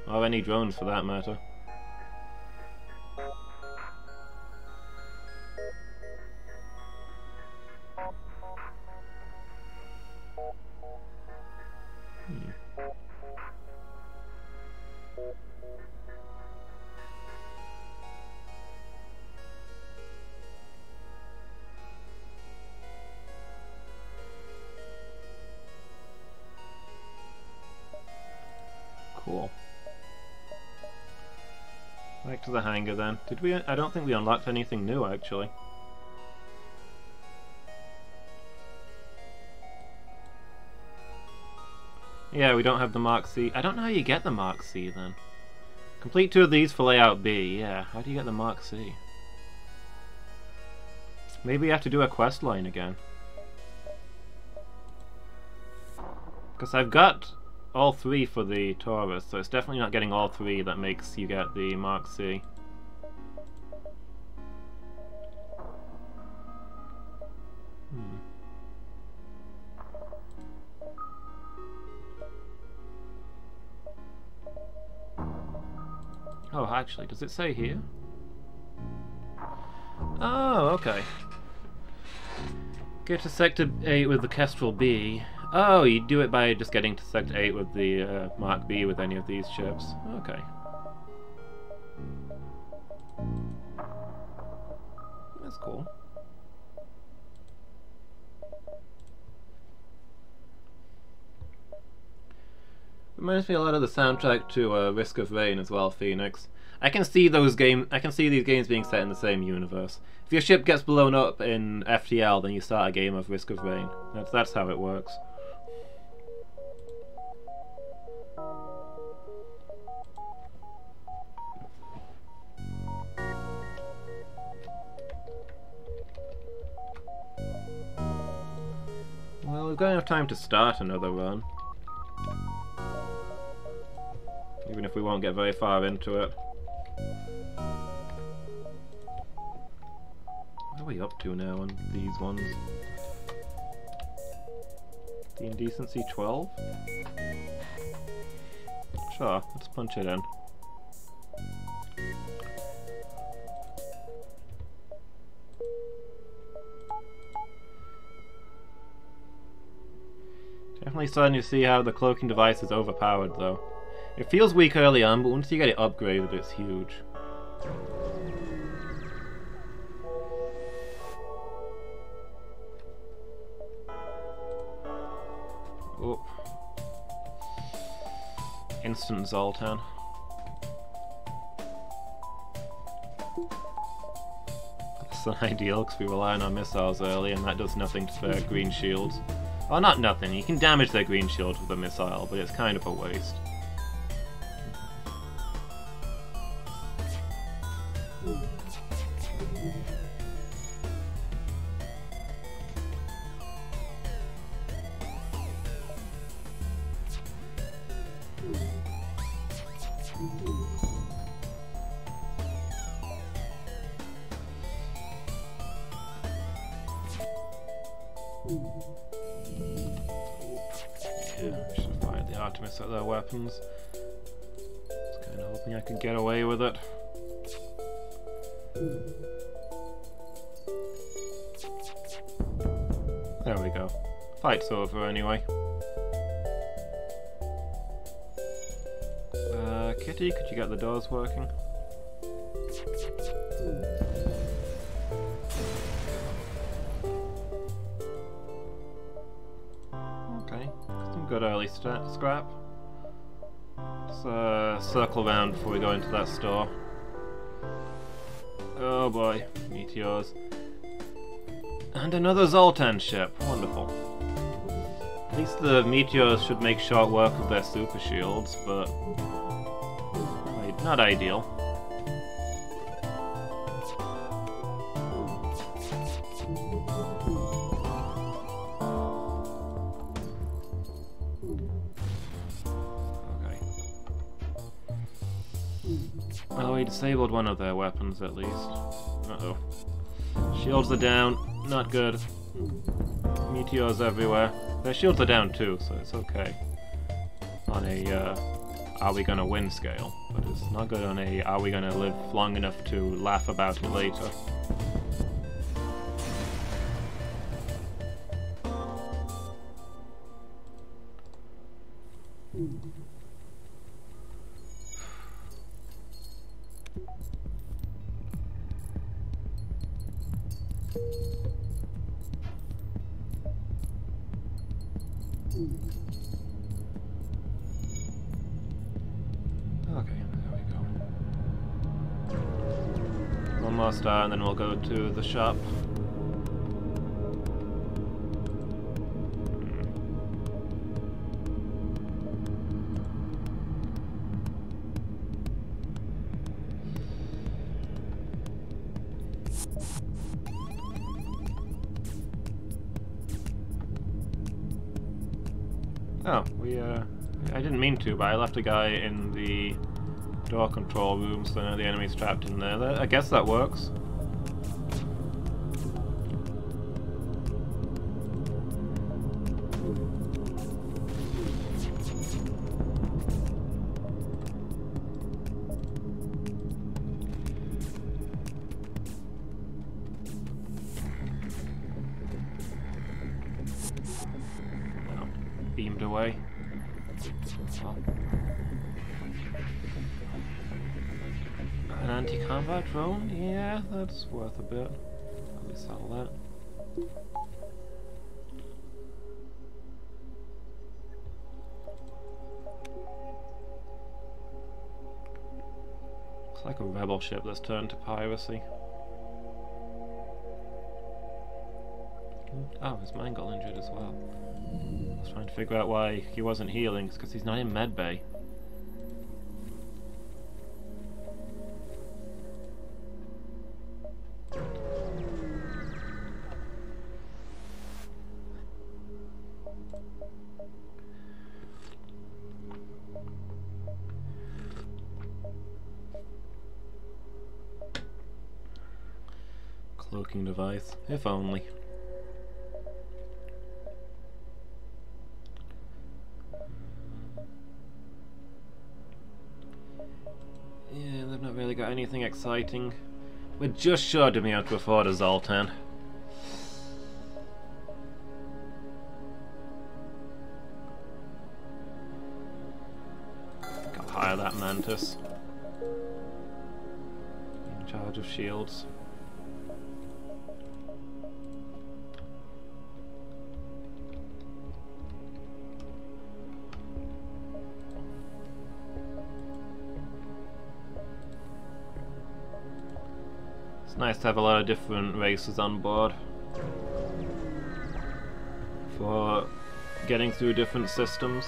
Or any drones for that matter. Cool. Back to the hangar then. Did we? I don't think we unlocked anything new actually. Yeah, we don't have the Mark C. I don't know how you get the Mark C then. Complete 2 of these for layout B. Yeah, how do you get the Mark C? Maybe you have to do a quest line again. Because I've got all 3 for the Taurus, so it's definitely not getting all 3 that makes you get the Mark C. Oh, actually, does it say here? Oh, okay. Get to Sector 8 with the Kestrel B. Oh, you do it by just getting to Sector 8 with the Mark B with any of these ships. Okay. That's cool. Reminds me a lot of the soundtrack to Risk of Rain as well, Phoenix. I can see these games being set in the same universe. If your ship gets blown up in FTL, then you start a game of Risk of Rain. That's how it works. Well, we've got enough time to start another run. Even if we won't get very far into it. What are we up to now on these ones? The Indecency 12? Sure, let's punch it in. Definitely starting to see how the cloaking device is overpowered though. It feels weak early on, but once you get it upgraded, it's huge. Oh. Instant Zoltan. That's not ideal, because we rely on our missiles early, and that does nothing to their green shields. Well, not nothing. You can damage their green shields with a missile, but it's kind of a waste. Yeah, I should have fired the Artemis at their weapons. I was kind of hoping I could get away with it. There we go. Fight's over anyway. Kitty, could you get the doors working? Okay, some good early scrap. Let's circle around before we go into that store. Oh boy, meteors. And another Zoltan ship. Wonderful. At least the meteors should make short work of their super shields, but not ideal. Okay. Oh, we disabled one of their weapons at least. Uh-oh. Shields are down. Not good. Meteors everywhere. Their shields are down too, so it's okay. On a, are we gonna win scale. But it's not good on a, are we gonna live long enough to laugh about it later. Okay, there we go. One more star and then we'll go to the shop. Oh, I didn't mean to, but I left a guy in the door control room, so now the enemy's trapped in there. I guess that works. Beamed away. Oh. An anti-combat drone? Yeah, that's worth a bit. Let me sell that. It's like a rebel ship that's turned to piracy. Oh, his mine got injured as well. I was trying to figure out why he wasn't healing. It's because he's not in medbay. Cloaking device, if only. Yeah, they've not really got anything exciting. We're just sure to be able to afford a Zoltan. Gotta hire that Mantis. In charge of shields. It's nice to have a lot of different races on board for getting through different systems.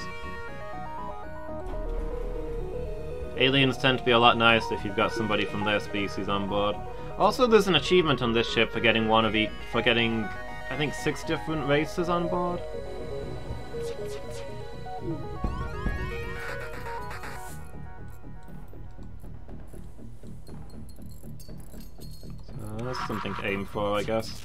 Aliens tend to be a lot nicer if you've got somebody from their species on board. Also, there's an achievement on this ship for getting one of each, for getting, I think, 6 different races on board. That's something to aim for, I guess.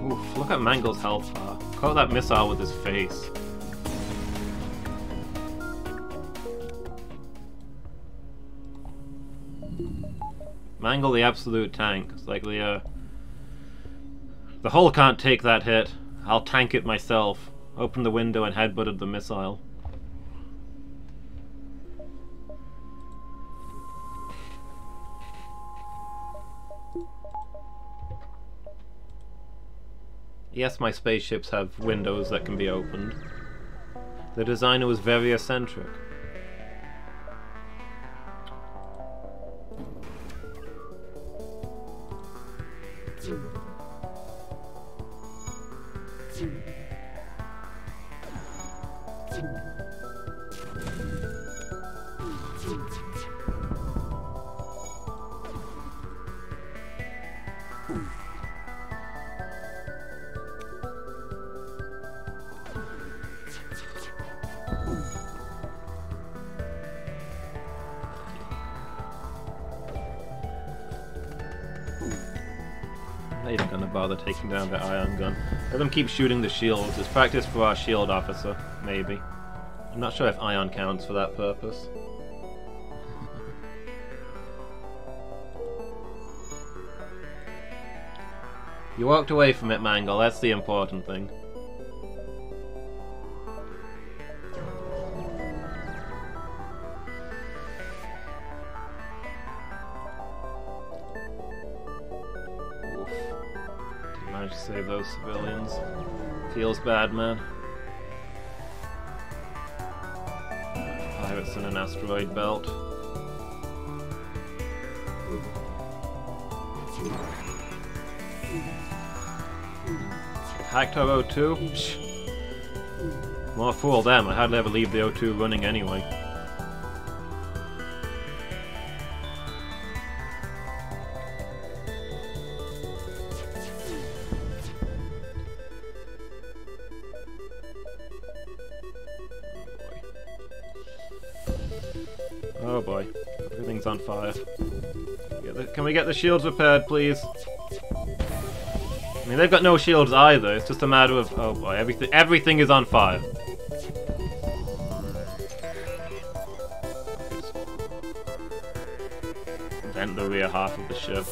Oof, look at Mangle's health bar. Caught that missile with his face. Mangle the absolute tank. It's like the hull can't take that hit. I'll tank it myself. Opened the window and headbutted the missile. Yes, my spaceships have windows that can be opened. The designer was very eccentric. They're not gonna bother taking down the ion gun. Let them keep shooting the shields. It's practice for our shield officer, maybe. I'm not sure if ion counts for that purpose. You walked away from it, Mangle. That's the important thing. To save those civilians. Feels bad, man. Pirates in an asteroid belt. Hacked our O2? More fool them, I hardly ever leave the O2 running anyway. Oh boy, everything's on fire. Can we get the shields repaired, please? I mean, they've got no shields either, it's just a matter of... Oh boy, everything is on fire. Vent the rear half of the ship.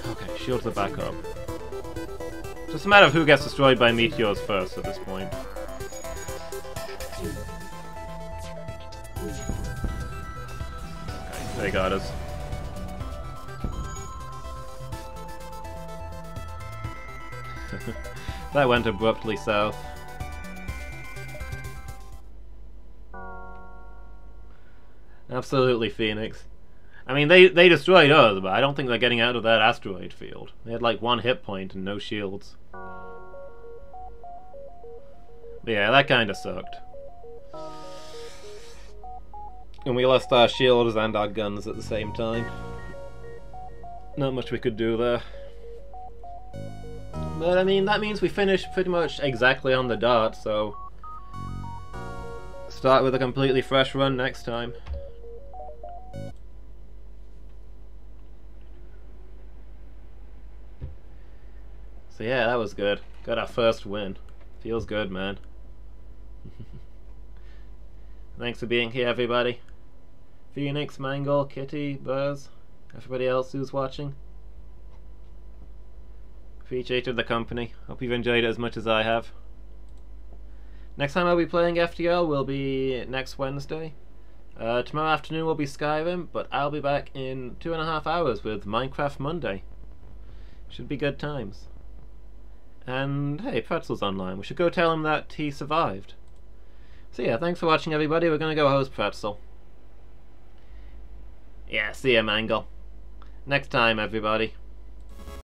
Okay, shields are back up. Just a matter of who gets destroyed by meteors first at this point. They got us. That went abruptly south. Absolutely, Phoenix. I mean, they destroyed us, but I don't think they're getting out of that asteroid field. They had like 1 hit point and no shields. But yeah, that kinda sucked. And we lost our shields and our guns at the same time. Not much we could do there. But I mean, that means we finished pretty much exactly on the dot, so... Start with a completely fresh run next time. So yeah, that was good. Got our first win. Feels good, man. Thanks for being here, everybody. Phoenix, Mangle, Kitty, Buzz, everybody else who's watching. Appreciated the company. Hope you've enjoyed it as much as I have. Next time I'll be playing FTL will be next Wednesday. Tomorrow afternoon will be Skyrim, but I'll be back in 2.5 hours with Minecraft Monday. Should be good times. And hey, Pretzel's online. We should go tell him that he survived. So yeah, thanks for watching, everybody. We're gonna go host Pretzel. Yeah, see ya, Mangle. Next time, everybody.